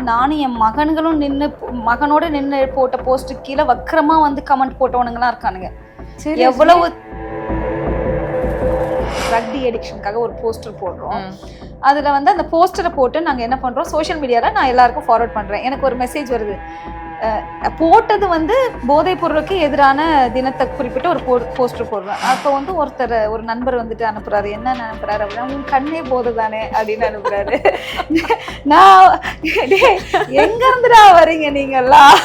நானும் என் மகனோட நின்று போட்ட போஸ்ட்டு கீழே வக்கரமா வந்து கமெண்ட் போட்டவனுங்கலாம் இருக்கானுங்க. எவ்வளவு ட்ரக் டி அடிக்ஷனுக்காக ஒரு போஸ்டர் போடுறோம். அதுல வந்து அந்த போஸ்டரை போட்டு நாங்க என்ன பண்றோம், சோஷியல் மீடியால நான் எல்லாருக்கும் ஃபார்வர்ட் பண்றேன். எனக்கு ஒரு மெசேஜ் வருது, போட்டது வந்து போதைப் பொருளுக்கு எதிரான தினத்தை குறிப்பிட்டு ஒரு போஸ்டர் போடுறேன். அப்போ வந்து ஒரு நண்பர் வந்துட்டு அனுப்புறாரு. என்ன அனுப்புறாரு அப்படின்னா, உன் கண்ணே போதை தானே அப்படின்னு அனுப்புறாரு. நான் எங்க இருந்துடா வரீங்க நீங்கெல்லாம்,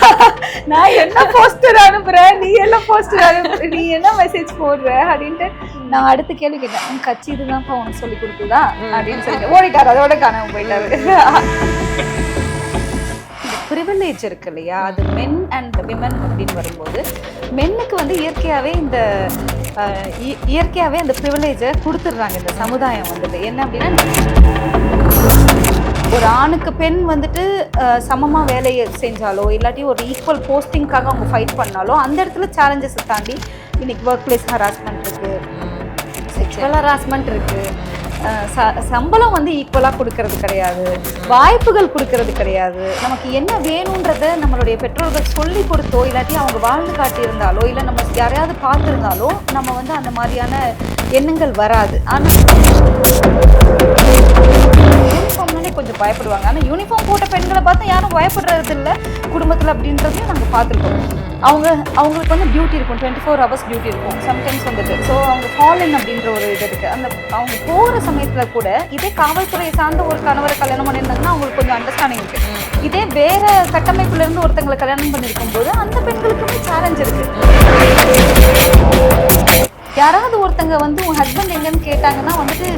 நான் என்ன போஸ்டர் அனுப்புறேன், நீ என்ன போஸ்டர் அனுப்புற, நீ என்ன மெசேஜ் போடுற அப்படின்ட்டு நான் அடுத்த கேள்வி கேட்டேன். உன் கட்சி இதுதான்ப்பா உனக்கு சொல்லி கொடுக்குதா அப்படின்னு சொல்லிட்டு ஓடிட்டாரு. அதோட காணாம போயிட்டாரு. ப்ரிவிலேஜ் இருக்கு இல்லையா, அது மென் அண்ட் விமன் அப்படின்னு வரும்போது மென்னுக்கு வந்து இயற்கையாகவே அந்த ப்ரிவிலேஜை கொடுத்துட்றாங்க இந்த சமுதாயம் வந்துட்டு. என்ன அப்படின்னா, ஒரு ஆணுக்கு பெண் வந்துட்டு சமமாக வேலையை செஞ்சாலோ இல்லாட்டி ஒரு ஈக்குவல் போஸ்டிங்காக அவங்க ஃபைட் பண்ணாலோ அந்த இடத்துல சேலஞ்சஸை தாண்டி இன்னைக்கு ஒர்க் பிளேஸ் ஹராஸ்மெண்ட் இருக்குது, செக்ஷுவல் ஹராஸ்மெண்ட் இருக்குது, சம்பளம் வந்து ஈக்குவலாக கொடுக்கறது கிடையாது, வாய்ப்புகள் கொடுக்கறது கிடையாது. நமக்கு என்ன வேணுன்றத நம்மளுடைய பெற்றோர்கள் சொல்லி கொடுத்தோ இல்லாட்டி அவங்க வாழ்ந்து காட்டியிருந்தாலோ இல்லை நம்ம யாரையாவது பார்த்துருந்தாலோ நம்ம வந்து அந்த மாதிரியான எண்ணங்கள் வராது. ஆனால் யூனிஃபார்ம்னாலே கொஞ்சம் பயப்படுவாங்க. ஆனால் யூனிஃபார்ம் போட்ட பெண்களை பார்த்து யாரும் பயப்படுறது இல்லை குடும்பத்தில் அப்படின்றதையும் நாங்கள் பார்த்துருக்கோம். அவங்களுக்கு வந்து டியூட்டி இருக்கும், 24 hours டியூட்டி இருக்கும் சம்டைம்ஸ் வந்துட்டு. ஸோ அவங்க ஃபாலன் அப்படின்ற ஒரு இது இருக்குது. அந்த அவங்க போகிற சமயத்தில் கூட இதே காவல்துறையை சார்ந்த ஒரு கணவரை கல்யாணம் பண்ணியிருந்தாங்கன்னா அவங்களுக்கு கொஞ்சம் அண்டர்ஸ்டாண்டிங் இருக்குது. இதே வேற கட்டமைப்புலேருந்து ஒருத்தங்களை கல்யாணம் பண்ணியிருக்கும் போது அந்த பெண்களுக்குமே சேலஞ்ச் இருக்குது. யாராவது ஒருத்தங்க வந்து உன் ஹஸ்பண்ட் எங்கன்னு கேட்டாங்கன்னா வந்துட்டு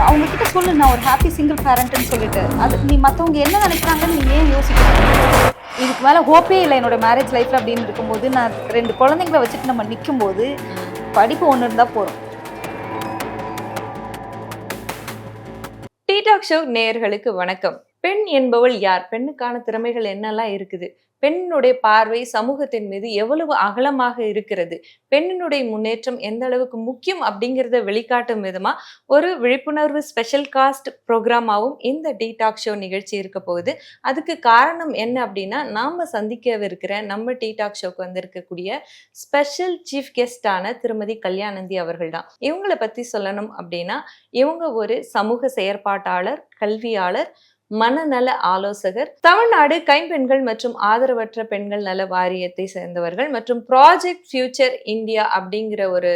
அவங்க கிட்ட சொல்லு, நான் ஒரு ஹாப்பி சிங்கிள் பேரண்ட்னு சொல்லிட்டு. அது நீ மற்றவங்க என்ன நினைக்கிறாங்கன்னு நீ ஏன் யோசிக்கணும்? இதுக்கு மேலே ஹோப்பே இல்லை என்னோட மேரேஜ் லைஃப்ல அப்படின்னு இருக்கும்போது, நான் 2 குழந்தைங்களை வச்சுட்டு நம்ம நிற்கும் போது படிப்பு ஒன்று இருந்தால் போதும். டீ டாக் ஷோ நேயர்களுக்கு வணக்கம். பெண் என்பவள் யார்? பெண்ணுக்கான திறமைகள் என்னெல்லாம் இருக்குது? பெண்ணுடைய பார்வை சமூகத்தின் மீது எவ்வளவு அகலமாக இருக்கிறது? பெண்ணினுடைய முன்னேற்றம் எந்த அளவுக்கு முக்கியம் அப்படிங்கிறத வெளிக்காட்டும் விதமா ஒரு விழிப்புணர்வு ஸ்பெஷல் காஸ்ட் ப்ரோக்ராமாவும் இந்த டீ டாக் ஷோ நிகழ்ச்சி இருக்க போகுது. அதுக்கு காரணம் என்ன அப்படின்னா, நாம சந்திக்கவிருக்கிற நம்ம டீ டாக் ஷோக்கு வந்திருக்கக்கூடிய ஸ்பெஷல் சீஃப் கெஸ்டான திருமதி கல்யாணந்தி அவர்கள் தான். இவங்களை பத்தி சொல்லணும் அப்படின்னா, இவங்க ஒரு சமூக செயற்பாட்டாளர், கல்வியாளர், மனநல ஆலோசகர், தமிழ்நாடு கைம்பெண்கள் மற்றும் ஆதரவற்ற பெண்கள் நல வாரியத்தை சேர்ந்தவர்கள் மற்றும் ப்ராஜெக்ட் ஃபியூச்சர் இந்தியா அப்படிங்கிற ஒரு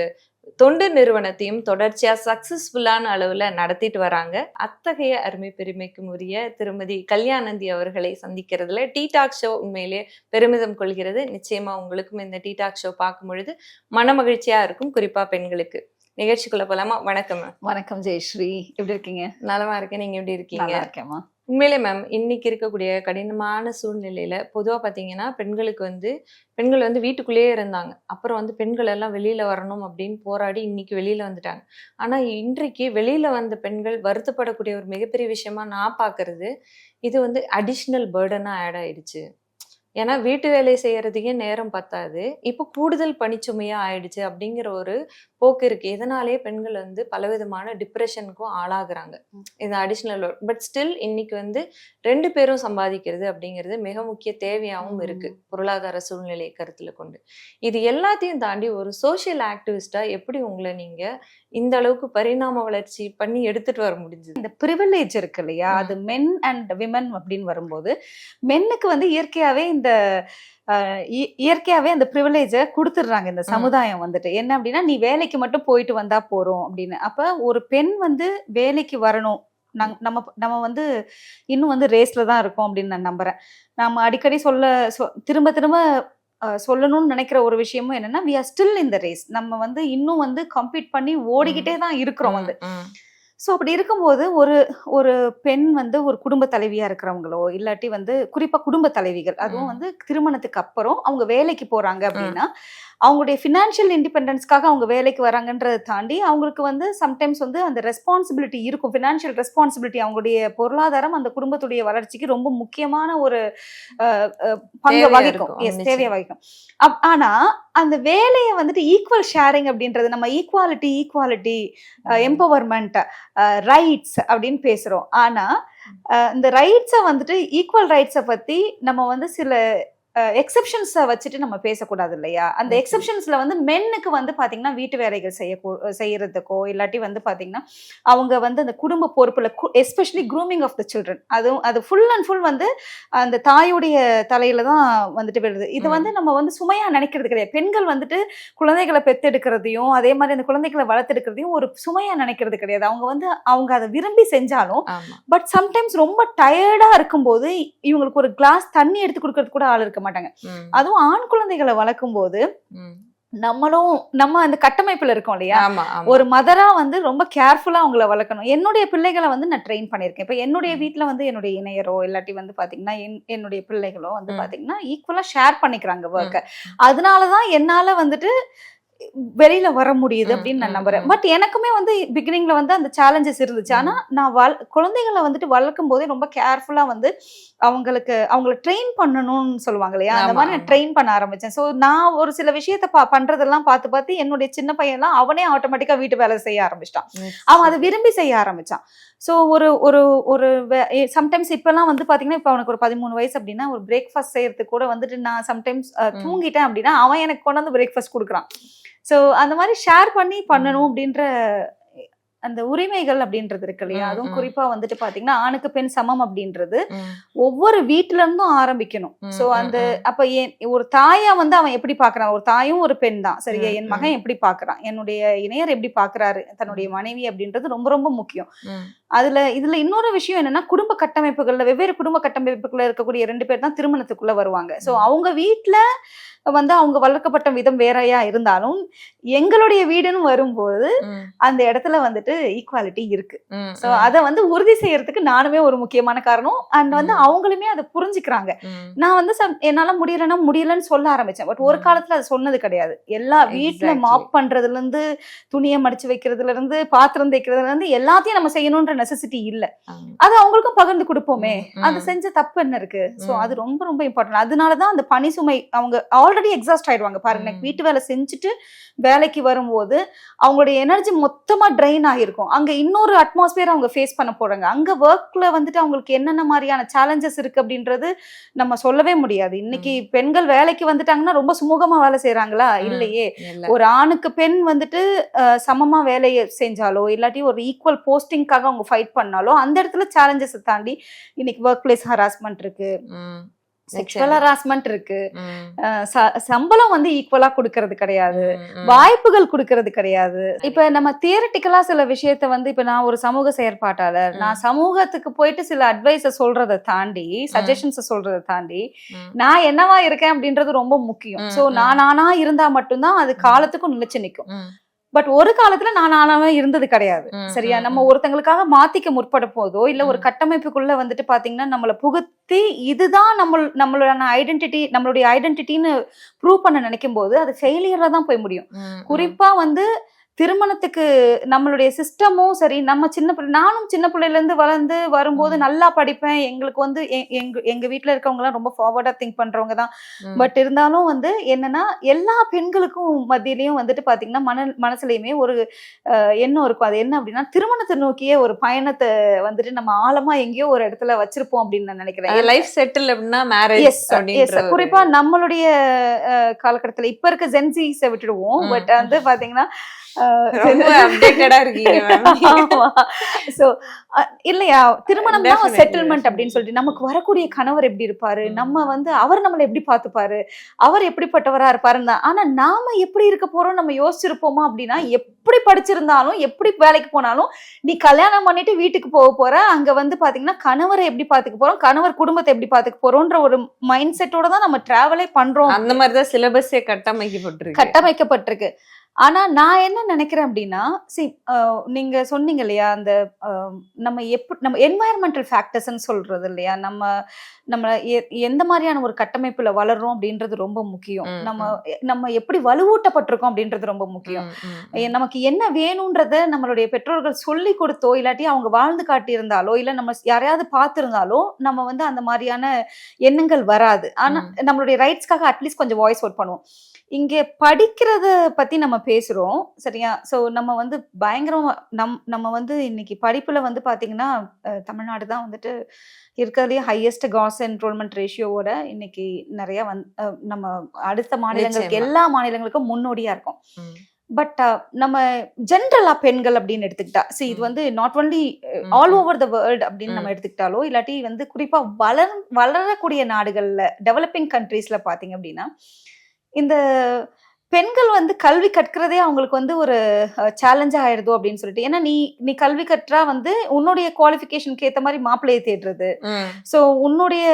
தொண்டு நிறுவனத்தையும் தொடர்ச்சியா சக்சஸ்ஃபுல்லான அளவுல நடத்திட்டு வராங்க. அத்தகைய அருமை பெருமைக்கும் உரிய திருமதி கல்யாணந்தி அவர்களை சந்திக்கிறதுல டீ டாக் ஷோ உண்மையிலேயே பெருமிதம் கொள்கிறது. நிச்சயமா உங்களுக்கும் இந்த டீ டாக் ஷோ பார்க்கும் பொழுது மன மகிழ்ச்சியா இருக்கும், குறிப்பா பெண்களுக்கு. நிகழ்ச்சிக்குள்ள போலாமா? வணக்கம் மேம். வணக்கம் ஜெயஸ்ரீ, எப்படி இருக்கீங்க? நலமா இருக்கேன், நீங்க எப்படி இருக்கீங்க? நல்லா இருக்கேம்மா. உண்மையிலே மேம், இன்னைக்கு இருக்கக்கூடிய கடினமான சூழ்நிலையில பொதுவா பாத்தீங்கன்னா பெண்கள் வந்து வீட்டுக்குள்ளேயே இருந்தாங்க. அப்புறம் வந்து பெண்கள் எல்லாம் வெளியில வரணும் அப்படின்னு போராடி இன்னைக்கு வெளியில வந்துட்டாங்க. ஆனா இன்றைக்கு வெளியில வந்த பெண்கள் வருத்தப்படக்கூடிய ஒரு மிகப்பெரிய விஷயமா நான் பாக்குறது, இது வந்து அடிஷ்னல் பேர்டனா ஆட் ஆயிடுச்சு. ஏன்னா வீட்டு வேலை செய்யறதுக்கே நேரம் பத்தாது, இப்போ கூடுதல் பணிச்சுமையா ஆயிடுச்சு அப்படிங்கிற ஒரு போக்கு இருக்கு. இதனாலே பெண்கள் வந்து பலவிதமான டிப்ரெஷனுக்கும் ஆளாகிறாங்க. இது அடிஷ்னல். பட் ஸ்டில் இன்னைக்கு வந்து 2 பேரும் சம்பாதிக்கிறது அப்படிங்கிறது மிக முக்கிய தேவையாகவும் இருக்கு, பொருளாதார சூழ்நிலையை கருத்துல கொண்டு. இது எல்லாத்தையும் தாண்டி ஒரு சோசியல் ஆக்டிவிஸ்டா எப்படி உங்களை நீங்க இந்த அளவுக்கு பரிணாம வளர்ச்சி பண்ணி எடுத்துட்டு வர முடிஞ்சது? இந்த ப்ரிவிலேஜ் இருக்கு இல்லையா, அது மென் அண்ட் விமன் அப்படின்னு வரும்போது மென்னுக்கு வந்து இயற்கையாவே அந்த ப்ரிவிலேஜை கொடுத்துடுறாங்க இந்த சமுதாயம் வந்துட்டு. என்ன அப்படின்னா, நீ வேலைக்கு மட்டும் போயிட்டு வந்தா போறோம் அப்படின்னு. அப்ப ஒரு பெண் வந்து வேலைக்கு வரணும். நம்ம வந்து இன்னும் வந்து ரேஸ்ல தான் இருக்கோம் அப்படின்னு நான் நம்புறேன். நம்ம அடிக்கடி திரும்ப சொல்லணும்னு நினைக்கிற ஒரு விஷயமும் என்னன்னா, we are still in the race. நம்ம வந்து இன்னும் வந்து கம்பீட் பண்ணி ஓடிக்கிட்டே தான் இருக்கிறோம் வந்து. ஸோ அப்படி இருக்கும்போது ஒரு பெண் வந்து ஒரு குடும்ப தலைவியா இருக்கிறவங்களோ இல்லாட்டி வந்து குறிப்பா குடும்ப தலைவிகள், அதுவும் வந்து திருமணத்துக்கு அப்புறம் அவங்க வேலைக்கு போறாங்க அப்படின்னா, அவங்களுடைய ஃபினான்ஷியல் இண்டிபெண்டன்ஸ்க்காக அவங்க வேலைக்கு வராங்கன்றதை தாண்டி அவங்களுக்கு வந்து சம்டைம்ஸ் வந்து அந்த ரெஸ்பான்சிபிலிட்டி இருக்கும், ஃபினான்ஷியல் ரெஸ்பான்சிபிலிட்டி. அவங்களுடைய பொருளாதாரம் அந்த குடும்பத்துடைய வளர்ச்சிக்கு ரொம்ப முக்கியமான ஒரு பங்கு வகிக்கும், தேவையை வகிக்கும். ஆனா அந்த வேலையை வந்துட்டு ஈக்குவல் ஷேரிங் அப்படின்றது, நம்ம ஈக்குவாலிட்டி எம்பவர்மெண்ட், ரைட்ஸ் அப்படின்னு பேசுறோம். ஆனா இந்த ரைட்ஸை வந்துட்டு ஈக்குவல் ரைட்ஸை பத்தி நம்ம வந்து சில எக்ஸெப்ஷன்ஸை வச்சுட்டு நம்ம பேசக்கூடாது இல்லையா? அந்த எக்ஸெப்ஷன்ஸ்ல வந்து மென்னுக்கு வந்து பாத்தீங்கன்னா வீட்டு வேலைகள் செய்யறதுக்கோ இல்லாட்டி வந்து பாத்தீங்கன்னா அவங்க வந்து அந்த குடும்ப பொறுப்புல especially grooming of the children அது ஃபுல் அண்ட் ஃபுல் வந்து அந்த தாயுடைய தலையில தான் வந்துட்டு விடுது. இது வந்து நம்ம வந்து சுமையா நினைக்கிறது கிடையாது. பெண்கள் வந்துட்டு குழந்தைகளை பெத்தெடுக்கிறதையும் அதே மாதிரி அந்த குழந்தைகளை வளர்த்தெடுக்கிறதையும் ஒரு சுமையா நினைக்கிறது கிடையாது. அவங்க அதை விரும்பி செஞ்சாலும் பட் சம்டைம்ஸ் ரொம்ப டயர்டா இருக்கும்போது இவங்களுக்கு ஒரு கிளாஸ் தண்ணி எடுத்து கொடுக்கறது கூட ஆள் இருக்க மாட்டாங்க. அதுவும் ஆண் குழந்தைகளை வளர்க்கும் போது நம்ம அந்த கட்டமைப்புல இருக்கோம் இல்லையா? ஒரு மதரா வந்து ரொம்ப கேர்ஃபுல்லா அவங்கள வளர்க்கணும். என்னுடைய பிள்ளைகளை வந்து நான் ட்ரெயின் பண்ணிருக்கேன். இப்ப என்னுடைய வீட்டுல வந்து என்னுடைய இணையரோ இல்லாட்டி வந்து பாத்தீங்கன்னா என்னுடைய பிள்ளைகளோ வந்து பாத்தீங்கன்னா ஈக்குவலா ஷேர் பண்ணிக்கிறாங்க ஒர்க்க. அதனாலதான் என்னால வந்துட்டு வெளியில வர முடியுது அப்படின்னு நான் நம்புறேன். பட் எனக்குமே வந்து பிகினிங்ல வந்து அந்த சேலஞ்சஸ் இருந்துச்சு. ஆனா நான் குழந்தைகளை வந்துட்டு வளர்க்கும் போதே ரொம்ப கேர்ஃபுல்லா வந்து அவங்களை ட்ரெயின் பண்ணணும்னு சொல்லுவாங்க இல்லையா? அந்த மாதிரி நான் ட்ரெயின் பண்ண ஆரம்பிச்சேன். ஸோ நான் ஒரு சில விஷயத்த பண்றதெல்லாம் பார்த்து என்னுடைய சின்ன பையன்லாம் அவனே ஆட்டோமேட்டிக்கா வீட்டு வேலை செய்ய ஆரம்பிச்சிட்டான். அவன் அதை விரும்பி செய்ய ஆரம்பிச்சான். ஸோ ஒரு சம்டைம்ஸ் இப்பெல்லாம் வந்து பாத்தீங்கன்னா இப்ப அவனுக்கு ஒரு 13 வயசு அப்படின்னா ஒரு பிரேக்ஃபாஸ்ட் செய்யறதுக்கு கூட வந்துட்டு நான் சம்டைம்ஸ் தூங்கிட்டேன் அப்படின்னா அவன் எனக்கு கொண்டு வந்து பிரேக்ஃபாஸ்ட் கொடுக்குறான். ஸோ அந்த மாதிரி ஷேர் பண்ணி பண்ணணும் அப்படின்ற அந்த உரிமைகள் அப்படின்றது இருக்கு இல்லையா? அதுவும் குறிப்பா வந்துட்டு பாத்தீங்கன்னா ஆணுக்கு பெண் சமம் அப்படின்றது ஒவ்வொரு வீட்டுல இருந்தும் ஆரம்பிக்கணும். சோ அந்த அப்ப ஒரு தாயா வந்து அவன் எப்படி பாக்குறான்? ஒரு தாயும் ஒரு பெண் தான் சரியா? என் மகன் எப்படி பாக்குறான், என்னுடைய இணையர் எப்படி பாக்குறாரு தன்னுடைய மனைவி அப்படின்றது ரொம்ப ரொம்ப முக்கியம். இதுல இன்னொரு விஷயம் என்னன்னா குடும்ப கட்டமைப்புகள்ல வெவ்வேறு குடும்ப கட்டமைப்புக்குள்ள இருக்கக்கூடிய 2 பேர் தான் திருமணத்துக்குள்ள வருவாங்க. சோ அவங்க வீட்டுல வந்து அவங்க வளர்க்கப்பட்ட விதம் வேறையா இருந்தாலும் எங்களுடைய வீடுன்னு வரும்போது அந்த இடத்துல வந்துட்டு ஈக்குவாலிட்டி இருக்கு. சோ அதை வந்து உறுதி செய்யறதுக்கு நானுமே ஒரு முக்கியமான காரணம். அண்ட் வந்து அவங்களுமே அதை புரிஞ்சுக்கிறாங்க. நான் வந்து என்னால முடியலன்னு சொல்ல ஆரம்பிச்சேன். பட் ஒரு காலத்துல அதை சொன்னது கிடையாது. எல்லா வீட்டுல மாப் பண்றதுல இருந்து துணியை மடிச்சு வைக்கிறதுல இருந்து பாத்திரம் தைக்கிறதுல இருந்து எல்லாத்தையும் நம்ம செய்யணும்ன்ற நெசசிட்டி இல்ல. அது அவங்களுக்கும் பகிர்ந்து கொடுப்போமே, அது செஞ்ச தப்பு என்ன இருக்கு? சோ அது ரொம்ப ரொம்ப இம்பார்ட்டன்ட். அதனாலதான் அந்த பணி சுமை அவங்க ஆல்ரெடி எக்ஸாஸ்ட் ஆயிடுவாங்க பாருங்க. வீட்டு வேலை செஞ்சுட்டு வேலைக்கு வரும்போது அவங்களுடைய எனர்ஜி மொத்தமா ட்ரெயின் ஆகிருக்கும். அங்க இன்னொரு அட்மாஸ்பியர் அவங்க ஃபேஸ் பண்ண போறாங்க. அங்க ஒர்க்ல வந்துட்டு அவங்களுக்கு என்னென்ன மாதிரியான சேலஞ்சஸ் இருக்கு அப்படின்றது நம்ம சொல்லவே முடியாது. இன்னைக்கு பெண்கள் வேலைக்கு வந்துட்டாங்கன்னா ரொம்ப சுமூகமா வேலை செய்யறாங்களா? இல்லையே. ஒரு ஆணுக்கு பெண் வந்துட்டு சமமா வேலையை செஞ்சாலோ இல்லாட்டி ஒரு ஈக்குவல் போஸ்டிங்காக அவங்க ஃபைட் பண்ணாலோ அந்த இடத்துல சேலஞ்சஸ் தாண்டி இன்னைக்கு ஒர்க் பிளேஸ் ஹராஸ்மெண்ட் இருக்கு, செக்ஷுவல் ஹராஸ்மெண்ட் இருக்கு, சம்பளம் வந்து ஈக்குவலா கொடுக்கறது கிடையாது, வாய்ப்புகள் கொடுக்கறது கிடையாது. இப்ப நம்ம தியரிட்டிக்கலா சில விஷயத்த வந்து இப்ப நான் ஒரு சமூக செயற்பாட்டாளர், நான் சமூகத்துக்கு போயிட்டு சில அட்வைஸ சொல்றதை தாண்டி சஜஷன்ஸ சொல்றதை தாண்டி நான் என்னவா இருக்கேன் அப்படின்றது ரொம்ப முக்கியம். சோ நானா இருந்தா மட்டும்தான் அது காலத்துக்கும் நிலைச்சு நிற்கும். பட் ஒரு காலத்துல நானாவே இருந்தது கிடையாது சரியா? நம்ம ஒருத்தங்களுக்காக மாத்திக்க முற்பட போதோ இல்ல ஒரு கட்டமைப்புக்குள்ள வந்துட்டு பாத்தீங்கன்னா நம்மளை புகுத்தி இதுதான் நம்மளுடைய ஐடென்டிட்டின்னு ப்ரூவ் பண்ண நினைக்கும் போது அது ஃபெயிலியரா தான் போய் முடியும். குறிப்பா வந்து திருமணத்துக்கு நம்மளுடைய சிஸ்டமும் சரி, நம்ம நானும் சின்ன பிள்ளைல இருந்து வளர்ந்து வரும்போது நல்லா படிப்பேன். எங்களுக்கு வந்து எங்க வீட்டுல இருக்கவங்க எல்லாம் ரொம்ப ஃபார்வர்டா திங்க் பண்றவங்க தான். பட் இருந்தாலும் வந்து என்னன்னா எல்லா பெண்களுக்கும் மத்தியிலயும் வந்துட்டு பாத்தீங்கன்னா மனசுலயுமே ஒரு எண்ணம் இருக்கும். அது என்ன அப்படின்னா திருமணத்தை நோக்கிய ஒரு பயணத்தை வந்துட்டு நம்ம ஆழமா எங்கேயோ ஒரு இடத்துல வச்சிருப்போம் அப்படின்னு நான் நினைக்கிறேன். லைஃப் செட்டில் அப்படின்னா மேரேஜ். குறிப்பா நம்மளுடைய காலகட்டத்துல இப்ப இருக்க ஜென்சிஸை விட்டுடுவோம். பட் வந்து பாத்தீங்கன்னா இல்லையா திருமணம் தான் செட்டில்மெண்ட் அப்படின்னு சொல்லிட்டு நமக்கு வரக்கூடிய கணவர் எப்படி இருப்பாரு, நம்ம வந்து அவர் நம்மளை எப்படி பார்த்துப்பாரு, அவர் எப்படிப்பட்டவரா இருப்பாருன்னு. ஆனா நாம எப்படி இருக்க போறோம் நம்ம யோசிச்சிருப்போமா அப்படின்னா, எப்படி படிச்சிருந்தாலும் எப்படி வேலைக்கு போனாலும் நீ கல்யாணம் பண்ணிட்டு வீட்டுக்கு போற, அங்க வந்து பாத்தீங்கன்னா கணவரை எப்படி பாத்துக்க போறோம், கணவர் குடும்பத்தை எப்படி பாத்துக்க போறோம்ன்ற ஒரு மைண்ட் செட்டோட தான் நம்ம டிராவலே பண்றோம். அந்த மாதிரிதான் சிலபஸே கட்டமைக்கப்பட்டிருக்கு. ஆனா நான் என்ன நினைக்கிறேன் அப்படின்னா, நீங்க சொன்னீங்க இல்லையா அந்த நம்ம என்வாயர்மெண்டல் ஃபேக்டர்ஸ்ன்னு சொல்றது இல்லையா, நம்ம எந்த மாதிரியான ஒரு கட்டமைப்புல வளர்றோம் அப்படின்றது ரொம்ப முக்கியம். நம்ம எப்படி வலுவூட்டப்பட்டிருக்கோம் அப்படின்றது ரொம்ப முக்கியம். நமக்கு என்ன வேணும்ன்றத நம்மளுடைய பெற்றோர்கள் சொல்லி கொடுத்தோ இல்லாட்டி அவங்க வாழ்ந்து காட்டியிருந்தாலோ இல்ல நம்ம யாரையாவது பார்த்திருந்தாலோ நம்ம வந்து அந்த மாதிரியான எண்ணங்கள் வராது. ஆனா நம்மளுடைய ரைட்ஸ்க்காக அட்லீஸ்ட் கொஞ்சம் வாய்ஸ் அவுட் பண்ணுவோம். இங்க படிக்கிறத பத்தி நம்ம பேசுறோம் சரியா. சோ நம்ம வந்து பயங்கரமா நம்ம வந்து இன்னைக்கு படிப்புல வந்து பாத்தீங்கன்னா தமிழ்நாடு தான் வந்துட்டு இருக்கிறதுலயே ஹையஸ்ட் காஸ் என்ரோல்மெண்ட் ரேஷியோவோட இன்னைக்கு நிறைய நம்ம அடுத்த மாநிலங்களுக்கு நிச்சயமா. எல்லா மாநிலங்களுக்கும் முன்னோடியா இருக்கும். ம். பட் நம்ம ஜென்ரலா பெண்கள் அப்படின்னு எடுத்துக்கிட்டா இது ம். வந்து நாட் ஒன்லி ம். ஆல் ம். ஓவர் த வேர்ல்ட் அப்படின்னு நம்ம எடுத்துக்கிட்டாலோ இல்லாட்டி வந்து குறிப்பா வளரக்கூடிய நாடுகள்ல டெவலப்பிங் கண்ட்ரீஸ்ல பாத்தீங்க அப்படின்னா இந்த பெண்கள் வந்து கல்வி கற்கிறதே அவங்களுக்கு வந்து ஒரு சேலஞ்சா ஆயிடுதோ அப்படின்னு சொல்லிட்டு. ஏன்னா நீ கல்வி கற்றா வந்து உன்னுடைய குவாலிஃபிகேஷனுக்கு ஏத்த மாதிரி மாப்பிள்ளையை தேடுறது. ம். சோ உன்னுடைய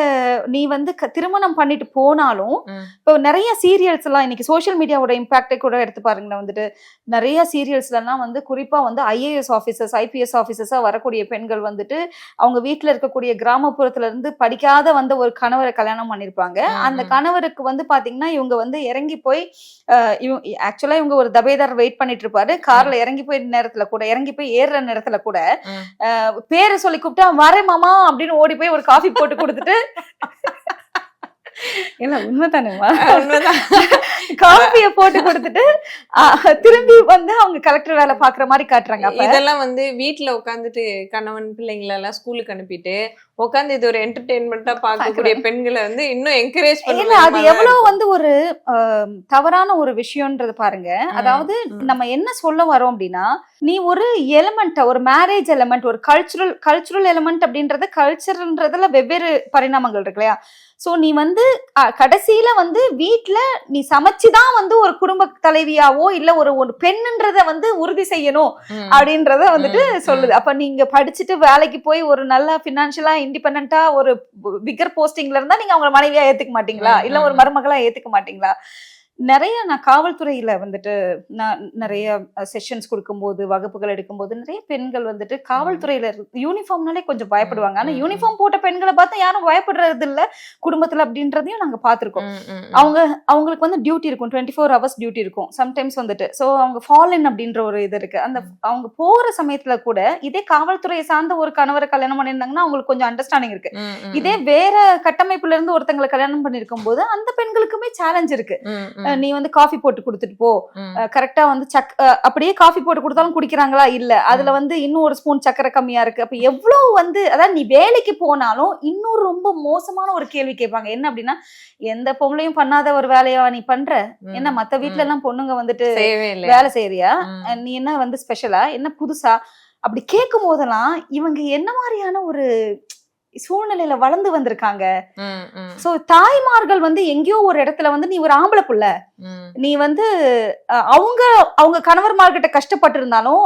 நீ வந்து திருமணம் பண்ணிட்டு போனாலும் ம். இப்போ நிறைய சீரியல்ஸ் எல்லாம் இன்னைக்கு சோஷியல் மீடியாவோட இம்பாக்டை கூட எடுத்து பாருங்கன்னா வந்துட்டு நிறைய சீரியல்ஸ்ல எல்லாம் வந்து குறிப்பா வந்து ஐஏஎஸ் ஆபீசர்ஸ் ஐபிஎஸ் ஆபீசர்ஸா வரக்கூடிய பெண்கள் வந்துட்டு அவங்க வீட்டுல இருக்கக்கூடிய கிராமப்புறத்துல இருந்து படிக்காத வந்த ஒரு கணவரை கல்யாணம் பண்ணிருப்பாங்க. அந்த கணவருக்கு வந்து பாத்தீங்கன்னா இவங்க வந்து இறங்கி போய் ஆக்சுவலா இவங்க ஒரு தபேதார் வெயிட் பண்ணிட்டு இருப்பாரு. கார்ல இறங்கி போய் ஏறுற நேரத்துல கூட பேரை சொல்லி கூப்பிட்டா வரேன் மாமா அப்படின்னு ஓடி போய் ஒரு காஃபி போட்டு கொடுத்துட்டு இல்ல உண்மைதானேமா காஃபிய போட்டு கொடுத்துட்டு திரும்பி வந்து அவங்க கலெக்டர் வேலை பாக்குற மாதிரி காட்டுறாங்க. இதெல்லாம் வந்து வீட்டுல உட்காந்துட்டு கணவன் பிள்ளைங்களை எல்லாம் ஸ்கூலுக்கு அனுப்பிட்டு உட்காந்து இது ஒரு என்டர்டெயின்மெண்டா பார்க்கக்கூடிய பெண்களை வந்து இன்னும் என்கரேஜ் பண்ணல. அது எவ்வளவு வந்து ஒரு தவறான ஒரு விஷயம்ன்றது பாருங்க. அதாவது நம்ம என்ன சொல்ல வரோம் அப்படின்னா நீ ஒரு எலிமெண்ட் ஒரு மேரேஜ் எலிமெண்ட் ஒரு கல்ச்சுரல் எலிமெண்ட் அப்படின்றது கல்ச்சர்ன்றதுல வெவ்வேறு பரிணாமங்கள் இருக்கு இல்லையா. சோ நீ வந்து கடைசியில வந்து வீட்டுல நீ சமைச்சுதான் வந்து ஒரு குடும்ப தலைவியாவோ இல்ல ஒரு பெண்ணுன்றத வந்து உறுதி செய்யணும் அப்படின்றத வந்துட்டு சொல்லுது. அப்ப நீங்க படிச்சுட்டு வேலைக்கு போய் ஒரு நல்ல பினான்சியலா இண்டிபெண்டா ஒரு பிகர் போஸ்டிங்ல இருந்தா நீங்க அவங்க மனைவியா ஏத்துக்க மாட்டீங்களா இல்ல ஒரு மருமகளா ஏத்துக்க மாட்டீங்களா. நிறைய நான் காவல்துறையில வந்துட்டு நான் நிறைய செஷன்ஸ் கொடுக்கும்போது வகுப்புகள் எடுக்கும்போது நிறைய பெண்கள் வந்துட்டு காவல்துறையில யூனிஃபார்ம்னாலே கொஞ்சம் பயப்படுவாங்க. ஆனா யூனிஃபார்ம் போட்ட பெண்களை பார்த்தா யாரும் பயப்படுறது இல்ல குடும்பத்துல அப்படின்றதையும் நாங்க பாத்திருக்கோம். அவங்களுக்கு வந்து டியூட்டி இருக்கும் 24 hours டியூட்டி இருக்கும் சம்டைம்ஸ் வந்துட்டு. சோ அவங்க ஃபாலன் அப்படின்ற ஒரு இது இருக்கு. அந்த அவங்க போற சமயத்துல கூட இதே காவல்துறையை சார்ந்த ஒரு கணவரை கல்யாணம் பண்ணியிருந்தாங்கன்னா அவங்களுக்கு கொஞ்சம் அண்டர்ஸ்டாண்டிங் இருக்கு. இதே வேற கட்டமைப்புல இருந்து ஒருத்தங்களை கல்யாணம் பண்ணிருக்கும் போது அந்த பெண்களுக்குமே சேலஞ்ச் இருக்கு. நீ வந்து காஃபி போட்டு கொடுத்துட்டு போ கரெக்டா வந்து அப்படியே காஃபி போட்டு கொடுத்தாலும் குடிக்கிறாங்களா இல்ல அதுல வந்து இன்னும் ஒரு ஸ்பூன் சக்கரை கம்மியா இருக்கு. அப்ப எவ்வளவு வந்து அதாவது நீ வேலைக்கு போனாலும் இன்னும் ரொம்ப மோசமான ஒரு கேள்வி கேட்பாங்க. என்ன அப்படின்னா எந்த பொம்பளையும் பண்ணாத ஒரு வேலையா நீ பண்ற என்ன மத்த வீட்டுல எல்லாம் பொண்ணுங்க வந்துட்டு வேலை செய்யறியா நீ என்ன வந்து ஸ்பெஷலா என்ன புதுசா அப்படி கேட்கும் போதெல்லாம் இவங்க என்ன மாதிரியான ஒரு சூழ்நிலையில வளர்ந்து வந்திருக்காங்க. சோ தாய்மார்கள் வந்து எங்கேயோ ஒரு இடத்துல வந்து நீ ஒரு ஆம்பளை புள்ள நீ வந்து அவங்க கணவர்மார்கிட்ட கஷ்டப்பட்டு இருந்தாலும்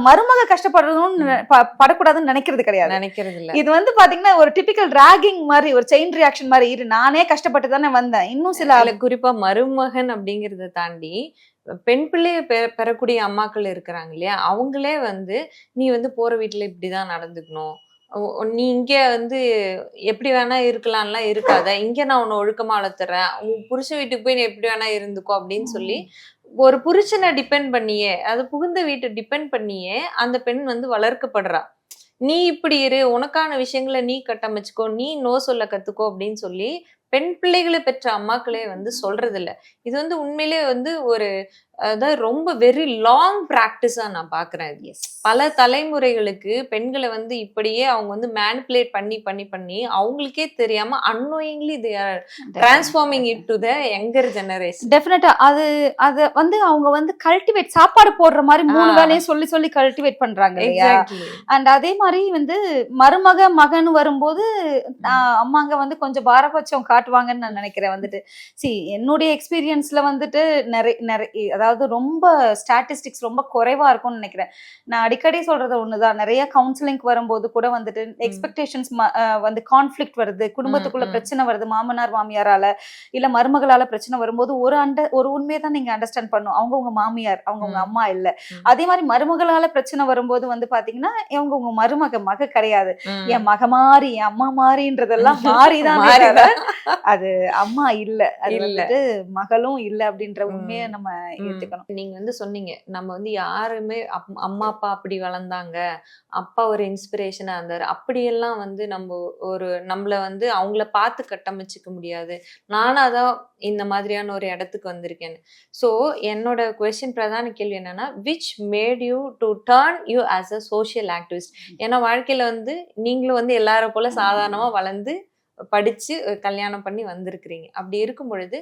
மருமக கஷ்டப்படுறதுன்னு படக்கூடாதுன்னு நினைக்கிறது கிடையாது. இது வந்து பாத்தீங்கன்னா ஒரு டிபிக்கல் டிராகிங் மாதிரி ஒரு செயின் ரியாக்ஷன் மாதிரி இரு நானே கஷ்டப்பட்டு தானே வந்தேன். இன்னும் சில குறிப்பா மருமகன் அப்படிங்கறத தாண்டி பெண் பிள்ளைய பெறக்கூடிய அம்மாக்கள் இருக்கிறாங்க இல்லையா அவங்களே வந்து நீ வந்து போற வீட்டுல இப்படிதான் நடந்துக்கணும் நீ இங்க வந்து எப்படி வேணா இருக்கலாம்லாம் இருக்காத இங்க நான் உன்னை ஒழுக்கமா வளர்த்துறேன் உன் புருஷ வீட்டுக்கு போய் நீ எப்படி வேணா இருந்துக்கோ அப்படின்னு சொல்லி ஒரு புருஷனை டிபெண்ட் பண்ணியே அது புகுந்த வீட்டை டிபெண்ட் பண்ணியே அந்த பெண் வந்து வளர்க்கப்படுறா. நீ இப்படி இரு உனக்கான விஷயங்களை நீ கட்டமைச்சுக்கோ நீ நோ சொல்ல கத்துக்கோ அப்படின்னு சொல்லி பெண் பிள்ளைகளை பெற்ற அம்மாக்களே வந்து சொல்றது இல்ல. இது வந்து உண்மையிலேயே வந்து ஒரு அதாவது ரொம்ப வெரி லாங் பிராக்டிஸா நான் பாக்குறேன். பல தலைமுறைகளுக்கு பெண்களை வந்து இப்படியே அவங்க வந்து மேனிபுலேட் பண்ணி பண்ணி பண்ணி அவங்களுக்கே தெரியாம annoyingly they are transforming it to the younger generation. டெஃபினட்டா அது வந்து அவங்க வந்து கல்டிவேட் சாப்பாடு போடுற மாதிரி 3 வேளையும் சொல்லி சொல்லி கல்டிவேட் பண்றாங்க இல்லையா. அண்ட் அதே மாதிரி வந்து மகன் வரும்போது அம்மாங்க வந்து கொஞ்சம் பாரபட்சம் காட்டுவாங்கன்னு நான் நினைக்கிறேன். வந்துட்டு என்னுடைய எக்ஸ்பீரியன்ஸ்ல வந்துட்டு நிறைய அதாவது ரொம்ப ஸ்டாட்டிஸ்டிக்ஸ் ரொம்ப குறைவா இருக்கும்னு நினைக்கிறேன். நான் அடிக்கடி சொல்றது ஒண்ணுதான் நிறைய கவுன்சிலிங் வரும்போது கூட வந்துட்டு எக்ஸ்பெக்டேஷன்ஸ் வந்து கான்ஃபிளிக்ட் வருது குடும்பத்துக்குள்ள பிரச்சனை வருது மாமனார் மாமியாரால இல்ல மருமகளால பிரச்சனை வரும்போது ஒரு உண்மையை தான் நீங்க அண்டர்ஸ்டாண்ட் பண்ணும் அவங்க உங்க மாமியார் அவங்க உங்க அம்மா இல்ல. அதே மாதிரி மருமகளால பிரச்சனை வரும்போது வந்து பாத்தீங்கன்னா இவங்க உங்க மக கிடையாது என் மக மாறி என் அம்மா மாறின்றதெல்லாம் மாறிதான் அது அம்மா இல்ல, அது இல்ல. வந்துட்டு மகளும் இல்ல அப்படின்ற உண்மையை நம்ம ஏத்துக்கணும். நீங்க வந்து சொன்னீங்க, நம்ம வந்து யாருமே அம்மா அப்பா அப்படி வளர்ந்தாங்க, அப்பா ஒரு இன்ஸ்பிரேஷனா இருந்தாரு, அப்படியெல்லாம் வந்து நம்ம நம்மள வந்து அவங்கள பார்த்து கட்டமைச்சுக்க முடியாது. நானா தான் இந்த மாதிரியான ஒரு இடத்துக்கு வந்திருக்கேன். ஸோ என்னோட கொஸ்டின் பிரதான கேள்வி என்னன்னா, which made you to turn you as a social activist? ஏன்னா வாழ்க்கையில வந்து நீங்களும் வந்து எல்லாரும் போல சாதாரணமா வளர்ந்து படிச்சு கல்யாணம் பண்ணி வந்திருக்கிறீங்க. அப்படி இருக்கும் பொழுது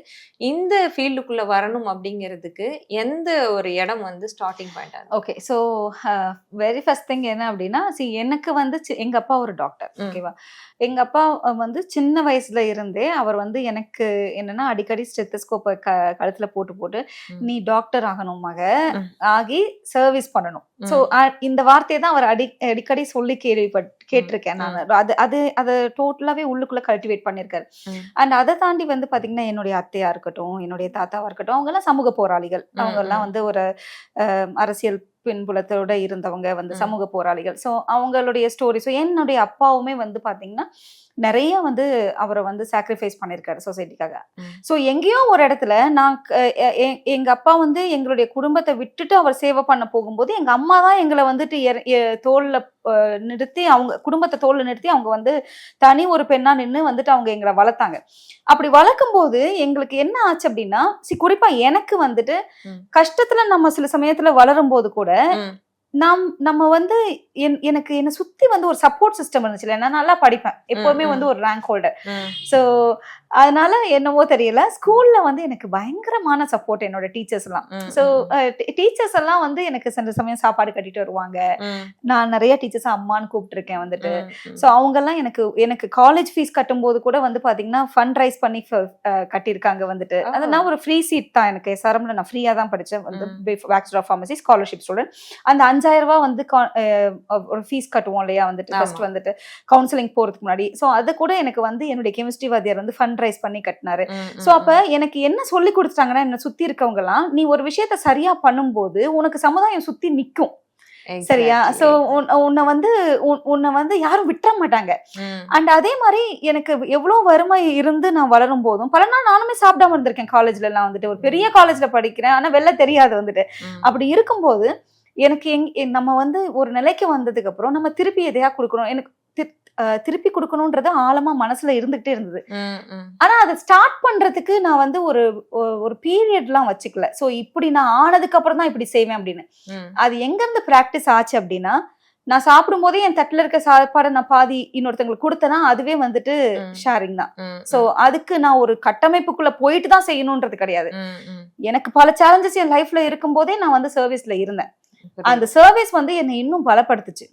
இந்த ஃபீல்டுக்குள்ள வரணும் அப்படிங்கிறதுக்கு எந்த ஒரு இடம் வந்து ஸ்டார்டிங் பாயிண்டா? Okay, so very first thing என்ன அப்படின்னா, எனக்கு வந்து எங்க அப்பா ஒரு டாக்டர். ஓகேவா, எங்க அப்பா வந்து சின்ன வயசுல இருந்தே அவர் வந்து எனக்கு என்னன்னா அடிக்கடி ஸ்டெத்தஸ்கோப்பை கழுத்துல போட்டு நீ டாக்டர் ஆகணும் மக, ஆகி சர்வீஸ் பண்ணணும். ஸோ இந்த வார்த்தையை தான் அவர் அடிக்கடி சொல்லி கேட்டிருக்கேன் நான். அது டோட்டலாவே உள்ளுக்குள்ள கல்டிவேட் பண்ணிருக்காரு. அண்ட் அதை தாண்டி வந்து பாத்தீங்கன்னா என்னுடைய அத்தையா இருக்கட்டும், என்னுடைய தாத்தாவா இருக்கட்டும், அவங்க எல்லாம் சமூக போராளிகள். அவங்க எல்லாம் வந்து ஒரு அரசியல் பின்புலத்தோட இருந்தவங்க, வந்து சமூக போராளிகள். ஸோ அவங்களுடைய ஸ்டோரி. ஸோ என்னுடைய அப்பாவுமே வந்து பாத்தீங்கன்னா நிறைய வந்து அவரை வந்து சாக்ரிஃபைஸ் பண்ணிருக்காரு சொசைட்டிக்காக. ஸோ எங்கேயோ ஒரு இடத்துல நான் எங்க அப்பா வந்து எங்களுடைய குடும்பத்தை விட்டுட்டு அவர் சேவை பண்ண போகும்போது எங்க அம்மா தான் எங்களை வந்துட்டு தோல்ல நிறுத்தி, அவங்க குடும்பத்தை தோல்ல நிறுத்தி அவங்க வந்து தனி ஒரு பெண்ணா நின்று வந்துட்டு அவங்க எங்களை வளர்த்தாங்க. அப்படி வளர்க்கும் போது எங்களுக்கு என்ன ஆச்சு அப்படின்னா, குறிப்பா எனக்கு வந்துட்டு கஷ்டத்துல நம்ம சில சமயத்துல வளரும் போது கூட நம்ம வந்து எனக்கு என்ன சுத்தி வந்து ஒரு சப்போர்ட் சிஸ்டம் இருந்துச்சு. நான் நல்லா படிப்பேன், எப்பவுமே வந்து ஒரு ரேங்க் ஹோல்டர். ஸோ அதனால என்னவோ தெரியல, ஸ்கூல்ல வந்து எனக்கு பயங்கரமான சப்போர்ட் என்னோட டீச்சர்ஸ் எல்லாம். ஸோ டீச்சர்ஸ் எல்லாம் வந்து எனக்கு சில சமயம் சாப்பாடு கட்டிட்டு வருவாங்க. நான் நிறைய டீச்சர்ஸ் அம்மான்னு கூப்பிட்டுருக்கேன் வந்துட்டு. ஸோ அவங்க எல்லாம் எனக்கு காலேஜ் ஃபீஸ் கட்டும் போது கூட வந்து பாத்தீங்கன்னா ஃபண்ட் ரைஸ் பண்ணி கட்டியிருக்காங்க வந்துட்டு. அதெல்லாம் ஒரு ஃப்ரீ சீட் தான் எனக்கு. SRMல நான் ஃப்ரீயா தான் படிச்சேன் வந்து, bachelor of pharmacy scholarship student. அந்த 5000 ரூபாய் வந்து ஒரு ஃபீஸ் கட்டுவோம் இல்லையா வந்துட்டு, ஃபர்ஸ்ட் வந்துட்டு கவுன்சிலிங் போறதுக்கு முன்னாடி. ஸோ அது கூட எனக்கு வந்து என்னுடைய கெமிஸ்ட்ரி வாத்தியார் வந்து ஃபண்ட் ரைஸ் பண்ணி கட்டினாரு. சோ அப்ப எனக்கு என்ன சொல்லி கொடுத்துட்டாங்கன்னா, என்ன சுத்தி இருக்கவங்க எல்லாம், நீ ஒரு விஷயத்த சரியா பண்ணும்போது உனக்கு சமுதாயம் சுத்தி நிக்கும், சரியா? சோ உன்னை வந்து யாரும் விட்டுற மாட்டாங்க. அண்ட் அதே மாதிரி எனக்கு எவ்வளவு வறுமை இருந்து நான் வளரும் போதும் பல நாள் நானுமே சாப்பிடாம இருந்திருக்கேன். காலேஜ்ல எல்லாம் வந்துட்டு ஒரு பெரிய காலேஜ்ல படிக்கிறேன், ஆனா வெளில தெரியாது வந்துட்டு. அப்படி இருக்கும்போது எனக்கு நம்ம வந்து ஒரு நிலைக்கு வந்ததுக்கு அப்புறம் நம்ம திருப்பி எதையா கொடுக்கணும், எனக்கு திருப்பி கொடுக்கணும்ன்றது ஆழமா மனசுல இருந்துகிட்டே இருந்தது. ஆனா அதை ஸ்டார்ட் பண்றதுக்கு நான் வந்து ஒரு பீரியட் எல்லாம் வச்சுக்கல. சோ இப்படி நான் ஆனதுக்கு அப்புறம் தான் இப்படி செய்வேன் அப்படின்னு. அது எங்க இருந்து பிராக்டிஸ் ஆச்சு அப்படின்னா, நான் சாப்பிடும் போதே என் தட்டுல இருக்க சாப்பாடை நான் பாதி இன்னொருத்தவங்களுக்கு கொடுத்தேன்னா அதுவே வந்துட்டு ஷேரிங் தான். சோ அதுக்கு நான் ஒரு கட்டமைப்புக்குள்ள போயிட்டு தான் செய்யணும்ன்றது கிடையாது. எனக்கு பல சேலஞ்சஸ் என் லைஃப்ல இருக்கும் போதே நான் வந்து சர்வீஸ்ல இருந்தேன். அந்த சர்வீஸ் வந்து என்னை இன்னும் பலப்படுத்துச்சு,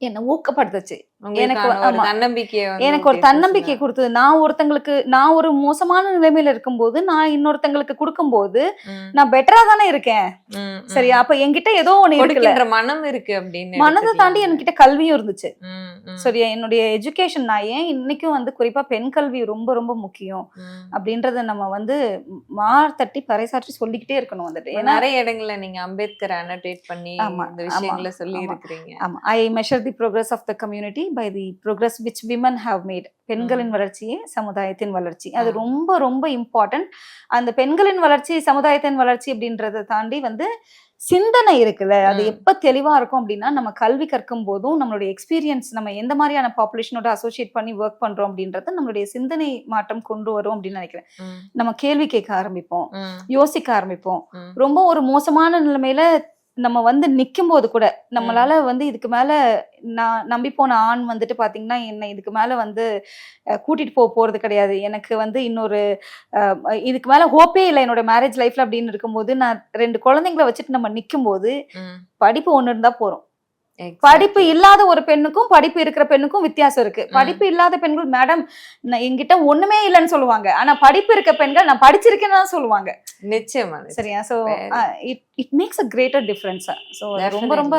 என்ன ஊக்கப்படுத்துச்சு. எனக்கு ஒரு தன்னம்பிக்கை கொடுத்தது. நான் ஒரு மோசமான நிலைமையில இருக்கும்போது நான் இன்னொருத்தங்களுக்கு கொடுக்கும் போது நான் பெட்டரா தானே இருக்கேன், சரியா? அப்ப என்கிட்ட ஏதோ ஒண்ணு இருக்குல்ல, மனம் இருக்கு அப்படின்னு. மனதை தாண்டி என்கிட்ட கல்வியும் இருந்துச்சு, சரியா? என்னுடைய எஜுகேஷன் நான் ஏன் இன்னைக்கும் வந்து குறிப்பா பெண் கல்வி ரொம்ப ரொம்ப முக்கியம் அப்படின்றத நம்ம வந்து தட்டி பறைசாற்றி சொல்லிக்கிட்டே இருக்கணும் வந்துட்டு. நிறைய இடங்கள்ல நீங்க அம்பேத்கர் அனோட்டேட் பண்ணி இந்த விஷயங்களை சொல்லி இருக்கிறீங்க. ஆமா, I measure the progress of the community by the progress which women have made. பெண்களின் வளர்ச்சியே சமுதாயத்தின் வளர்ச்சி. அது ரொம்ப ரொம்ப இம்பார்ட்டன்ட். அந்த பெண்களின் வளர்ச்சி சமுதாயத்தின் வளர்ச்சி அப்படின்றத தாண்டி வந்து சிந்தனை இருக்குல்ல, அது எப்ப தெளிவா இருக்கும் அப்படின்னா, நம்ம கல்வி கற்கும் போதும் நம்மளுடைய எக்ஸ்பீரியன்ஸ், நம்ம எந்த மாதிரியான பாப்புலேஷனோட அசோசியேட் பண்ணி ஒர்க் பண்றோம் அப்படின்றது நம்மளுடைய சிந்தனை மாற்றம் கொண்டு வரும் அப்படின்னு நினைக்கிறேன். நம்ம கேள்வி கேட்க ஆரம்பிப்போம், யோசிக்க ஆரம்பிப்போம். ரொம்ப ஒரு மோசமான நிலைமையில நம்ம வந்து நிக்கும் போது கூட நம்மளால வந்து இதுக்கு மேல நான் நம்பி போன ஆண் வந்துட்டு பாத்தீங்கன்னா என்ன இதுக்கு மேல வந்து கூட்டிட்டு போறது கிடையாது, எனக்கு வந்து இன்னொரு இதுக்கு மேல ஹோப்பே இல்லை என்னோட மேரேஜ் லைஃப்ல அப்படின்னு இருக்கும்போது, நான் 2 குழந்தைங்களை வச்சுட்டு நம்ம நிக்கும் போது படிப்பு ஒண்ணு இருந்தா போறோம். படிப்பு இல்லாத ஒரு பெண்ணுக்கும் படிப்பு இருக்கிற பெண்ணுக்கும் வித்தியாசம் இருக்கு. படிப்பு இல்லாத பெண்கள், மேடம் என்கிட்ட ஒண்ணுமே இல்லைன்னு சொல்லுவாங்க, ஆனா படிப்பு இருக்க பெண்கள் நான் படிச்சிருக்கேன்னு தான் சொல்லுவாங்க. நிச்சயமா, சரியா? So it makes a greater difference. So ரொம்ப ரொம்ப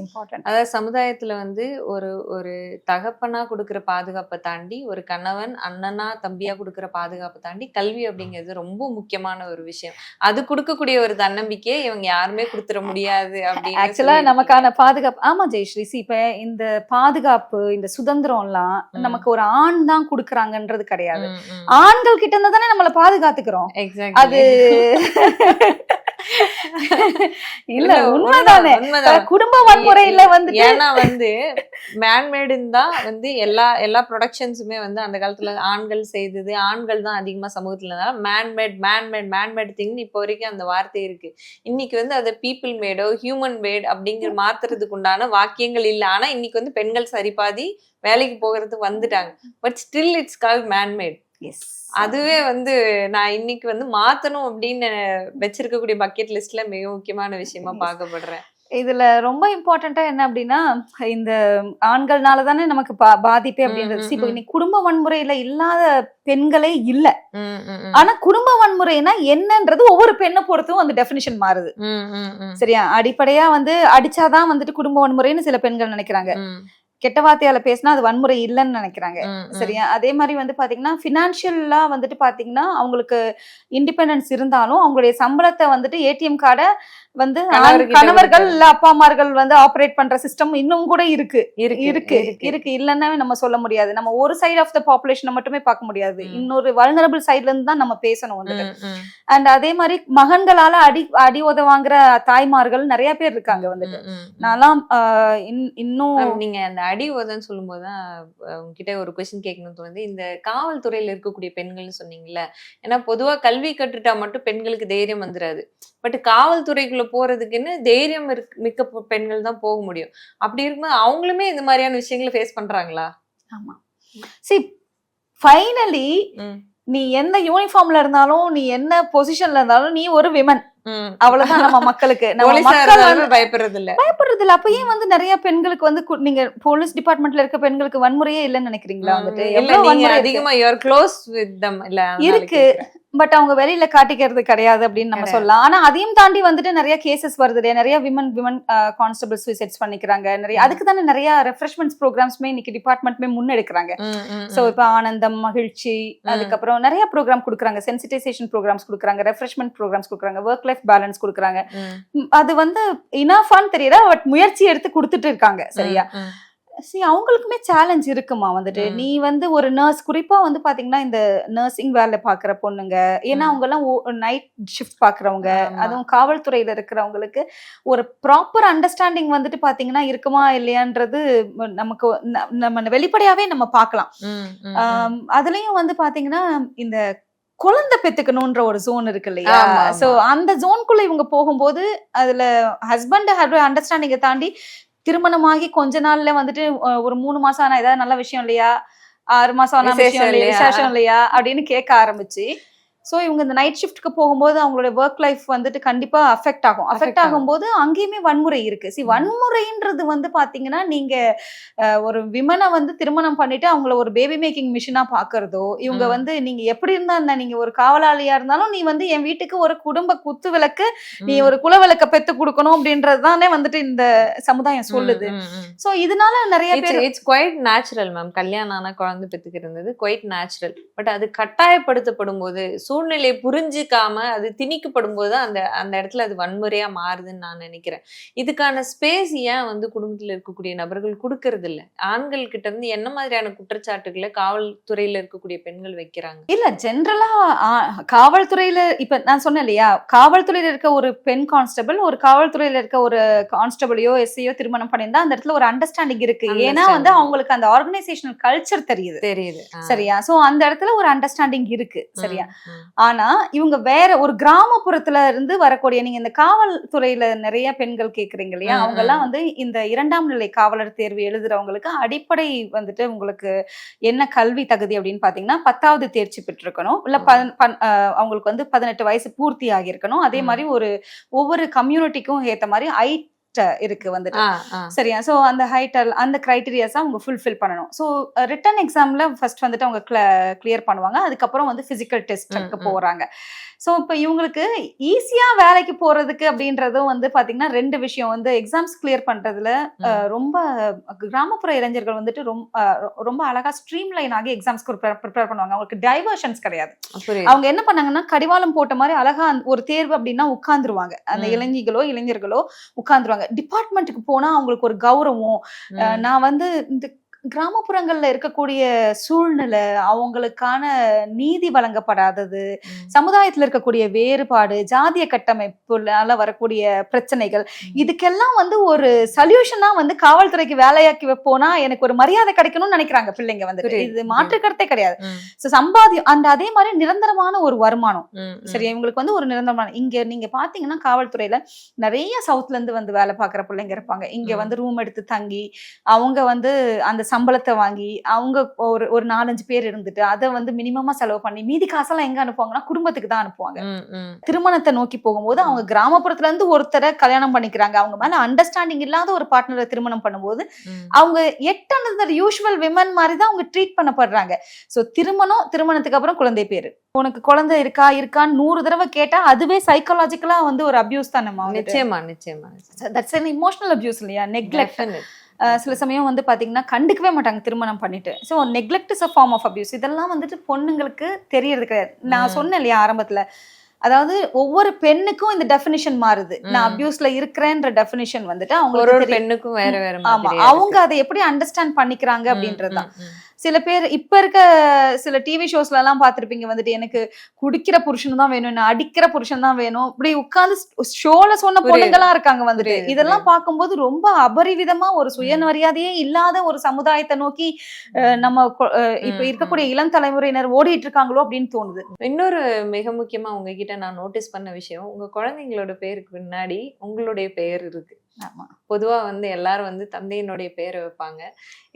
இம்பார்ட்டன்ட். அதாவது சமுதாயத்துல வந்து ஒரு ஒரு தகப்பனா கொடுக்குற பாதுகாப்பை தாண்டி, ஒரு கணவன் அண்ணனா தம்பியா கொடுக்குற பாதுகாப்பை தாண்டி கல்வி அப்படிங்கிறது ரொம்ப முக்கியமான ஒரு விஷயம். அது கொடுக்கக்கூடிய ஒரு தன்னம்பிக்கையை இவங்க யாருமே கொடுத்துட முடியாது அப்படின்னு ஆக்சுவலா நமக்கான பாதுகாப்பு, ஆமா ஜெயஸ்ரீ, இப்ப இந்த பாதுகாப்பு, இந்த சுதந்திரம்லாம் நமக்கு ஒரு ஆண் தான் கொடுக்குறாங்கன்றது கிடையாது. ஆண்கள் கிட்ட இருந்தா தானே நம்மள பாதுகாத்துக்கிறோம். அது இல்ல, உண்மைதானே. குடும்ப வன்முறையில வந்து ஏன்னா வந்து மேன்மேடுன்னு தான் வந்து எல்லா ப்ரொடக்ஷன்ஸுமே வந்து அந்த காலத்துல ஆண்கள் செய்தது, ஆண்கள் தான் அதிகமா சமூகத்துல மேன்மேட் திங்னு இப்போ வரைக்கும் அந்த வார்த்தை இருக்கு. இன்னைக்கு வந்து அதை பீப்புள் மேடோ ஹியூமன் மேட் அப்படிங்கிற மாத்துறதுக்கு உண்டான வாக்கியங்கள் இல்லை. ஆனா இன்னைக்கு வந்து பெண்கள் சரிபாதி வேலைக்கு போகிறதுக்கு வந்துட்டாங்க. But still it's called man-made. அதுவே வந்து நான் இன்னைக்கு வந்து மாத்தணும் அப்படின்னு வச்சிருக்கக்கூடிய பக்கெட் லிஸ்ட்ல மிக முக்கியமான விஷயமா பார்க்கப்படுறேன். இதுல ரொம்ப இம்பார்ட்டண்டா என்ன அப்படின்னா, இந்த ஆண்கள்னால தானே நமக்கு பாதிப்பே அப்படின்றது. இப்போ இன்னைக்கு குடும்ப வன்முறையில இல்லாத பெண்களே இல்ல. ஆனா குடும்ப வன்முறைனா என்னன்றது ஒவ்வொரு பெண்ணை பொறுத்தும் அந்த டெபினிஷன் மாறுது. சரியா? அடிப்படையா வந்து அடிச்சாதான் வந்துட்டு குடும்ப வன்முறைன்னு சில பெண்கள் நினைக்கிறாங்க. கெட்ட வார்த்தையால பேசினா அது வன்முறை இல்லைன்னு நினைக்கிறாங்க. சரியா? அதே மாதிரி வந்து பாத்தீங்கன்னா பினான்சியலா வந்துட்டு பாத்தீங்கன்னா அவங்களுக்கு இண்டிபெண்டன்ஸ் இருந்தாலும் அவங்களுடைய சம்பளத்தை வந்துட்டு ஏடிஎம் கார்டை வந்து கணவர்கள் இல்ல அப்பா அம்மார்கள் வந்து ஆபரேட் பண்ற சிஸ்டம் இன்னும் கூட இருக்கு. இல்லைன்னா நம்ம சொல்ல முடியாது. நம்ம ஒரு சைடு ஆஃப் த பாப்புலேஷனை மட்டுமே பார்க்க முடியாது. இன்னொரு வல்னரபிள் சைட்ல இருந்து தான் நம்ம பேசணும் வந்துட்டு. அண்ட் அதே மாதிரி மகன்களால அடி உத வாங்குற தாய்மார்கள் நிறைய பேர் இருக்காங்க வந்துட்டு. நான்லாம் இன்னும் நீங்க அந்த அடி உதன்னு சொல்லும் போதுதான் உங்ககிட்ட ஒரு கொஸ்டின் கேட்கணும்னு தோணுது. இந்த காவல்துறையில இருக்கக்கூடிய பெண்கள்னு சொன்னீங்கல்ல, ஏன்னா பொதுவா கல்வி கற்றுட்டா மட்டும் பெண்களுக்கு தைரியம் வந்துடாது. பட் காவல்துறைக்குள்ள போறதுக்குன்னு தைரியம் மிக்க பெண்கள் தான் போக முடியும். அப்படி இருக்கும்போது அவங்களுமே இந்த மாதிரியான விஷயங்களை ஃபேஸ் பண்றாங்களா? ஆமா. ஃபைனலி நீ எந்த யூனிஃபார்ம்ல இருந்தாலும், நீ என்ன பொசிஷன்ல இருந்தாலும், நீ ஒரு விமன். அவ்வளவுதான் நம்ம மக்களுக்கு. பயப்படுறது இல்ல. அப்ப ஏன் வந்து நிறைய பெண்களுக்கு வந்து நீங்க போலீஸ் டிபார்ட்மெண்ட்ல இருக்க பெண்களுக்கு வன்முறையே இல்லைன்னு நினைக்கிறீங்களா? வந்துட்டு அதிகமா you are close with them இல்ல இருக்கு. பட் அவங்க வெளியில காட்டிக்கிறது கிடையாது அப்படின்னு நம்ம சொல்லலாம். ஆனா அதையும் தாண்டி வந்துட்டு நிறைய கேசஸ் வருது. நிறைய விமன் கான்ஸ்டபிள் சூசைட்ஸ் பண்ணிக்கிறாங்க. நிறைய அதுக்கு தானே நிறைய ரெஃப்ரெஷ்மெண்ட்ஸ் ப்ரோக்ராம்ஸ்மே இன்னைக்கு டிபார்ட்மெண்ட்மே முன்னெடுக்கிறாங்க. சோ இப்ப ஆனந்தம், மகிழ்ச்சி, அதுக்கப்புறம் நிறைய ப்ரோக்ராம் கொடுக்குறாங்க. சென்சிட்டைசேஷன் ப்ரோக்ராம்ஸ் கொடுக்குறாங்க, ரெஃப்ரெஷ்மெண்ட் ப்ரோக்ராம்ஸ் கொடுக்குறாங்க, ஒர்க் லைஃப் பேலன்ஸ் கொடுக்குறாங்க. அது வந்து இனஃபான்னு தெரியல, பட் முயற்சி எடுத்து கொடுத்துட்டு இருக்காங்க. சரியா? அவங்களுக்குமே சேலஞ்ச் இருக்குமா வந்துட்டு. நீ வந்து ஒரு நர்ஸ், குறிப்பா வந்து பாத்தீங்கன்னா இந்த நர்சிங் வேலை பாக்குற பொண்ணுங்க, ஏன்னா அவங்க எல்லாம் நைட் ஷிஃப்ட் பாக்குறவங்க, அதுவும் காவல்துறையில இருக்கிறவங்களுக்கு ஒரு ப்ராப்பர் அண்டர்ஸ்டாண்டிங் வந்துட்டு பாத்தீங்கன்னா இருக்குமா இல்லையான்றது நமக்கு நம்ம வெளிப்படையாவே நம்ம பார்க்கலாம். அதுலயும் வந்து பாத்தீங்கன்னா இந்த குழந்தை பெத்துக்கணும்ன்ற ஒரு ஜோன் இருக்கு இல்லையா? சோ அந்த ஜோனுக்குள்ள இவங்க போகும்போது அதுல ஹஸ்பண்ட் அண்டர்ஸ்டாண்டிங்கை தாண்டி திருமணமாகி கொஞ்ச நாள்ல வந்துட்டு ஒரு 3 மாசம் ஆனா ஏதாவது நல்ல விஷயம் இல்லையா, 6 மாசம் ஆனா விஷயம் இல்லையா, விசேஷம் இல்லையா அப்படின்னு கேட்க ஆரம்பிச்சு. ஸோ இவங்க இந்த நைட் ஷிஃப்ட்க்கு போகும்போது அவங்களுடைய ஒர்க் லைஃப் வந்துட்டு கண்டிப்பா அஃபெக்ட் ஆகும்போது அங்கேயுமே வன்முறை இருக்கு. வன்முறைன்றது வந்து பாத்தீங்கன்னா நீங்க ஒரு விமனை வந்து திருமணம் பண்ணிட்டு அவங்கள ஒரு பேபி மேக்கிங் மிஷினா பாக்குறதோ, இவங்க வந்து நீங்க எப்படி இருந்தா நீங்க ஒரு காவலாளியா இருந்தாலும் நீ வந்து என் வீட்டுக்கு ஒரு குடும்ப குத்து விளக்கு, நீ ஒரு குலவிளக்க பெத்து கொடுக்கணும் அப்படின்றது தானே வந்துட்டு இந்த சமுதாயம் சொல்லுது. ஸோ இதனால நிறைய பேர் இட்ஸ் குவைட் நேச்சுரல் மேம். கல்யாணம் ஆனா குழந்தை பெத்துக்கிறது குவைட் நேச்சுரல். பட் அது கட்டாயப்படுத்தப்படும் போது, சூழ்நிலையை புரிஞ்சிக்காம அது திணிக்கப்படும் போது அந்த இடத்துல அது வன்முறையா மாறுதுன்னு நான் நினைக்கிறேன். இதுக்கான ஸ்பேஸ் ஏன் வந்து குடும்பத்துல இருக்கக்கூடிய நபர்கள் கொடுக்கறது இல்ல? ஆண்கள் கிட்ட இருந்து என்ன மாதிரியான குற்றச்சாட்டுகளை காவல்துறையில இருக்கக்கூடிய பெண்கள் வைக்கிறாங்க? இல்ல ஜென்ரலா காவல்துறையில இப்ப நான் சொன்னேன் இல்லையா, காவல்துறையில இருக்க ஒரு பெண் கான்ஸ்டபிள் ஒரு காவல்துறையில இருக்க ஒரு கான்ஸ்டபிளையோ எஸ்ஐயோ திருமணம் பண்ணியிருந்தா அந்த இடத்துல ஒரு அண்டர்ஸ்டாண்டிங் இருக்கு. ஏன்னா வந்து அவங்களுக்கு அந்த ஆர்கனைசேஷனல் கல்ச்சர் தெரியுது. சரியா? சோ அந்த இடத்துல ஒரு அண்டர்ஸ்டாண்டிங் இருக்கு. சரியா? ஆனா இவங்க வேற ஒரு கிராமப்புறத்துல இருந்து வரக்கூடிய, நீங்க இந்த காவல்துறையில நிறைய பெண்கள் கேக்குறீங்க இல்லையா, அவங்க எல்லாம் வந்து இந்த 2ஆம் நிலை காவலர் தேர்வு எழுதுறவங்களுக்கு அடிப்படை வந்துட்டு உங்களுக்கு என்ன கல்வி தகுதி அப்படின்னு பாத்தீங்கன்னா 10வது தேர்ச்சி பெற்றிருக்கணும், இல்ல அவங்களுக்கு வந்து 18 வயசு பூர்த்தி ஆகியிருக்கணும். அதே மாதிரி ஒவ்வொரு கம்யூனிட்டிக்கும் ஏத்த மாதிரி இருக்கு வந்துட்டு. சரியா? சோ அந்த அந்த கிரைட்டீரியாஸ் அவங்க ஃபுல்ஃபில் பண்ணணும். சோ ரிட்டன் எக்ஸாம்ல ஃபர்ஸ்ட் வந்துட்டு அவங்க கிளியர் பண்ணுவாங்க. அதுக்கப்புறம் வந்து பிசிக்கல் டெஸ்ட்க்கு போறாங்க. ஸோ இப்போ இவங்களுக்கு ஈஸியா வேலைக்கு போறதுக்கு அப்படின்றதும் வந்து பாத்தீங்கன்னா 2 விஷயம் வந்து எக்ஸாம்ஸ் கிளியர் பண்றதுல ரொம்ப கிராமப்புற இளைஞர்கள் வந்துட்டு ரொம்ப அழகா ஸ்ட்ரீம் லைன் ஆகி எக்ஸாம்ஸ்க்கு ப்ரிப்பேர் பண்ணுவாங்க. அவங்களுக்கு டைவர்ஷன்ஸ் கிடையாது. அவங்க என்ன பண்ணாங்கன்னா கடிவாளம் போட்ட மாதிரி அழகா ஒரு தேர்வு அப்படின்னா உட்கார்ந்துருவாங்க. அந்த இளைஞர்களோ உட்கார்ந்துருவாங்க. டிபார்ட்மெண்ட்டுக்கு போனா அவங்களுக்கு ஒரு கௌரவம். நான் வந்து இந்த கிராமப்புறங்கள்ல இருக்கக்கூடிய சூழ்நிலை, அவங்களுக்கான நீதி வழங்கப்படாதது, சமுதாயத்துல இருக்கக்கூடிய வேறுபாடு, ஜாதிய கட்டமைப்புனால வரக்கூடிய பிரச்சனைகள், இதுக்கெல்லாம் வந்து ஒரு சொல்யூஷனா வந்து காவல்துறைக்கு வேலையாக்கி வைப்போனா எனக்கு ஒரு மரியாதை கிடைக்கணும்னு நினைக்கிறாங்க பிள்ளைங்க வந்து. இது மாற்று கருத்தே கிடையாது. சம்பாதியம் அதே மாதிரி நிரந்தரமான ஒரு வருமானம். சரி, இவங்களுக்கு வந்து ஒரு நிரந்தரமான இங்க நீங்க பாத்தீங்கன்னா காவல்துறையில நிறைய சவுத்ல இருந்து வந்து வேலை பாக்குற பிள்ளைங்க இருப்பாங்க. இங்க வந்து ரூம் எடுத்து தங்கி அவங்க வந்து அந்த சம்பளத்தை வாங்கி அவங்க ஒரு 4-5 பேர் இருந்துட்டு அதை வந்து மினிமமா செலவு பண்ணி மீதி காசெல்லாம் எங்க அனுப்புவாங்கன்னா குடும்பத்துக்கு தான் அனுப்புவாங்க. திருமணத்தை நோக்கி போகும்போது அவங்க கிராமப்புறத்துல இருந்து ஒருத்தரை கல்யாணம் பண்ணிக்கிறாங்க. அவங்க மேல அண்டர்ஸ்டாண்டிங் இல்லாத ஒரு பார்ட்னரை திருமணம் பண்ணும்போது அவங்க யூசுவல் விமன் மாதிரி தான் அவங்க ட்ரீட் பண்ணப்படுறாங்க. சோ திருமணத்துக்கு அப்புறம் குழந்தை பேரு, உனக்கு குழந்தை இருக்கான்னு 100 தடவை கேட்டா அதுவே சைக்காலஜிக்கலா வந்து ஒரு அபியூஸ் தானே. நிச்சயமா தட்ஸ் an emotional abuse இல்லையா? நெக்லெக்ட். சில சமயம் வந்து பாத்தீங்கன்னா கண்டுக்கவே மாட்டாங்க திருமணம் பண்ணிட்டு. So neglect is a form of abuse. இதெல்லாம் வந்துட்டு பொண்ணுங்களுக்கு தெரியறது கிடையாது. நான் சொன்னேன் இல்லையா ஆரம்பத்துல, அதாவது ஒவ்வொரு பெண்ணுக்கும் இந்த டெஃபினிஷன் மாறுது. நான் அபியூஸ்ல இருக்கிறேன்ற டெஃபினிஷன் வந்துட்டு அவங்க பெண்ணுக்கும் வேற ஆமா அவங்க அதை எப்படி அண்டர்ஸ்டாண்ட் பண்ணிக்கிறாங்க அப்படின்றதுதான். சில பேர் இப்ப இருக்க சில டிவி ஷோஸ்ல எல்லாம் பாத்திருப்பீங்க வந்துட்டு எனக்கு குடிக்கிற புருஷன் தான் வேணும், என்ன அடிக்கிற புருஷன் தான் வேணும், இப்படி உட்கார்ந்து ஷோல சொன்ன பொண்ணுங்களா இருக்காங்க வந்துட்டு. இதெல்லாம் பார்க்கும்போது ரொம்ப அபரிவிதமா ஒரு சுயமரியாதையே இல்லாத ஒரு சமுதாயத்தை நோக்கி நம்ம இப்ப இருக்கக்கூடிய இளம் தலைமுறையினர் ஓடிட்டு இருக்காங்களோ அப்படின்னு தோணுது. இன்னொரு மிக முக்கியமா உங்ககிட்ட நான் நோட்டீஸ் பண்ண விஷயம், உங்க குழந்தைங்களோட பேருக்கு முன்னாடி உங்களுடைய பெயர் இருக்கு. ஆமா, பொதுவா வந்து எல்லாரும் வந்து தந்தையினுடைய பேரை வைப்பாங்க.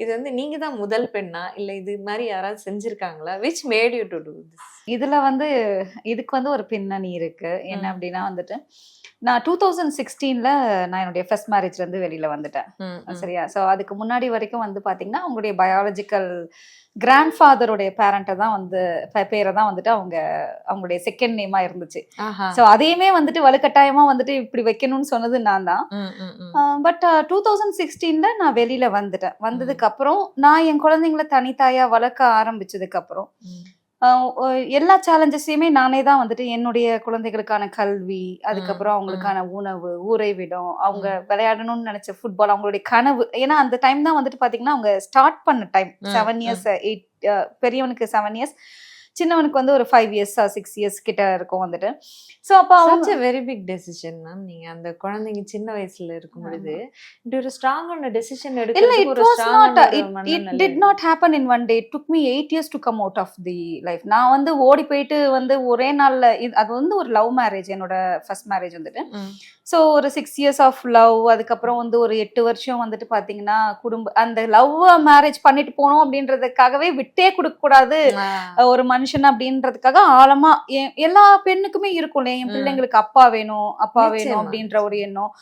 இது வந்து நீங்க தான் முதல் பெண்ணா இல்ல இது மாதிரி யாராவது செஞ்சிருக்காங்களா? which made you to do this? இதுல வந்து இதுக்கு வந்து ஒரு பின்னணி இருக்கு. என்ன அப்படின்னா வந்துட்டு நான் 2016ல நான் என்னுடைய ஃபர்ஸ்ட் மேரேஜ்ல இருந்து வெளியில வந்துட்டேன். சரியா? ஸோ அதுக்கு முன்னாடி வரைக்கும் வந்து பாத்தீங்கன்னா அவங்களுடைய பயாலஜிக்கல் கிராண்ட் ஃபாதருடைய பேரண்ட்டை தான் வந்து பேரை தான் வந்துட்டு அவங்களுடைய செகண்ட் நேமா இருந்துச்சு. ஸோ அதையுமே வந்துட்டு வலுக்கட்டாயமா வந்துட்டு இப்படி வைக்கணும்னு சொன்னது நான் தான். பட் 2016ல நான் வெளியில வந்துட்டேன். வந்ததுக்கு அப்புறம் நான் என் குழந்தைங்களை தனித்தாயா வளர்க்க ஆரம்பிச்சதுக்கு அப்புறம் எல்லா சேலஞ்சஸையுமே நானே தான் வந்துட்டு என்னுடைய குழந்தைகளுக்கான கல்வி, அதுக்கப்புறம் அவங்களுக்கான உணவு, உறைவிடம், அவங்க விளையாடணும்னு நினைச்ச ஃபுட்பால், அவங்களுடைய கனவு. ஏன்னா அந்த டைம் தான் வந்துட்டு பாத்தீங்கன்னா அவங்க ஸ்டார்ட் பண்ண டைம். 7 இயர்ஸ் 8, பெரியவனுக்கு 7 இயர்ஸ், சின்னவனுக்கு வந்து ஒரு 5 இயர்ஸ் 6 இயர்ஸ் கிட்ட இருக்கும் வந்துட்டு. சோ அப்ப அவங்க வெரி பிக் டெசிஷன் மேம். நீங்க அந்த குழந்தைங்க சின்ன வயசுல இருக்கும் பொழுது இப்படி ஒரு ஸ்ட்ராங்கான டெசிஷன் எடுக்கிறது ஒரு ஸ்ட்ராங்கான it did not happen in one day. It took me 8 years to come out of the life. நான் வந்து ஓடி போயிட்டு வந்து ஒரே நாள்ல அது வந்து ஒரு லவ் மேரேஜ். என்னோட ஃபர்ஸ்ட் மேரேஜ் வந்துட்டு ஸோ ஒரு 6 இயர்ஸ் ஆஃப் லவ், அதுக்கப்புறம் வந்து ஒரு 8 வருஷம் வந்துட்டு பாத்தீங்கன்னா அந்த லவ் மேரேஜ் பண்ணிட்டு போனோம் அப்படின்றதுக்காகவே விட்டே கொடுக்க கூடாது ஒரு மனுஷன் அப்படின்றதுக்காக ஆழமா எல்லா பெண்ணுக்குமே இருக்கும். என் பிள்ளைங்களுக்கு அப்பா வேணும் அப்படின்ற ஒரு எண்ணம்.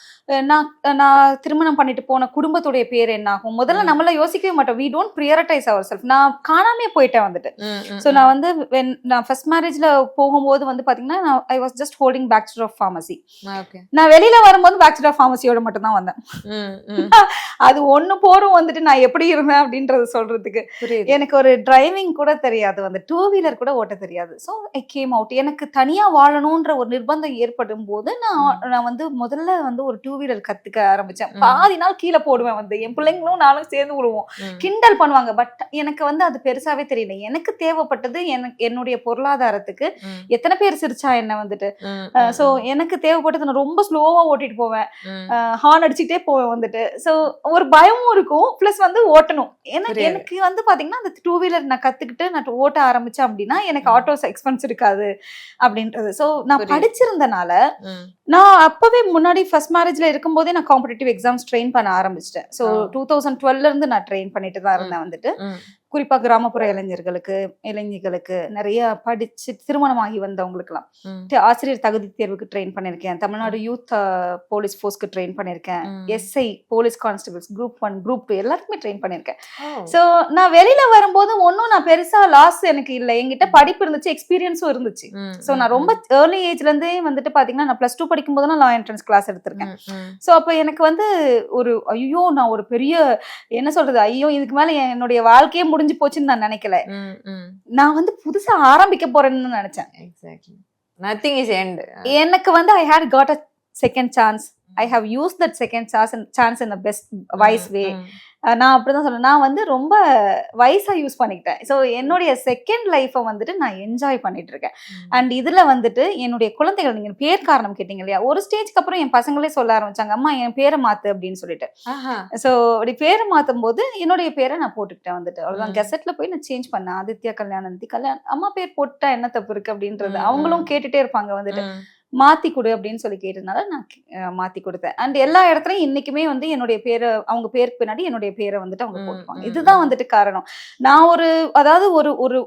நான் திருமணம் பண்ணிட்டு போன குடும்பத்துடைய பேர் என்ன ஆகும் முதல்ல நம்மள யோசிக்கவே மாட்டோம். we don't prioritize ourselves. நான் காணாமே போயிட்டேன் வந்துட்டு. ஸோ நான் வந்து நான் ஃபர்ஸ்ட் மேரேஜ்ல போகும்போது வந்து பாத்தீங்கன்னா I was just holding bachelor of pharmacy. நான் வெளியில வரும்போது பேச்சுலர் ஆஃப் ஃபார்மசியோட மட்டும் தான் வந்தேன். அது ஒண்ணு போறோம் வந்துட்டு நான் எப்படி இருந்தேன் அப்படின்றது சொல்றதுக்கு. எனக்கு ஒரு டிரைவிங் கூட தெரியாது, வந்து 2 வீலர் கூட ஓட்ட தெரியாது. So I came out. எனக்கு தனியா வாழணும்ன்ற ஒரு நிர்பந்தம் ஏற்படும் போது நான் வந்து முதல்ல வந்து ஒரு 2 வீலர் கத்துக்க ஆரம்பிச்சேன். பாதி நாள் கீழே போடுவேன், வந்து என் பிள்ளைங்களும் நானும் சேர்ந்து விடுவோம், கிண்டல் பண்ணுவாங்க. பட் எனக்கு வந்து அது பெருசாவே தெரியல. எனக்கு தேவைப்பட்டது என்னுடைய பொருளாதாரத்துக்கு எத்தனை பேர் சிரிச்சா என்ன வந்துட்டு. ஸோ எனக்கு தேவைப்பட்டது நான் ரொம்ப ஸ்லோவா ஓட்டிட்டு போவேன், ஹார்ன் அடிச்சுட்டே போவேன் வந்துட்டு. சோ ஒரு பயமும் இருக்கும், பிளஸ் வந்து ஓட்டணும். எனக்கு வந்து பாத்தீங்கன்னா அந்த 2 வீலர் நான் கத்துக்கிட்டு நான் ஓட்ட ஆரம்பிச்சேன் அப்படின்னா எனக்கு ஆட்டோ எக்ஸ்பென்ஸ் இருக்காது அப்படின்றது. சோ நான் படிச்சிருந்தனால நான் அப்பவே முன்னாடி ஃபர்ஸ்ட் மேரேஜ்ல இருக்கும் போதே நான் காம்படிட்டிவ் எக்ஸாம்ஸ் ட்ரெயின் பண்ண ஆரம்பிச்சிட்டேன். ஸோ 2012ல இருந்து நான் ட்ரெயின் பண்ணிட்டு தான் இருந்தேன் வந்துட்டு. குறிப்பா கிராமப்புற இளைஞர்களுக்கு நிறைய படிச்சு திருமணமாகி வந்தவங்களுக்குலாம் ஆசிரியர் தகுதி தேர்வுக்கு ட்ரெயின் பண்ணிருக்கேன். தமிழ்நாடு யூத் போலீஸ் போர்ஸ்க்கு ட்ரெயின் பண்ணிருக்கேன். SI police constables group 1 group 2 எல்லாருக்குமே ட்ரெயின் பண்ணிருக்கேன். சோ நான் வெளியில வரும்போது ஒன்னும் நான் பெருசா லாஸ் எனக்கு இல்ல. என்கிட்ட படிப்பு இருந்துச்சு, எக்ஸ்பீரியன்ஸும் இருந்துச்சு. சோ நான் ரொம்ப ஏர்லி ஏஜ்ல இருந்தே வந்துட்டு பாத்தீங்கன்னா நான் +2 படிக்கும் போது லா என்ட்ரன்ஸ் கிளாஸ் எடுத்திருக்கேன். சோ அப்ப எனக்கு வந்து ஒரு ஐயோ நான் ஒரு பெரிய என்ன சொல்றது, ஐயோ இதுக்கு மேல என்னுடைய வாழ்க்கையே முடிஞ்சு போச்சுன்னு நான் நினைக்கல. நான் வந்து புதுசா ஆரம்பிக்க போறேன்னு நினைச்சேன். Nothing is end. எனக்கு வந்து I had got a second chance. I have used that second chance in the best wise way. நான் அப்படிதான் சொல்றேன். நான் வந்து ரொம்ப வைஸா யூஸ் பண்ணிக்கிட்டேன். ஸோ என்னுடைய செகண்ட் லைஃப்பை வந்துட்டு நான் என்ஜாய் பண்ணிட்டு இருக்கேன். அண்ட் இதுல வந்துட்டு என்னுடைய குழந்தைகள், நீங்க பேர் காரணம் கேட்டீங்க இல்லையா, ஒரு ஸ்டேஜ்க்கு அப்புறம் என் பசங்களே சொல்ல ஆரம்பிச்சாங்க, அம்மா என் பேரை மாத்து அப்படின்னு சொல்லிட்டு. ஸோ அப்படி பேரை மாத்தும் போது என்னுடைய பேரை நான் போட்டுக்கிட்டேன் வந்துட்டு. அவ்வளவுதான். கெசட்ல போய் நான் சேஞ்ச் பண்ணேன். ஆதித்யா கல்யாணம் அம்மா பேர் போட்டா என்ன தப்பு இருக்கு அப்படின்றது அவங்களும் கேட்டுட்டே இருப்பாங்க வந்துட்டு. மாத்தி கொடு அப்படின்னு சொல்லி கேட்டதுனால நான் மாத்தி கொடுத்தேன். அண்ட் எல்லா இடத்துலயும் இன்னைக்குமே வந்து என்னுடைய பேரை, அவங்க பேருக்கு பின்னாடி என்னுடைய பேரை வந்துட்டு அவங்க போட்டுப்பாங்க. இதுதான் வந்துட்டு காரணம். நான் அதாவது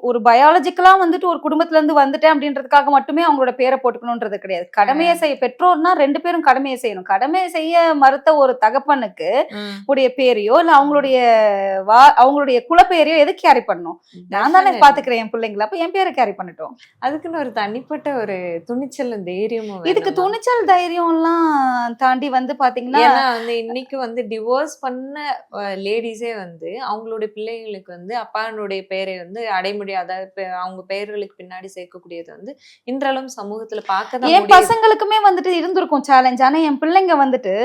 ஒரு பயாலஜிக்கலா வந்துட்டு ஒரு குடும்பத்துல இருந்து வந்துட்டேன் அப்படின்றதுக்காக மட்டுமே அவங்களோட பேரை போட்டுக்கணும்ன்றது கிடையாது. கடமையை செய்ய பெற்றோர்னா 2 பேரும் கடமையை செய்யணும். கடமையை செய்ய மறுத்த ஒரு தகப்பனுக்கு உடைய பேரையோ இல்ல அவங்களுடைய குலப்பெயரையோ எது கேரி பண்ணணும்? நான் தானே பாத்துக்கிறேன் என் பிள்ளைங்களை, அப்ப என் பேரை கேரி பண்ணிட்டோம். அதுக்குன்னு ஒரு தனிப்பட்ட ஒரு துணிச்சல், தைரியம். இதுக்கு துணிச்சல் தைரியம் எல்லாம் தாண்டி வந்து பாத்தீங்கன்னா இன்னைக்கு வந்து டிவோர்ஸ் பண்ண லேடிஸே வந்து அவங்களுடைய பிள்ளைகளுக்கு வந்து அப்பானுடைய பெயரை வந்து அடைமுடி, அதாவது அவங்க பெயர்களுக்கு பின்னாடி சேர்க்கக்கூடியது வந்து இன்றளவும் சமூகத்துல பார்க்கதான். என் பசங்களுக்குமே வந்துட்டு இருந்திருக்கும் சேலஞ்ச். ஆனா என் பிள்ளைங்க வந்துட்டு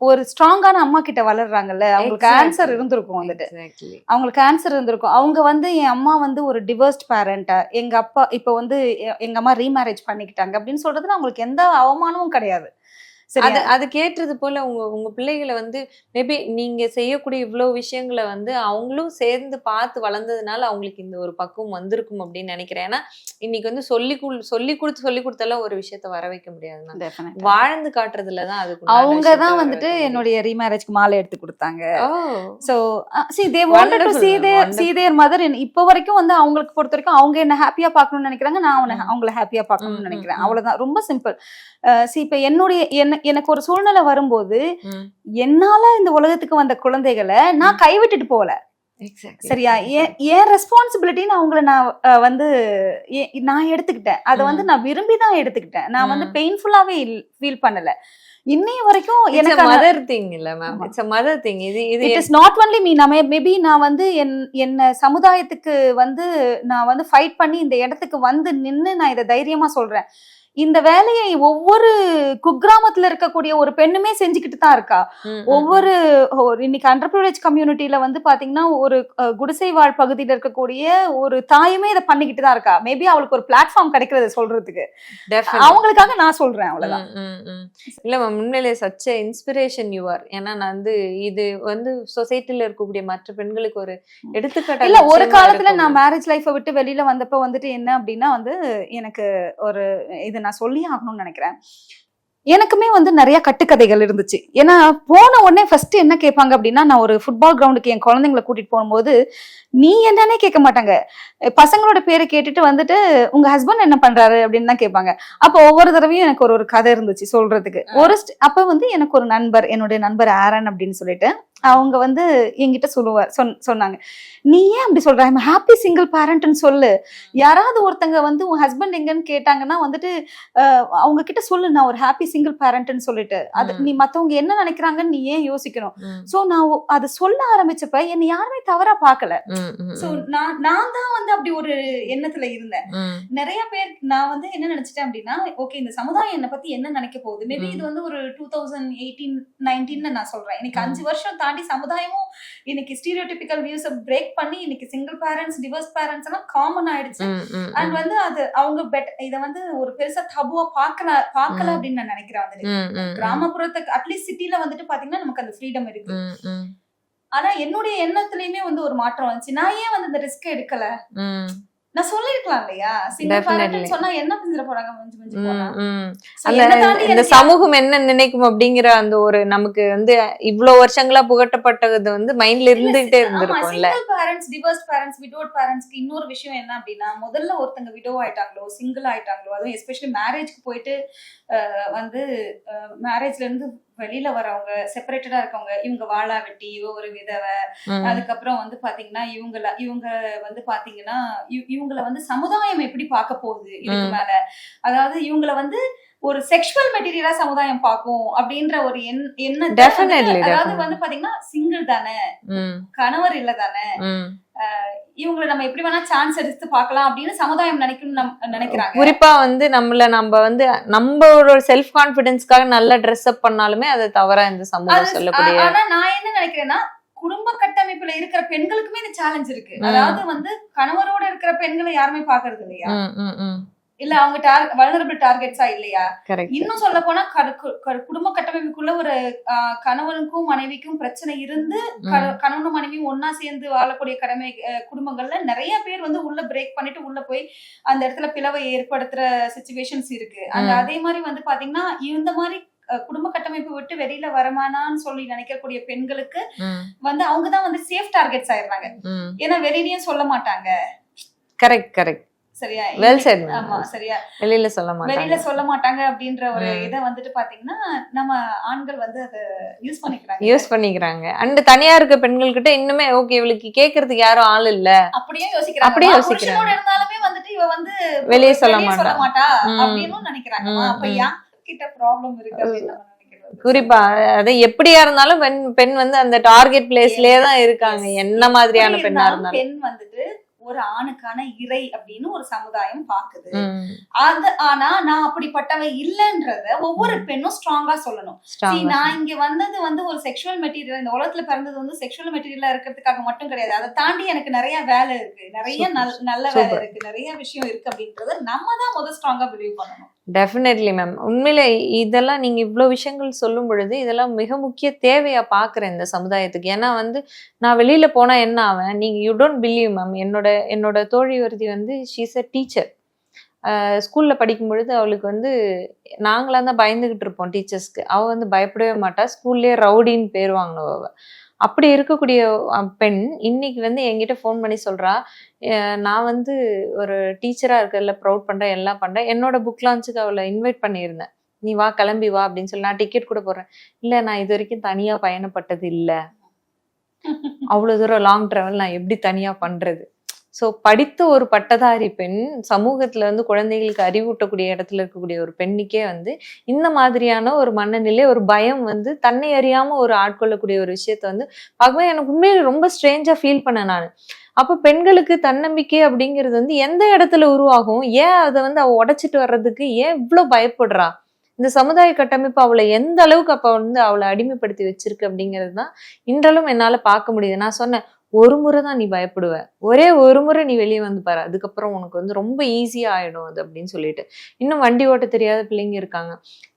ஒரு ஸ்ட்ராங்கான அம்மா கிட்ட வளர்றாங்கல்ல, அவங்களுக்கு ஆன்சர் இருந்திருக்கும் வந்துட்டு. அவங்களுக்கு ஆன்சர் இருந்திருக்கும். அவங்க வந்து என் அம்மா வந்து ஒரு டிவோர்ஸ்ட் பேரண்டா, எங்க அப்பா இப்ப வந்து எங்க அம்மா ரீமேரேஜ் பண்ணிக்கிட்டாங்க அப்படின்னு சொல்றது அவங்களுக்கு எந்த அவமானமும் கிடையாது. அது கேட்டது போல உங்க பிள்ளைகளை வந்து மேபி நீங்க செய்யக்கூடிய இவ்வளவு விஷயங்களை வந்து அவங்களும் சேர்ந்து பார்த்து வளர்ந்ததுனால அவங்களுக்கு இந்த ஒரு பக்குவம் வந்திருக்கும் அப்படின்னு நினைக்கிறேன். ஏன்னா இன்னைக்கு வந்து சொல்லி கொடுத்தாலும் ஒரு விஷயத்த வர வைக்க முடியாது. வாழ்ந்து காட்டுறதுலதான் அதுக்கு அவங்கதான் வந்துட்டு என்னுடைய ரீமேரேஜ்க்கு மாலை எடுத்து கொடுத்தாங்க. So see they wanted to see their mother. இப்ப வரைக்கும் வந்து அவங்களுக்கு பொறுத்த வரைக்கும் அவங்க என்ன ஹாப்பியா பார்க்கணும்னு நினைக்கிறாங்க, நான் அவங்கள ஹாப்பியா பார்க்கணும்னு நினைக்கிறேன். அவ்வளவுதான். ரொம்ப சிம்பிள். இப்ப எனக்கு ஒரு சூழ்நிலை வரும்போது என்னால இந்த உலகத்துக்கு வந்த குழந்தைகளை நான் கைவிட்டுட்டு போகல. சரியா? ஏன் ரெஸ்பான்சிபிலிட்டின்னு அவங்கள நான் வந்து நான் எடுத்துக்கிட்டேன். அதை வந்து நான் விரும்பிதான் எடுத்துக்கிட்டேன். நான் வந்து பெயின்ஃபுல்லாவே ஃபீல் பண்ணல. இன்னைய வரைக்கும் எனக்கு மதர் திங் இல்ல ma'am, it's a mother thing. இது it is not only me. Maybe நான் வந்து என்ன சமுதாயத்துக்கு வந்து நான் வந்து ஃபைட் பண்ணி இந்த இடத்துக்கு வந்து நின்னு நான் இதை தைரியமா சொல்றேன். இந்த வேலையை ஒவ்வொரு குக்கிராமத்துல இருக்கக்கூடிய ஒரு பெண்ணுமே செஞ்சுக்கிட்டு தான் இருக்கா. ஒவ்வொரு இன்னைக்கு அண்டர் ப்ரிவிலேஜ் கம்யூனிட்டியில வந்து பாத்தீங்கன்னா ஒரு குடிசை வாழ் பகுதியில இருக்கக்கூடிய ஒரு தாயுமே இதை பண்ணிக்கிட்டு தான் இருக்கா. மேபி அவளுக்கு ஒரு பிளாட்ஃபார்ம் கிடைக்கிறது சொல்றதுக்கு. அவங்களுக்காக நான் சொல்றேன், அவ்வளவுதான். இல்ல மேம், உண்மையிலே சச்ச இன்ஸ்பிரேஷன் யூ ஆர். ஏன்னா நான் வந்து இது வந்து சொசைட்டில இருக்கக்கூடிய மற்ற பெண்களுக்கு ஒரு எடுத்துக்காட்டு. இல்ல, ஒரு காலத்துல நான் மேரேஜ் லைஃபை விட்டு வெளியில வந்தப்ப வந்துட்டு என்ன அப்படின்னா வந்து எனக்கு ஒரு இது நான் சொல்லி ஆகணும்னு நினைக்கிறேன். எனக்குமே வந்து நிறைய கட்டுக்கதைகள் இருந்துச்சு. ஏன்னா போன உடனே ஃபர்ஸ்ட் என்ன கேட்பாங்க அப்படின்னா, நான் ஒரு ஃபுட்பால் கிரவுண்டுக்கு என் குழந்தைங்களை கூட்டிட்டு போகும்போது நீ என்னன்னே கேட்க மாட்டாங்க. பசங்களோட பேரை கேட்டுட்டு வந்துட்டு உங்க ஹஸ்பண்ட் என்ன பண்றாரு அப்படின்னு தான் கேட்பாங்க. அப்போ ஒவ்வொரு தடவையும் எனக்கு ஒரு கதை இருந்துச்சு சொல்றதுக்கு. அப்ப வந்து எனக்கு ஒரு நண்பர், என்னுடைய நண்பர் ஆரன் அப்படின்னு சொல்லிட்டு அவங்க வந்து என்கிட்ட சொன்னாங்க, நீ ஏன் அப்படி சொல்ற, ஐம் ஹாப்பி சிங்கிள் பேரண்ட்னு சொல்லு. யாராவது ஒருத்தங்க வந்து உன் ஹஸ்பண்ட் எங்கன்னு கேட்டாங்கன்னா வந்துட்டு அவங்க கிட்ட சொல்லு, நான் ஒரு ஹாப்பி சிங்கிள் பேரண்ட்னு சொல்லிட்டு. அது நீ மத்தவங்க என்ன நினைக்கிறாங்கன்னு நீ ஏன் யோசிக்கணும். சோ நான் அது சொல்ல ஆரம்பிச்சப்ப என்னை யாருமே தவறா பாக்கல. சோ நான் தான் வந்து அப்படி ஒரு எண்ணத்துல இருந்தேன். நிறைய பேர் நான் வந்து என்ன நினைச்சிட்டேன் அப்படின்னா, ஓகே இந்த சமுதாயம் என்ன பத்தி என்ன நினைக்க போகுது. மேபி இது வந்து ஒரு 2018-19 நான் சொல்றேன். எனக்கு 5 வருஷம் தாண்டி சமுதாயமும் இன்னைக்கு ஸ்டீரியோடிபிக்கல் வியூஸ் பிரேக் பண்ணி இன்னைக்கு சிங்கிள் பேரண்ட்ஸ், டிவோர்ஸ் பேரண்ட்ஸ் எல்லாம் காமன் ஆயிடுச்சு. அண்ட் வந்து அது அவங்க இதை வந்து ஒரு பெருசா தபுவா பார்க்கல அப்படின்னு நான் நினைக்கிறேன். வந்து கிராமப்புறத்துக்கு அட்லீஸ்ட் சிட்டில வந்துட்டு பாத்தீங்கன்னா நமக்கு அந்த ஃப்ரீடம் இருக்கு. ஆனா என்னுடைய எண்ணத்துலயுமே வந்து ஒரு மாற்றம் வந்துச்சு. நான் ஏன் வந்து இந்த ரிஸ்க் எடுக்கல. நான் சொல்லிருக்கலாம் இல்லையா, சிங்கிள் Definitely. பேரண்ட் சொன்னா என்ன செஞ்சிட போறாங்க, மிஞ்சி மிஞ்சி போனா. So, அந்த என்னை தாண்டி இந்த எனக்கு சமூகம் என்ன நினைக்கும் அப்படிங்கிற அந்த ஒரு நமக்கு வந்து இவ்வளவு வருஷங்களா புகட்டப்பட்டது வந்து மைண்ட்ல இருந்துகிட்டே இருந்திருக்கும்ல. Single parents, divorce parents, widowed பேரண்ட்ஸ்க்கு இன்னொரு விஷயம் என்ன அப்படின்னா, முதல்ல ஒருத்தங்க விடோ ஆயிட்டாங்களோ சிங்கிள் ஆயிட்டாங்களோ, அதுவும் எஸ்பெஷலி மேரேஜ்க்கு போயிட்டு வந்து மேரேஜ்ல இருந்து வெளியில வரவங்க, செப்பரேட்டடா இருக்கவங்க, இவங்க வாழா வெட்டி, இவ ஒரு விதவை, அதுக்கப்புறம் வந்து பாத்தீங்கன்னா இவங்க வந்து பாத்தீங்கன்னா இவங்கள வந்து சமுதாயம் எப்படி பார்க்க போகுது இதுக்கு மேல, அதாவது இவங்கள வந்து ஒரு செக்ஷுவல் மெட்டீரியலா சமுதாயம் பார்க்கும் அப்படின்ற ஒரு எண்ணத்தை, அதாவது வந்து பாத்தீங்கன்னா சிங்கிள் தானே, கணவர் இல்ல தானே, இவங்களை நம்ம எப்படி வேணா சான்ஸ் எடுத்து பார்க்கலாம் அப்படின்னு சமுதாயம் நினைக்கிறாங்க. குறிப்பா வந்து நம்ம வந்து நம்மளோட செல்ஃப் கான்பிடன்ஸ்க்காக நல்ல ட்ரெஸ் அப் பண்ணாலுமே அது தவறா இந்த சமூகம் சொல்லக்கூடிய. ஆனா நான் என்ன நினைக்கிறேன்னா, குடும்ப கட்டமைப்புல இருக்கிற பெண்களுக்குமே இந்த சேலஞ்ச் இருக்கு. அதாவது வந்து கணவரோட இருக்கிற பெண்களை யாருமே பாக்குறது இல்லையா, இல்ல அவங்க வல்னரபிள் டார்கெட்ஸா இல்லையா. இன்னும் சொல்ல போனா குடும்ப கட்டமைப்புக்குள்ள ஒரு கணவனுக்கும் மனைவிக்கும் பிரச்சனை இருந்து கணவனும் மனைவியும் ஒன்னா சேர்ந்து வாழக்கூடிய குடும்பங்கள்ல நிறைய பேர் வந்து உள்ள பிரேக் பண்ணிட்டு உள்ள போய் அந்த இடத்துல பிளவை ஏற்படுத்துற சிச்சுவேஷன்ஸ் இருக்கு. அதே மாதிரி வந்து பாத்தீங்கன்னா இந்த மாதிரி குடும்ப கட்டமைப்பு விட்டு வெளியில வரமானான்னு சொல்லி நினைக்கக்கூடிய பெண்களுக்கு வந்து அவங்கதான் வந்து சேஃப் டார்கெட்ஸ் ஆயிடுறாங்க. ஏன்னா வெளியிலயும் சொல்ல மாட்டாங்க. கரெக்ட் சரியா, வெல் செட். ஆமா சரியா, வெளியில சொல்ல மாட்டாங்க அப்படின்ற ஒரு இதை வந்துட்டு பாத்தீங்கன்னா நம்ம ஆண்கள் வந்து அதை யூஸ் பண்ணிக்கிறாங்க. அண்ட் தனியா இருக்க பெண்கள் கிட்ட இன்னுமே ஓகே இவளுக்கு கேக்குறதுக்கு யாரும் ஆள் இல்ல அப்படியே யோசிக்கிறாங்க. இருந்தாலுமே வந்துட்டு இவ வந்து வெளியே சொல்ல மாட்டா அப்படின்னு நினைக்கிறாங்க. அப்ப யார்கிட்ட ப்ராப்ளம் இருக்கு அப்படின்னு குறிப்பா அதை எப்படியா இருந்தாலும் பெண் வந்து அந்த டார்கெட் பிளேஸ்லயே தான் இருக்காங்க. என்ன மாதிரியான பெண்ணா இருந்தாலும் பெண் வந்துட்டு ஒரு ஆணுக்கான இறை அப்படின்னு ஒரு சமுதாயம் பாக்குது. ஆனா நான் அப்படிப்பட்டவை இல்லன்றத ஒவ்வொரு பெண்ணும் ஸ்ட்ராங்கா சொல்லணும். நான் இங்க வந்தது வந்து ஒரு செக்ஷுவல் மெட்டீரியல், இந்த உலகத்துல பிறந்தது வந்து செக்ஷுவல் மெட்டீரியலா இருக்கிறதுக்காக மட்டும் கிடையாது. அதை தாண்டி எனக்கு நிறைய வேலை இருக்கு, நிறைய நல்ல வேலை இருக்கு, நிறைய விஷயம் இருக்கு அப்படின்றத நம்ம தான் முதல் ஸ்ட்ராங்கா பிலீவ் பண்ணணும். Definitely ma'am. உண்மையில இதெல்லாம் நீங்க இவ்வளவு விஷயங்கள் சொல்லும் பொழுது இதெல்லாம் மிக முக்கிய தேவையா பாக்குறேன் இந்த சமுதாயத்துக்கு. ஏன்னா வந்து நான் வெளியில போனா என்ன ஆவேன், நீங்க யூ டோன்ட் பிலீவ் மேம். என்னோட தோழி ஒருத்தி வந்து ஷீஸ் அ டீச்சர். ஸ்கூல்ல படிக்கும் பொழுது அவளுக்கு வந்து நாங்களாம் தான் பயந்துகிட்டு இருப்போம் டீச்சர்ஸ்க்கு. அவ வந்து பயப்படவே மாட்டா. ஸ்கூல்லயே ரவுடின்னு பேர் வாங்கினவ அவ. அப்படி இருக்கக்கூடிய பெண் இன்னைக்கு வந்து என்கிட்ட ஃபோன் பண்ணி சொல்றா, நான் வந்து ஒரு டீச்சரா இருக்கிறதுல ப்ரௌட் பண்றேன், எல்லாம் பண்றேன். என்னோட புக் லான்ச்சுக்கு அவளை இன்வைட் பண்ணியிருந்தேன், நீ வா கிளம்பி வா அப்படின்னு சொல்லி. நான் டிக்கெட் கூட போடுறேன். இல்ல நான் இது வரைக்கும் தனியா பயணப்பட்டது இல்ல, அவ்வளவு தூரம் லாங் டிராவல் நான் எப்படி தனியா பண்றது. ஸோ படித்த ஒரு பட்டதாரி பெண் சமூகத்துல வந்து குழந்தைகளுக்கு அறிவூட்டக்கூடிய இடத்துல இருக்கக்கூடிய ஒரு பெண்ணுக்கே வந்து இந்த மாதிரியான ஒரு மனநிலை, ஒரு பயம் வந்து தன்னை அறியாம ஒரு ஆட்கொள்ளக்கூடிய ஒரு விஷயத்த வந்து பார்க்கவே எனக்கு உண்மையில ரொம்ப ஸ்ட்ரேஞ்சா ஃபீல் பண்ணேன் நான். அப்போ பெண்களுக்கு தன்னம்பிக்கை அப்படிங்கிறது வந்து எந்த இடத்துல உருவாகும், ஏன் அதை வந்து அவ உடைச்சிட்டு வர்றதுக்கு ஏன் இவ்வளவு பயப்படுறா, இந்த சமுதாய கட்டமைப்பு அவளை எந்த அளவுக்கு அப்ப வந்து அவளை அடிமைப்படுத்தி வச்சிருக்கு அப்படிங்கிறது தான் இன்றளவும் என்னால பார்க்க முடியுது. நான் சொன்னேன், ஒரு முறை தான் நீ பயப்படுவ, ஒரே ஒரு முறை நீ வெளியே வந்து பாரு, அதுக்கப்புறம் உனக்கு வந்து ரொம்ப ஈஸியா ஆயிடும் அது அப்படின்னு சொல்லிட்டு. இன்னும் வண்டி ஓட்ட தெரியாத பிள்ளைங்க இருக்காங்க.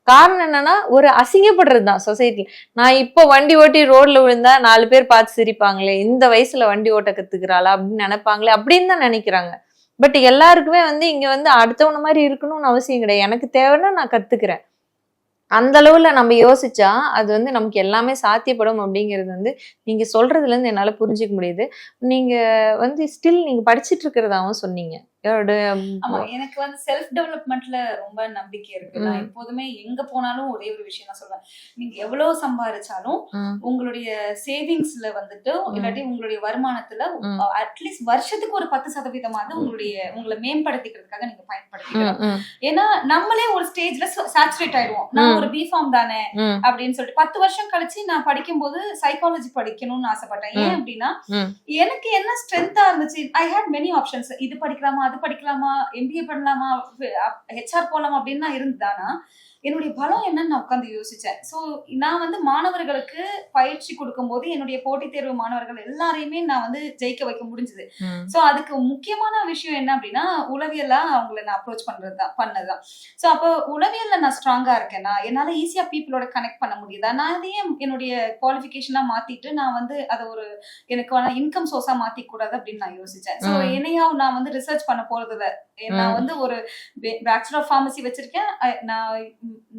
காரணம் என்னன்னா ஒரு அசிங்கப்படுறதுதான் சொசைட்டில. நான் இப்போ வண்டி ஓட்டி ரோட்ல விழுந்தா 4 பேர் பார்த்து சிரிப்பாங்களே, இந்த வயசுல வண்டி ஓட்ட கத்துக்கிறாளா அப்படின்னு நினைப்பாங்களே அப்படின்னு தான் நினைக்கிறாங்க. பட் எல்லாருக்குமே வந்து இங்க வந்து அடுத்தவன மாதிரி இருக்கணும்னு அவசியம் கிடையாது. எனக்கு தேவைன்னா நான் கத்துக்கிறேன். அந்த அளவுல நம்ம யோசிச்சா அது வந்து நமக்கு எல்லாமே சாத்தியப்படும் அப்படிங்கிறது வந்து நீங்க சொல்றதுல இருந்து என்னால புரிஞ்சுக்க முடியுது. நீங்க வந்து ஸ்டில் நீங்க படிச்சுட்டு இருக்கிறதாவும் சொன்னீங்க. எனக்கு வந்து செல்ஃப் டெவலப்மெண்ட்ல ரொம்ப நம்பிக்கை இருக்கு. நான் எப்போதுமே எங்க போனாலும் ஒரே ஒரு விஷயம் நான் சொல்லுவேன், நீங்க எவ்வளவு சம்பாதிச்சாலும் உங்களுடைய சேவிங்ஸ்ல வந்துட்டு இல்லாட்டி உங்களுடைய வருமானத்துல அட்லீஸ்ட் வருஷத்துக்கு ஒரு 10% உங்களை மேம்படுத்திக்கிறதுக்காக நீங்க பயன்படுத்திக்கலாம். ஏன்னா நம்மளே ஒரு ஸ்டேஜ்ல சேச்சுரேட் ஆயிடுவோம், நான் ஒரு பிஃபார்ம் தானே அப்படின்னு சொல்லிட்டு. 10 வருஷம் கழிச்சு நான் படிக்கும் போது சைக்காலஜி படிக்கணும்னு ஆசைப்பட்டேன். ஏன் அப்படின்னா எனக்கு என்ன ஸ்ட்ரென்த்தா இருந்துச்சு, ஐ ஹேட் மெனி ஆப்ஷன்ஸ். இது படிக்கலாமா, அது படிக்கலாமா, எம்பிஏ பண்ணலாமா, ஹெச்ஆர் போலாமா அப்படின்னு இருந்தானா என்னுடைய பலம் என்னன்னு நான் உட்காந்து யோசிச்சேன். ஸோ நான் வந்து மாணவர்களுக்கு பயிற்சி கொடுக்கும் போது என்னுடைய போட்டித் தேர்வு மாணவர்கள் எல்லாரையுமே நான் வந்து ஜெயிக்க வைக்க முடிஞ்சது. ஸோ அதுக்கு முக்கியமான விஷயம் என்ன அப்படின்னா உளவியலா அவங்களை நான் அப்ரோச் பண்ணதுதான். ஸோ அப்போ உளவியல்ல நான் ஸ்ட்ராங்கா இருக்கேன்னா என்னால ஈஸியா பீப்புளோட கனெக்ட் பண்ண முடியுதா, நான் அதையே என்னுடைய குவாலிஃபிகேஷனா மாத்திட்டு நான் வந்து அதை ஒரு எனக்கான இன்கம் சோர்ஸா மாத்திக்க கூடாது அப்படின்னு நான் யோசிச்சேன். ஸோ என்னையா நான் வந்து ரிசர்ச் பண்ண போறது இல்ல. நான் வந்து ஒரு பேச்சுலர் ஆஃப் ஃபார்மசி வச்சிருக்கேன்.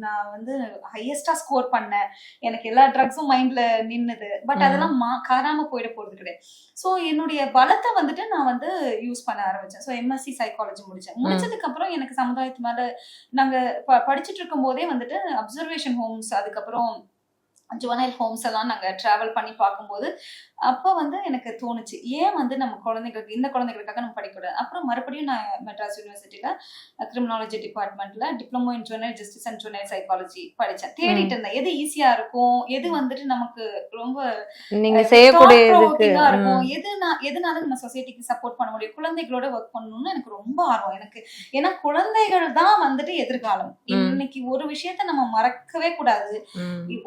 நான் வந்து ஹையஸ்டா ஸ்கோர் பண்ணேன். எனக்கு எல்லா ட்ரக்ஸும் மைண்ட்ல நின்னுது. பட் அதெல்லாம் காணாம போயிட போறது கிடையாது. சோ என்னுடைய பலத்தை வந்துட்டு நான் வந்து யூஸ் பண்ண ஆரம்பிச்சேன். சோ எம்எஸ்சி சைக்காலஜி முடிச்சதுக்கு அப்புறம் எனக்கு சமுதாயத்து மேல நாங்க படிச்சுட்டு இருக்கும் போதே வந்துட்டு அப்சர்வேஷன் ஹோம்ஸ், அதுக்கப்புறம் ஜுவனைல் ஹோம்ஸ் எல்லாம் நாங்க டிராவல் பண்ணி பார்க்கும்போது அப்ப வந்து எனக்கு தோணுச்சு, ஏன் வந்து நம்ம குழந்தைகளுக்கு இந்த குழந்தைகளுக்காக நம்ம படிக்கக்கூடாது. அப்புறம் மறுபடியும் நான் மெட்ராஸ் யூனிவர்சிட்டியில கிரிமினாலஜி டிபார்ட்மெண்ட்ல diploma in juvenile justice and juvenile psychology படிச்சேன். தேடிட்டு இருந்தேன் எது ஈஸியா இருக்கும், எது வந்துட்டு நமக்கு ரொம்ப நீங்க செய்யக்கூடியதுக்கு இருக்கும், எதுனால நம்ம சொசைட்டிக்கு சப்போர்ட் பண்ண முடியும், குழந்தைகளோட ஒர்க் பண்ணணும்னு எனக்கு ரொம்ப ஆர்வம். எனக்கு ஏன்னா குழந்தைகள் தான் வந்துட்டு எதிர்காலம். இன்னைக்கு ஒரு விஷயத்த நம்ம மறக்கவே கூடாது.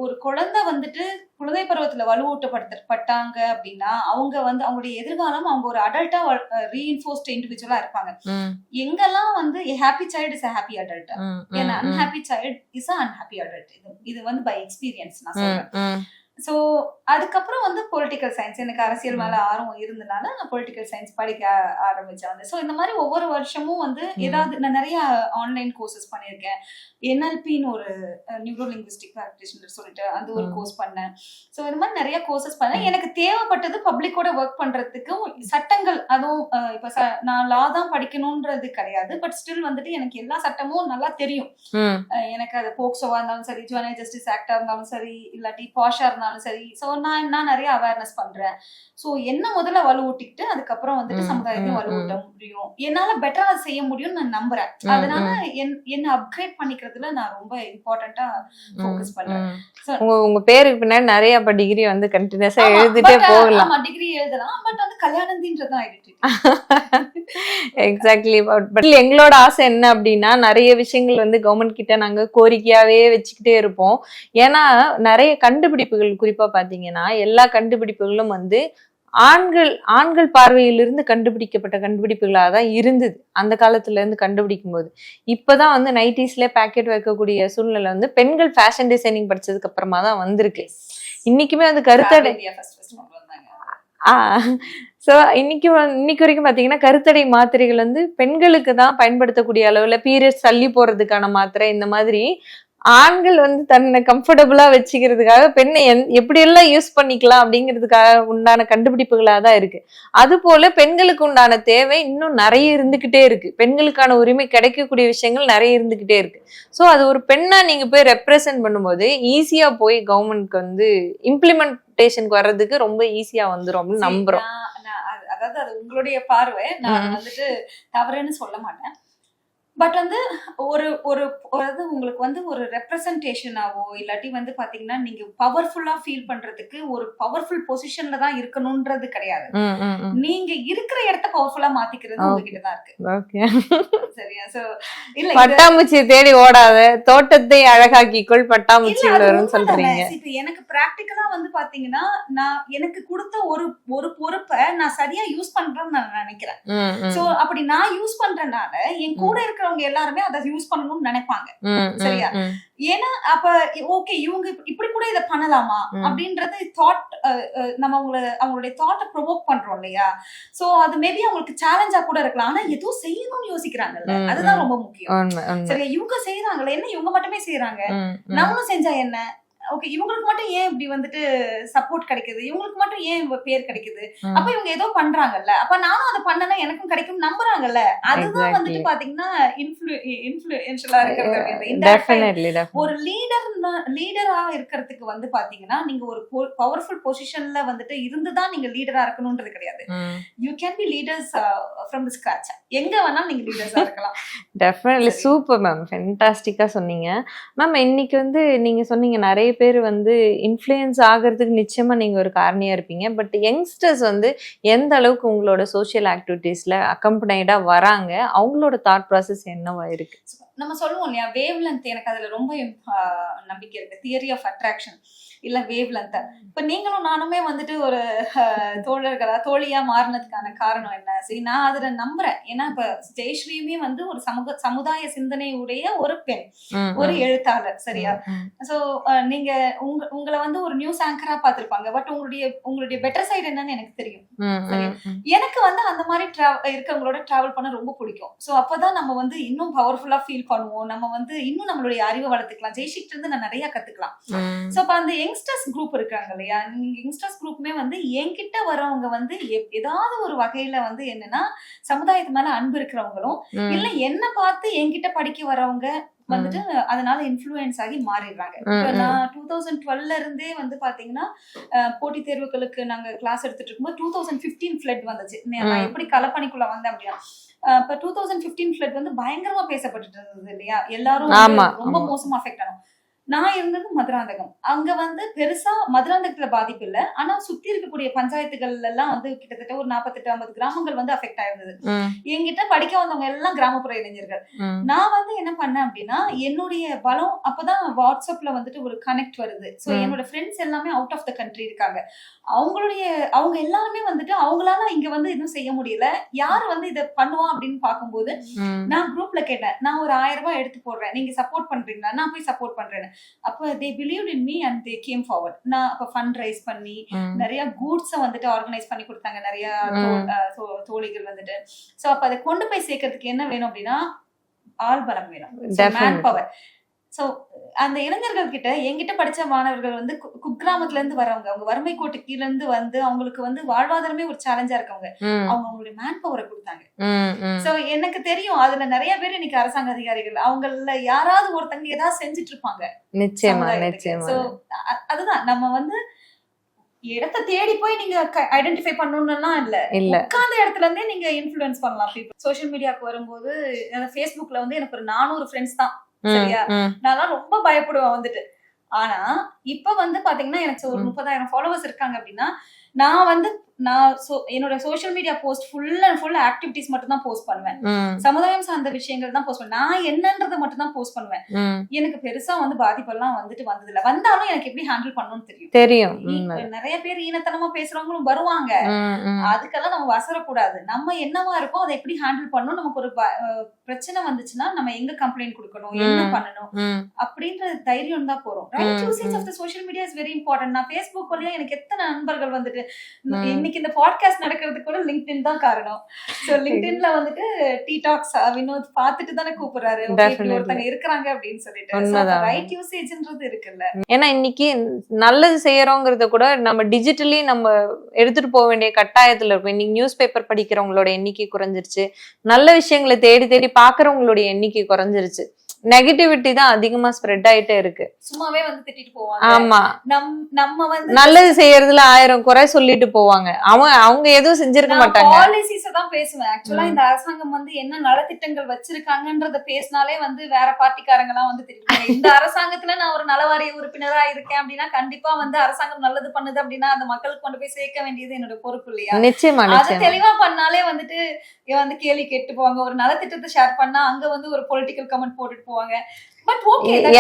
ஒரு குழந்தை வந்துட்டு குழந்தை பருவத்துல வலுவூட்டப்பட்டாங்க அப்படின்னா அவங்க வந்து அவங்களுடைய எதிர்காலம் அவங்க ஒரு அடல்ட்டா ரீஇன்ஃபோர்ஸ்ட் இண்டிவிஜுவலா இருப்பாங்க. எங்கெல்லாம் வந்து happy child is happy adult, ஏன்னா unhappy child is unhappy adult. இது வந்து பை எக்ஸ்பீரியன்ஸ் நான் சொல்றேன். சோ அதுக்கப்புறம் வந்து பொலிட்டிக்கல் சயின்ஸ், எனக்கு அரசியல் மேல ஆர்வம் இருந்தனால நான் பொலிட்டிக்கல் சயின்ஸ் படிக்க ஆரம்பிச்சேன். வந்து சோ இந்த மாதிரி ஒவ்வொரு வருஷமும் வந்து ஏதாவது நான் நிறைய ஆன்லைன் கோர்சஸ் பண்ணியிருக்கேன். NLPன்னு ஒரு நியூரோ லிங்குவிஸ்டிக் பிராக்டிஷனர் சொல்லிட்டு அது ஒரு கோர்ஸ் பண்ணேன். சோ இந்த மாதிரி நிறைய கோர்சஸ் பண்ணேன். எனக்கு தேவைப்பட்டது பப்ளிக்கோட ஒர்க் பண்றதுக்கும் சட்டங்கள், அதுவும் இப்ப நான் லா தான் படிக்கணும்ன்றது கிடையாது. பட் ஸ்டில் வந்துட்டு எனக்கு எல்லா சட்டமும் நல்லா தெரியும். எனக்கு அது போக்சோவா இருந்தாலும் சரி, ஜுவனைல் ஜஸ்டிஸ் ஆக்டா இருந்தாலும் சரி, இல்லாட்டி பாஷா இருந்தாலும் சரி. சோ நான் நிறைய அவேர்னஸ் பண்றேன். சோ என்ன முதல்ல வலுவூட்டிக்கிட்டு அதுக்கப்புறம் வந்துட்டு சமுதாயத்தையும் வலுவூட்ட முடியும், என்னால பெட்டரா செய்ய முடியும்னு நான் நம்புறேன். அதனால என்ன அப்கிரேட் பண்ணிக்கிறதுல நான் ரொம்ப இம்பார்ட்டன்டா ஃபோக்கஸ் பண்றேன். உங்க பேருக்கு பின்னாடி நிறைய டிகிரி வந்து கண்டினியூஸா எழுதிட்டே போகலாம். ஆமா, டிகிரி எழுதலாம். பட் வந்து கல்யாணந்தின்றது ஐடென்டிட்டி. எக்ஸாக்ட்லி. பட் எங்களோட ஆசை என்ன அப்படின்னா, நிறைய விஷயங்கள் வந்து கவர்மெண்ட் கிட்ட நாங்க கோரிக்கையாவே வச்சுக்கிட்டே இருப்போம். ஏன்னா நிறைய கண்டுபிடிப்புகள், குறிப்பா பாத்தீங்கன்னா எல்லா கண்டுபிடிப்புகளும் வந்து ஆண்கள் பார்வையிலிருந்து கண்டுபிடிக்கப்பட்ட கண்டுபிடிப்புகளாக தான் இருந்தது அந்த காலத்துல இருந்து கண்டுபிடிக்கும் போது. இப்பதான் வந்து 90ஸ்ல பேக்கெட் வைக்கக்கூடிய சூழ்நிலை வந்து பெண்கள் ஃபேஷன் டிசைனிங் படிச்சதுக்கு அப்புறமா தான் வந்திருக்கு. இன்னைக்குமே வந்து கருத்தடை சோ இன்னைக்கு வரைக்கும் பாத்தீங்கன்னா கருத்தடை மாத்திரைகள் வந்து பெண்களுக்கு தான் பயன்படுத்தக்கூடிய அளவுல, பீரியட்ஸ் தள்ளி போறதுக்கான மாத்திரை, இந்த மாதிரி ஆண்கள் வந்து தன்னை கம்ஃபர்டபுளா வச்சுக்கிறதுக்காக பெண்ணை எப்படி எல்லாம் யூஸ் பண்ணிக்கலாம் அப்படிங்கிறதுக்காக உண்டான கண்டுபிடிப்புகளா தான் இருக்கு. அது போல பெண்களுக்கு உண்டான தேவை இன்னும் நிறைய இருந்துகிட்டே இருக்கு. பெண்களுக்கான உரிமை கிடைக்கக்கூடிய விஷயங்கள் நிறைய இருந்துகிட்டே இருக்கு. சோ அது ஒரு பெண்ணா நீங்க போய் ரெப்ரசென்ட் பண்ணும்போது ஈஸியா போய் கவர்மெண்ட்க்கு வந்து இம்ப்ளிமெண்டேஷனுக்கு வர்றதுக்கு ரொம்ப ஈஸியா வந்துரும் அப்படின்னு நம்புறோம். அதாவது அது உங்களுடைய பார்வை, நான் வந்துட்டு தவறுன்னு சொல்ல மாட்டேன். பட் வந்து ஒரு உங்களுக்கு வந்து ஒரு ரெப்ரசன்டேஷனாவோ இல்லாட்டி வந்து பாத்தீங்கன்னா நீங்க பவர்ஃபுல்லா ஃபீல் பண்றதுக்கு ஒரு பவர்ஃபுல் பொசிஷன்ல தான் இருக்கணும்ன்றது கிடையாது. நீங்க இருக்கிற இடத்த பவர்ஃபுல்லா மாத்திக்கிறது உங்ககிட்ட தான் இருக்கு. சரியா? சோ இல்ல, பட்டாம்பூச்சி தேடி ஓடாத, தோட்டத்தை அழகாக்கிக்குள் பட்டாம்பூச்சி வரும் சொல்றீங்க. இப்ப எனக்கு பிராக்டிகலா வந்து பாத்தீங்கன்னா நான் எனக்கு கொடுத்த ஒரு பொறுப்பை நான் சரியா யூஸ் பண்றேன்னு நான் நினைக்கிறேன். சோ அப்படி நான் யூஸ் பண்றதுனால என் கூட இருக்கிறவங்க எல்லாருமே அதை யூஸ் பண்ணணும்னு நினைப்பாங்க. சரியா? ஏன்னா அப்ப ஓகே இவங்க இப்படி கூட இதை பண்ணலாமா அப்படின்றது தாட், நம்ம அவங்களுடைய தாட்டை ப்ரொவோக் பண்றோம் இல்லையா? சோ அது மேபி அவங்களுக்கு சேலஞ்சா கூட இருக்கலாம். ஆனா எதுவும் செய்யணும்னு யோசிக்கிறாங்கல்ல, அதுதான் ரொம்ப முக்கியம். சரியா? இவங்க செய்யறாங்கல்ல, என்ன இவங்க மட்டுமே செய்யறாங்க, நம்மளும் செஞ்சா என்ன? ஓகே, இவங்களுக்கு மட்டும் ஏன் இப்படி வந்துட்டு சப்போர்ட் கிடைக்குது, இவங்களுக்கு மட்டும் ஏன் பேர் கிடைக்குது, அப்ப இவங்க ஏதோ பண்றாங்கல்ல, அப்ப நானும் அதை பண்ணனா எனக்கும் கிடைக்கும் நம்புறாங்கல்ல. அதுதான் வந்துட்டு பாத்தீங்கன்னா இன்ஃப்ளூயன்ஷியலா இருக்கிறது. ஒரு லீடரா இருக்கிறதுக்கு வந்து பாத்தீங்கன்னா நீங்க ஒரு பவர்ஃபுல் பொசிஷன்ல வந்துட்டு இருந்துதான் நீங்க லீடரா இருக்கணும்ன்றது கிடையாது. You can be leaders from the scratch. எங்க வேணாலும் நீங்க லீடர்ஸா இருக்கலாம். டெஃபினெட்லி. சூப்பர் மேம், ஃபென்டாஸ்டிக்கா சொன்னீங்க மேம். இன்னைக்கு வந்து நீங்க சொன்னீங்க நிறைய பேர் வந்து இன்ஃப்ளூயன்ஸ் ஆகிறதுக்கு நிச்சயமா நீங்க ஒரு காரணியா இருப்பீங்க. பட் யங்ஸ்டர்ஸ் வந்து எந்த அளவுக்கு உங்களோட சோஷியல் ஆக்டிவிட்டீஸ்ல அக்கம்பனைடா வராங்க, அவங்களோட தாட் ப்ராசஸ் என்னவா இருக்கு? நம்ம சொல்லுவோம் இல்லையா, வேவ் லென்த். எனக்கு அதுல ரொம்ப நம்பிக்கை இருக்கு. தியரி ஆஃப் அட்ராக்ஷன் இல்ல வேவ் லென்த். இப்ப நீங்களும் நானுமே வந்துட்டு ஒரு தோழியா மாறினதுக்கான காரணம் என்ன? சரி, நான் அதுல நம்புறேன். ஏன்னா இப்ப ஜெயஸ்ரீயுமே வந்து ஒரு சமுதாய சிந்தனையுடைய ஒரு பெண், ஒரு எழுத்தாளர். சரியா? சோ நீங்க நீங்க உங்களை வந்து ஒரு நியூஸ் ஆங்கரா பாத்திருப்பாங்க, பட் உங்களுடைய பெட்டர் சைடு என்னன்னு எனக்கு தெரியும். எனக்கு வந்து அந்த மாதிரி இருக்கவங்களோட டிராவல் பண்ண ரொம்ப பிடிக்கும். சோ அப்பதான் நம்ம வந்து இன்னும் பவர்ஃபுல்லா ஃபீல் பண்ணுவோம். நம்ம வந்து இன்னும் நம்மளுடைய அறிவை வளர்த்துக்கலாம். ஜெய்ஷிக்ல இருந்து நான் நிறைய கத்துக்கலாம். சோ அப்ப அந்த யங்ஸ்டர்ஸ் குரூப் இருக்காங்க இல்லையா, யங்ஸ்டர்ஸ் குரூப்புமே வந்து என்கிட்ட வரவங்க வந்து ஏதாவது ஒரு வகையில வந்து என்னன்னா சமுதாயத்து மேல அன்பு இருக்கிறவங்களும் இல்ல என்ன பார்த்து என்கிட்ட படிக்க வரவங்க வந்துட்டு அதனால இன்ஃப்ளூயன்ஸ் ஆகி மாறிடுறாங்க. நான் 2012 இருந்தே வந்து பாத்தீங்கன்னா போட்டித் தேர்வுகளுக்கு நாங்க கிளாஸ் எடுத்துட்டு இருக்கும்போது 2015 ஃபிளட் வந்துச்சு. நான் எப்படி களப்பணிக்குள்ள வந்தேன் அப்படின்னா, இப்ப 2015 ஃபிளட் வந்து பயங்கரமா பேசப்பட்டு இருந்தது இல்லையா, எல்லாரும் ரொம்ப மோசமா அஃபெக்ட் ஆனோம். நான் இருந்தது மதுராந்தகம். அங்க வந்து பெருசா மதுராந்தகத்துல பாதிப்பு இல்ல, ஆனா சுத்தி இருக்கக்கூடிய பஞ்சாயத்துகள் எல்லாம் வந்து கிட்டத்தட்ட ஒரு 48-50 கிராமங்கள் வந்து அஃபெக்ட் ஆயிருந்தது. என்கிட்ட படிக்க வந்தவங்க எல்லாம் கிராமப்புற இளைஞர்கள். நான் வந்து என்ன பண்ணேன் அப்படின்னா, என்னுடைய பலம் அப்பதான் வாட்ஸ்அப்ல வந்துட்டு ஒரு கனெக்ட் வருது. சோ என்னோட ஃப்ரெண்ட்ஸ் எல்லாமே அவுட் ஆஃப் த கண்ட்ரி இருக்காங்க. அவங்க எல்லாருமே வந்துட்டு அவங்களால இங்க வந்து எதுவும் செய்ய முடியல, யாரு வந்து இதை பண்ணுவா அப்படின்னு பாக்கும்போது நான் குரூப்ல கேட்டேன், நான் ஒரு 1000 ரூபாய் எடுத்து போடுறேன், நீங்க சப்போர்ட் பண்றீங்களா, நான் போய் சப்போர்ட் பண்றேன். அப்ப they believed in me and they came forward. நான் அப்ப ஃபண்ட் ரைஸ் பண்ணி நிறைய கூட்ஸ் வந்துட்டு ஆர்கனைஸ் பண்ணி கொடுத்தாங்க நிறைய தோழிகள் வந்துட்டு. சோ அப்ப அதை கொண்டு போய் சேர்க்கறதுக்கு என்ன வேணும் அப்படின்னா ஆள் பலம் வேணும், மேன் பவர். சோ அந்த இளைஞர்கள் கிட்ட என்கிட்ட படிச்ச மாணவர்கள் வந்து குக்கிராமத்துல இருந்து வரவங்க, அவங்க வறுமை கோட்டு கீழ இருந்து வந்து அவங்களுக்கு வந்து வாழ்வாதாரமே ஒரு சேலஞ்சா இருக்கவங்க, அவங்க அவங்களுடைய மேன் பவரை கொடுத்தாங்க. சோ எனக்கு தெரியும் அதுல நிறைய பேர் இன்னைக்கு அரசாங்க அதிகாரிகள், அவங்கள யாராவது ஒருத்தங்க ஏதாவது செஞ்சுட்டு இருப்பாங்க. நிச்சயமா. சோ அதுதான் நம்ம வந்து இடத்தை தேடி போய் நீங்க ஐடென்டிஃபை பண்ணணும்லாம் இல்ல, உட்கார்ந்த இடத்துல இருந்தே நீங்க இன்ஃப்ளூயன்ஸ் பண்ணலாம். சோசியல் மீடியாவுக்கு வரும்போது ஃபேஸ்புக்ல வந்து எனக்கு ஒரு 400 ஃப்ரெண்ட்ஸ் தான் சரியா, நான் ரொம்ப பயப்படுவேன் வந்துட்டு. ஆனா இப்ப வந்து பாத்தீங்கன்னா எனக்கு ஒரு 30,000 ஃபாலோவர்ஸ் இருக்காங்க அப்படின்னா நான் என்னோட social media post full and full activities மட்டும் தான் போஸ்ட் பண்ணுவேன், சமுதாயம் சார்ந்த விஷயங்கள் தான் போஸ்ட் பண்ணுவேன், நான் என்னன்றதை மட்டும் தான் போஸ்ட் பண்ணுவேன். எனக்கு பெருசா வந்து பாதிப்பெல்லாம் வந்துட்டு வந்ததில்ல, வந்தாலும் எனக்கு எப்படி ஹேண்டில் பண்ணணும்னு தெரியும். நிறைய பேர் ஈனத்தனமா பேசுறவங்களும் வருவாங்க, அதுக்கெல்லாம் நம்ம வசரக்கூடாது. நம்ம என்னவா இருக்கோம் அதை எப்படி ஹேண்டில் பண்ணணும், நமக்கு ஒரு பிரச்சனை வந்துச்சுன்னா நம்ம எங்க கம்ப்ளைண்ட் கொடுக்கணும், என்ன பண்ணணும் அப்படின்ற தைரியம் தான் போறோம். Right usage of the social media is very important. நான் ஃபேஸ்புக் வழியா எனக்கு எத்தனை நண்பர்கள் வந்துட்டு இன்னைக்கு இந்த பாட்காஸ்ட் நடக்கிறதுக்கு கூட லிங்க்டின் தான் காரணம். சோ லிங்க்டின்ல வந்துட்டு டி டாக்ஸ் வினோத் பார்த்துட்டு தானே கூப்பிடுறாரு ஒருத்தங்க இருக்கிறாங்க அப்படின்னு சொல்லிட்டு. ரைட் யூசேஜ்ன்றது இருக்குல்ல, ஏன்னா இன்னைக்கு நல்லது செய்யறோங்கிறத கூட நம்ம டிஜிட்டலி நம்ம எடுத்துட்டு போக வேண்டிய கட்டாயத்துல இருக்கும். இன்னைக்கு நியூஸ் பேப்பர் படிக்கிறவங்களோட எண்ணிக்கை குறைஞ்சிருச்சு, நல்ல விஷயங்களை தேடி தேடி பாக்குறவங்களுடைய எண்ணிக்கை குறைஞ்சிருச்சு, நெகட்டிவிட்டி தான் அதிகமா ஸ்ப்ரெட் ஆயிட்டே இருக்கு. சும்மாவே வந்து திட்டிட்டு போவாங்க. ஆமா, நம்ம வந்து நல்லது செய்யறதுல 1000 குறை சொல்லிட்டு போவாங்க, அவங்க எதுவும் செஞ்சிருக்க மாட்டாங்க. பாலிசிஸ் தான் பேசுவேன். ஆக்சுவலா இந்த அரசாங்கம் வந்து என்ன நலத்திட்டங்கள் வச்சிருக்காங்கன்றத பேசினாலே வந்து வேற பார்ட்டிக்காரங்க எல்லாம் வந்து திட்டுவாங்க. இந்த அரசாங்கத்துல நான் ஒரு நலவாரிய உறுப்பினரா இருக்கேன் அப்படின்னா கண்டிப்பா வந்து அரசாங்கம் நல்லது பண்ணுது அப்படின்னா அந்த மக்களுக்கு கொண்டு போய் சேர்க்க வேண்டியது என்னோட பொறுப்பு இல்லையா? நிச்சயமா. அது தெளிவா பண்ணாலே வந்துட்டு வந்து கேள்வி கேட்டு போவாங்க. ஒரு நலத்திட்டத்தை ஷேர் பண்ணா அங்க வந்து ஒரு பொலிட்டிக்கல் கமெண்ட் போட்டுட்டு போவாங்க.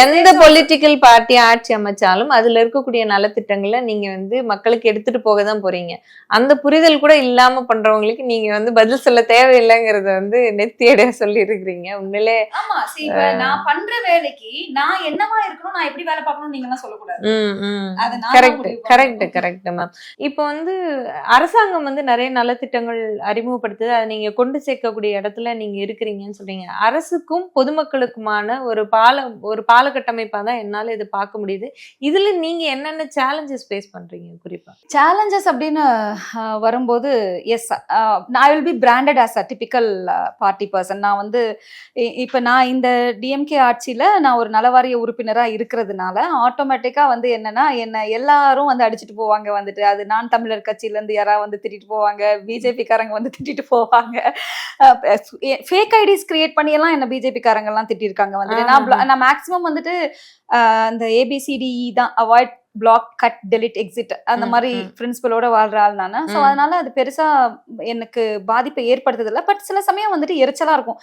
எந்த பொலிட்டிக்கல் பார்ட்டி ஆட்சி அமைச்சாலும் அதுல இருக்கக்கூடிய நலத்திட்டங்களை நீங்க வந்து மக்களுக்கு எடுத்துட்டு போக தான் போறீங்க. அந்த புரிதல் கூட இல்லாம பண்றவங்களுக்கு நீங்க வந்து பதில் சொல்ல தேவையில்லைங்கிறத வந்து நெத்தியடைய சொல்லி இருக்கிறீங்க. உண்மையிலே ஆமா, நான் பண்ற வேலைக்கு நான் என்னவா இருக்கணும், நான் எப்படி வேலை பார்க்கணும் நீங்க எல்லாம் சொல்லக்கூடாது. Correct ma'am. இப்ப வந்து அரசாங்கம் வந்து நிறைய நலத்திட்டங்கள் அறிமுகப்படுத்துது, அதை நீங்க கொண்டு சேர்க்கக்கூடிய இடத்துல நீங்க இருக்கிறீங்கன்னு சொல்றீங்க. அரசுக்கும் பொதுமக்களுக்குமான ஒரு பால கட்டமைப்பா தான் என்னால இது பார்க்க முடியுது. இதுல நீங்க என்னென்ன சேலஞ்சஸ் ஃபேஸ் பண்றீங்க? குறிப்பா சேலஞ்சஸ் அப்படின்னு வரும்போது yes, I will be branded as a typical party person. நான் வந்து இப்ப நான் இந்த டிஎம்கே ஆட்சியில நான் ஒரு நலவாரிய உறுப்பினரா இருக்கிறதுனால ஆட்டோமேட்டிக்கா வந்து என்னன்னா என்ன எல்லாரும் வந்து அடிச்சுட்டு போவாங்க வந்துட்டு. அது நான் தமிழர் கட்சியில இருந்து யாராவது வந்து திட்டிட்டு போவாங்க, பிஜேபி காரங்க வந்து திட்டிட்டு போவாங்க, ஃபேக் ஐடிஸ் கிரியேட் பண்ணி எல்லாம் என்ன பிஜேபி காரங்க எல்லாம் திட்டிருக்காங்க வந்துட்டு. நான் மேக்ஸிமம் வந்துட்டு அந்த ABCDE தான், avoid, block, cut, delete, exit அந்த மாதிரி பிரின்சிபலோட வாழ்ற ஆள் நானு. சோ அதனால அது பெருசா எனக்கு பாதிப்பை ஏற்படுத்துது இல்ல. பட் சில சமயம் வந்துட்டு எரிச்சலா இருக்கும்.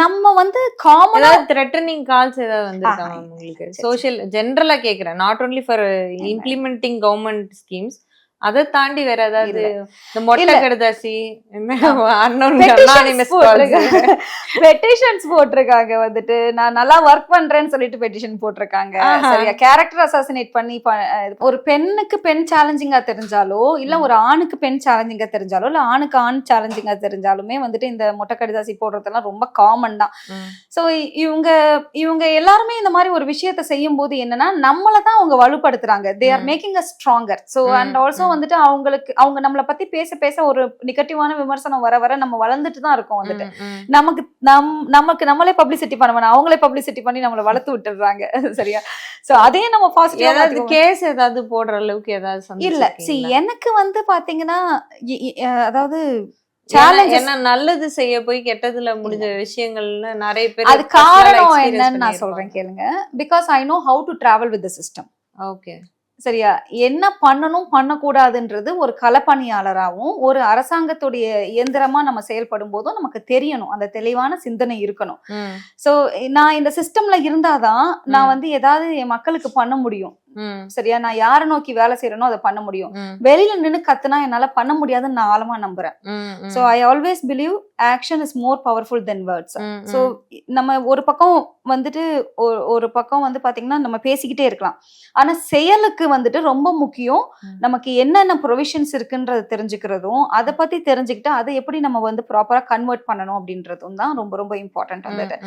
நம்ம வந்து காமனா த்ரெட்டனிங் கால்ஸ் ஏதாவது வந்திருக்காங்க உங்களுக்கு? சோஷியல் ஜெனரலா கேக்குறேன், not only for implementing government schemes, அதை தாண்டி வேற ஏதாவது இல்ல. இந்த மொட்டை இல்ல. கடுதாசி பெட்டிஷன்ஸ் போட்டிருக்காங்க வந்துட்டு நான் நல்லா ஒர்க் பண்றேன்னு சொல்லிட்டு பெட்டிஷன் போட்டிருக்காங்க. சரியா, கேரக்டர் அசாசினேட் பண்ணி ஒரு பெண்ணுக்கு பெண் சேலஞ்சிங்கா தெரிஞ்சாலோ இல்ல ஒரு ஆணுக்கு பெண் சேலஞ்சிங்கா தெரிஞ்சாலோ இல்ல ஆணுக்கு ஆண் சேலஞ்சிங்கா தெரிஞ்சாலுமே வந்துட்டு இந்த மொட்டை கடிதாசி போடுறதெல்லாம் ரொம்ப காமன் தான். சோ இவங்க எல்லாருமே இந்த மாதிரி ஒரு விஷயத்த செய்யும் போது என்னன்னா நம்மளதான் அவங்க வலுப்படுத்துறாங்க. They are making a stronger. So and also வந்துட்டு அவங்க நம்மளை பத்தி பேச பேச ஒரு நெகட்டிவான விமர்சனம் வர வர நம்ம வளர்ந்துட்டு தான் இருக்கோம். வந்துட்டு நமக்கு நம்மளே பப்ளிசிட்டி பண்ண வேணாம், அவங்களே பப்ளிசிட்டி பண்ணி நம்மளை வளர்த்து விட்டுறாங்க. சரியா, சோ அதே நம்ம பாசிட்டிவா கேஸ் ஏதாவது போடுற அளவுக்கு ஏதாவது இல்ல. எனக்கு வந்து பாத்தீங்கன்னா அதாவது என்ன நல்லது செய்ய போய் கெட்டதுல முடிஞ்ச விஷயங்கள்ல நிறைய பேர் அது காரணம் என்னன்னு நான் சொல்றேன் கேளுங்க. Because I know how to travel with the system. Okay, சரியா, என்ன பண்ணணும் பண்ணக்கூடாதுன்றது ஒரு களப்பணியாளராகவும் ஒரு அரசாங்கத்துடைய இயந்திரமா நம்ம செயல்படும் போதும் நமக்கு தெரியணும். அந்த தெளிவான சிந்தனை இருக்கணும். சோ நான் இந்த சிஸ்டம்ல இருந்தாதான் நான் வந்து ஏதாவது என் மக்களுக்கு பண்ண முடியும். சரியா, நான் யாரை நோக்கி வேலை செய்யறனோ அதை பண்ண முடியும். வெளியில நின்னு கத்துனா என்னால பண்ண முடியாதுன்னு நான் ஆழமா நம்புறேன். So I always believe action is more powerful then words. So நம்ம ஒரு பக்கம் வந்துட்டு ஒரு பக்கம் வந்து பாத்தீங்கன்னா நம்ம பேசிக்கிட்டே இருக்கலாம், ஆனா செயலுக்கு வந்துட்டு ரொம்ப முக்கியம். நமக்கு என்னென்ன ப்ரொவிஷன்ஸ் இருக்குன்றத தெரிஞ்சுக்கிறதும் அதை பத்தி தெரிஞ்சுக்கிட்டு அதை எப்படி நம்ம வந்து ப்ராப்பரா கன்வெர்ட் பண்ணணும் அப்படின்றதும் தான் ரொம்ப ரொம்ப இம்பார்ட்டன்ட் வந்துட்டு.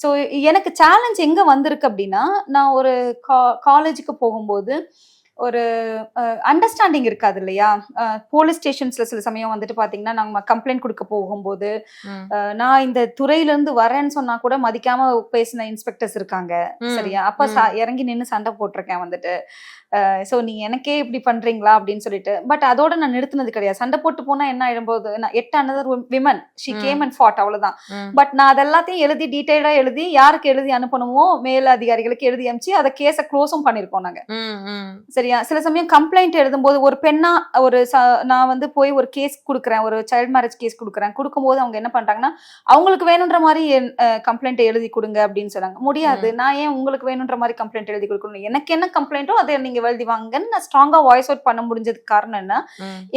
சோ எனக்கு சேலஞ்ச் எங்க வந்திருக்கு அப்படின்னா, நான் ஒரு காலேஜுக்கு போகும்போது ஒரு அண்டர்ஸ்டாண்டிங் இருக்காது இல்லையா. போலீஸ் ஸ்டேஷன்ஸ்ல சில சமயம் வந்துட்டு பாத்தீங்கன்னா நாங்க கம்ப்ளைண்ட் கொடுக்க போகும்போது நான் இந்த துறையில இருந்து வரேன்னு சொன்னா கூட மதிக்காம பேசின இன்ஸ்பெக்டர்ஸ் இருக்காங்க. சரியா, அப்ப இறங்கி நின்னு சண்டை போட்டிருக்கேன் வந்துட்டு. சோ நீ எனக்கே இப்படி பண்றீங்களா அப்படின்னு சொல்லிட்டு. பட் அதோட நான் நிறுத்தினது கிடையாது. சண்டை போட்டு போனா என்ன ஆயிடும்போது, நான் 8 another women she came and fought, அவ்வளவுதான். பட் நான் அதெல்லாத்தையும் எழுதி டீடைலா எழுதி யாருக்கு எழுதி அனுப்பணுமோ மேல் அதிகாரிகளுக்கு எழுதி அனுப்பிச்சு அதை கேஸ க்ளோஸும் பண்ணிருக்கோம் நாங்க. சரியா, சில சமயம் கம்ப்ளைண்ட் எழுதும்போது ஒரு பெண்ணா நான் வந்து போய் ஒரு கேஸ் கொடுக்குறேன், ஒரு சைல்ட் மேரேஜ் கேஸ் கொடுக்கும்போது அவங்க என்ன பண்றாங்கன்னா அவங்களுக்கு வேணுன்ற மாதிரி கம்ப்ளைண்ட் எழுதி கொடுங்க அப்படின்னு சொன்னாங்க. முடியாது, நான் ஏன் உங்களுக்கு வேணுன்ற மாதிரி கம்ப்ளைண்ட் எழுதி கொடுக்கணும், எனக்கு என்ன கம்ப்ளைண்டோ அதை நீங்க எழுதி வாங்கன்னு நான் ஸ்ட்ராங்கா வாய்ஸ் அவுட் பண்ண முடிஞ்சதுக்கு காரணம் என்ன,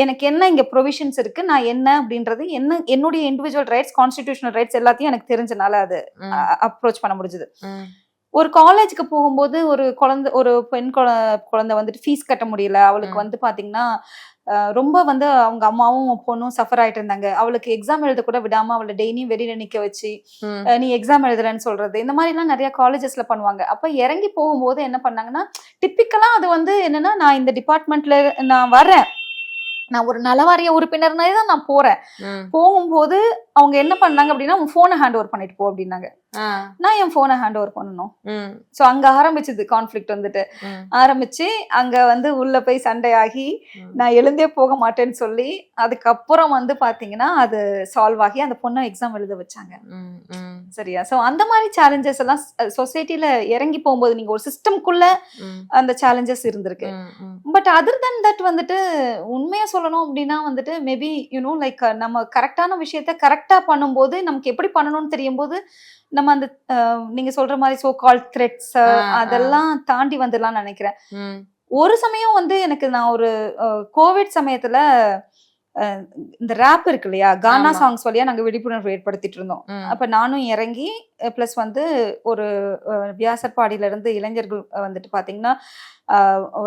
எனக்கு என்ன இங்க ப்ரொவிஷன்ஸ் இருக்கு, நான் என்ன அப்படின்றது என்ன என்னுடைய இண்டிவிஜுவல் ரைட்ஸ், கான்ஸ்டிடியூஷனல் ரைட்ஸ் எல்லாத்தையும் எனக்கு தெரிஞ்சனால அது அப்ரோச் பண்ண முடிஞ்சது. ஒரு காலேஜுக்கு போகும்போது ஒரு பெண் குழந்தை வந்துட்டு ஃபீஸ் கட்ட முடியல. அவளுக்கு வந்து பாத்தீங்கன்னா ரொம்ப வந்து அவங்க அம்மாவும் பொண்ணும் சஃபர் ஆயிட்டு இருந்தாங்க. அவளுக்கு எக்ஸாம் எழுத கூட விடாம அவளை டெய்லியும் வெளியில நிக்க வச்சு நீ எக்ஸாம் எழுதுறன்னு சொல்றது, இந்த மாதிரி எல்லாம் நிறைய காலேஜஸ்ல பண்ணுவாங்க. அப்ப இறங்கி போகும்போது என்ன பண்ணாங்கன்னா, டிப்பிக்கலா அது வந்து என்னன்னா, நான் இந்த டிபார்ட்மெண்ட்ல நான் வரேன், நான் ஒரு நலவாரிய உறுப்பினர்னே தான் நான் போறேன். போகும்போது அவங்க என்ன பண்ணாங்க அப்படின்னா, உன் போனை ஹேண்ட் ஓவர் பண்ணிட்டு போ அப்படின்னாங்க. நான் என் போனை ஹேண்ட் ஓவர் பண்ணணும். சோ அங்க ஆரம்பிச்சது கான்ஃபிளிக்ட் வந்துட்டு. ஆரம்பிச்சு அங்க வந்து உள்ள போய் சண்டையாகி நான் எழுந்தே போக மாட்டேன்னு சொல்லி அதுக்கப்புறம் வந்து பாத்தீங்கன்னா அது சால்வ் ஆகி அந்த பொண்ணை எக்ஸாம் எழுத வச்சாங்க. சரியா, சோ அந்த மாதிரி சேலஞ்சஸ் எல்லாம் சொசைட்டில இறங்கி போகும்போது நீங்க ஒரு சிஸ்டம்குள்ள அந்த சேலஞ்சஸ் இருந்திருக்கு. பட் அதர் தென் தட் வந்துட்டு உண்மையா சொல்லணும் அப்படின்னா வந்துட்டு மேபி யூனோ லைக் நம்ம கரெக்டான விஷயத்த கரெக்டா பண்ணும்போது நமக்கு எப்படி பண்ணணும்னு தெரியும் போது நம்ம அந்த நீங்க சொல்ற மாதிரி சோ கால் த்ரெட்ஸ் அதெல்லாம் தாண்டி வந்துடலாம்னு நினைக்கிறேன். ஒரு சமயம் வந்து எனக்கு நான் ஒரு கோவிட் சமயத்துல இந்த ரேப் இருக்கு இல்லையா, கானா சாங்ஸ் வழியா நாங்க விழிப்புணர்வு ஏற்படுத்திட்டு இருந்தோம். அப்ப நானும் இறங்கி பிளஸ் வந்து ஒரு வியாசர்பாடியில இருந்து இளைஞர்கள் வந்துட்டு பாத்தீங்கன்னா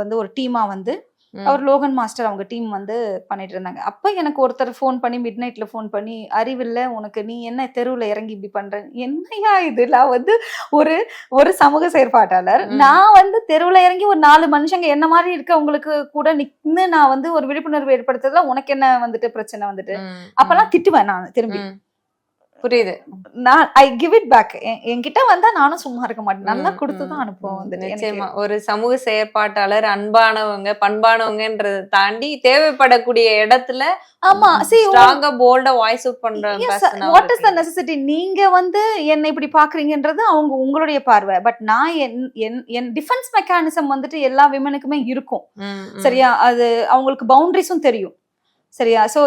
வந்து ஒரு டீமா வந்து அவர் லோகன் மாஸ்டர் அவங்க டீம் வந்து பண்ணிட்டு இருந்தாங்க. அப்ப எனக்கு ஒருத்தர் போன் பண்ணி மிட் நைட்ல போன் பண்ணி, அறிவில்ல உனக்கு, நீ என்ன தெருவுல இறங்கி இப்படி பண்ற, என்னையா இது, நான் வந்து ஒரு சமூக செயற்பாட்டாளர், நான் வந்து தெருவுல இறங்கி ஒரு 4 மனுஷங்க என்ன மாதிரி இருக்கவங்களுக்கு கூட நின்னு நான் வந்து ஒரு விழிப்புணர்வு ஏற்படுத்துறதுல உனக்கு என்ன வந்துட்டு பிரச்சனை வந்துட்டு, அப்பெல்லாம் திட்டுவேன் நான் திரும்பி. புரியுது, நான் ஐ கிவ் இட் பேக். என்கிட்ட வந்தா நானும் சும்மா இருக்க மாட்டேன், நல்லா கொடுத்துதான் அனுப்புவோம் வந்துட்டு. நிச்சயமா ஒரு சமூக செயற்பாட்டாளர் அன்பானவங்க பண்பானவங்கன்றதை தாண்டி தேவைப்படக்கூடிய இடத்துல ஆமா ஸ்ட்ராங்கா போல்டா வாய்ஸ் அவுட் பண்றாங்க. வாட் இஸ் தி நெசசிட்டி, நீங்க வந்து என்ன இப்படி பாக்குறீங்கன்றது உங்களுடைய பார்வை. பட் நான் என் டிஃபென்ஸ் மெக்கானிசம் வந்துட்டு எல்லா விமனுக்குமே இருக்கும். சரியா, அது அவங்களுக்கு பவுண்டரிஸும் தெரியும். சரியா, சோ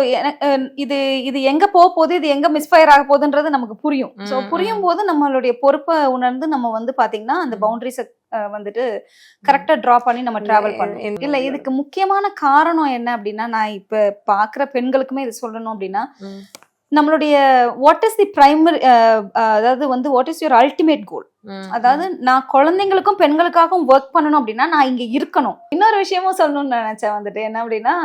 இது எங்க போகுது, இது எங்க மிஸ்ஃபயர் ஆக போகுதுன்றது நமக்கு புரியும். சோ புரியும் போது நம்மளுடைய பொறுப்பை உணர்ந்து நம்ம வந்து பாத்தீங்கன்னா அந்த பவுண்டரிஸை வந்துட்டு கரெக்டா டிரா பண்ணி நம்ம டிராவல் பண்ணணும். இல்ல இதுக்கு முக்கியமான காரணம் என்ன அப்படின்னா, நான் இப்ப பாக்குற பெண்களுக்குமே இது சொல்லணும் அப்படின்னா, நம்மளுடைய வாட் இஸ் தி பிரைமரி, அதாவது வந்து what is your ultimate goal. அதாவது நான் குழந்தைங்களுக்கும் பெண்களுக்காகவும் ஒர்க் பண்ணணும் அப்படின்னா நான் இங்க இருக்கணும். இன்னொரு விஷயமும் சொல்லணும்னு நினைச்சேன் வந்துட்டு, என்ன அப்படின்னா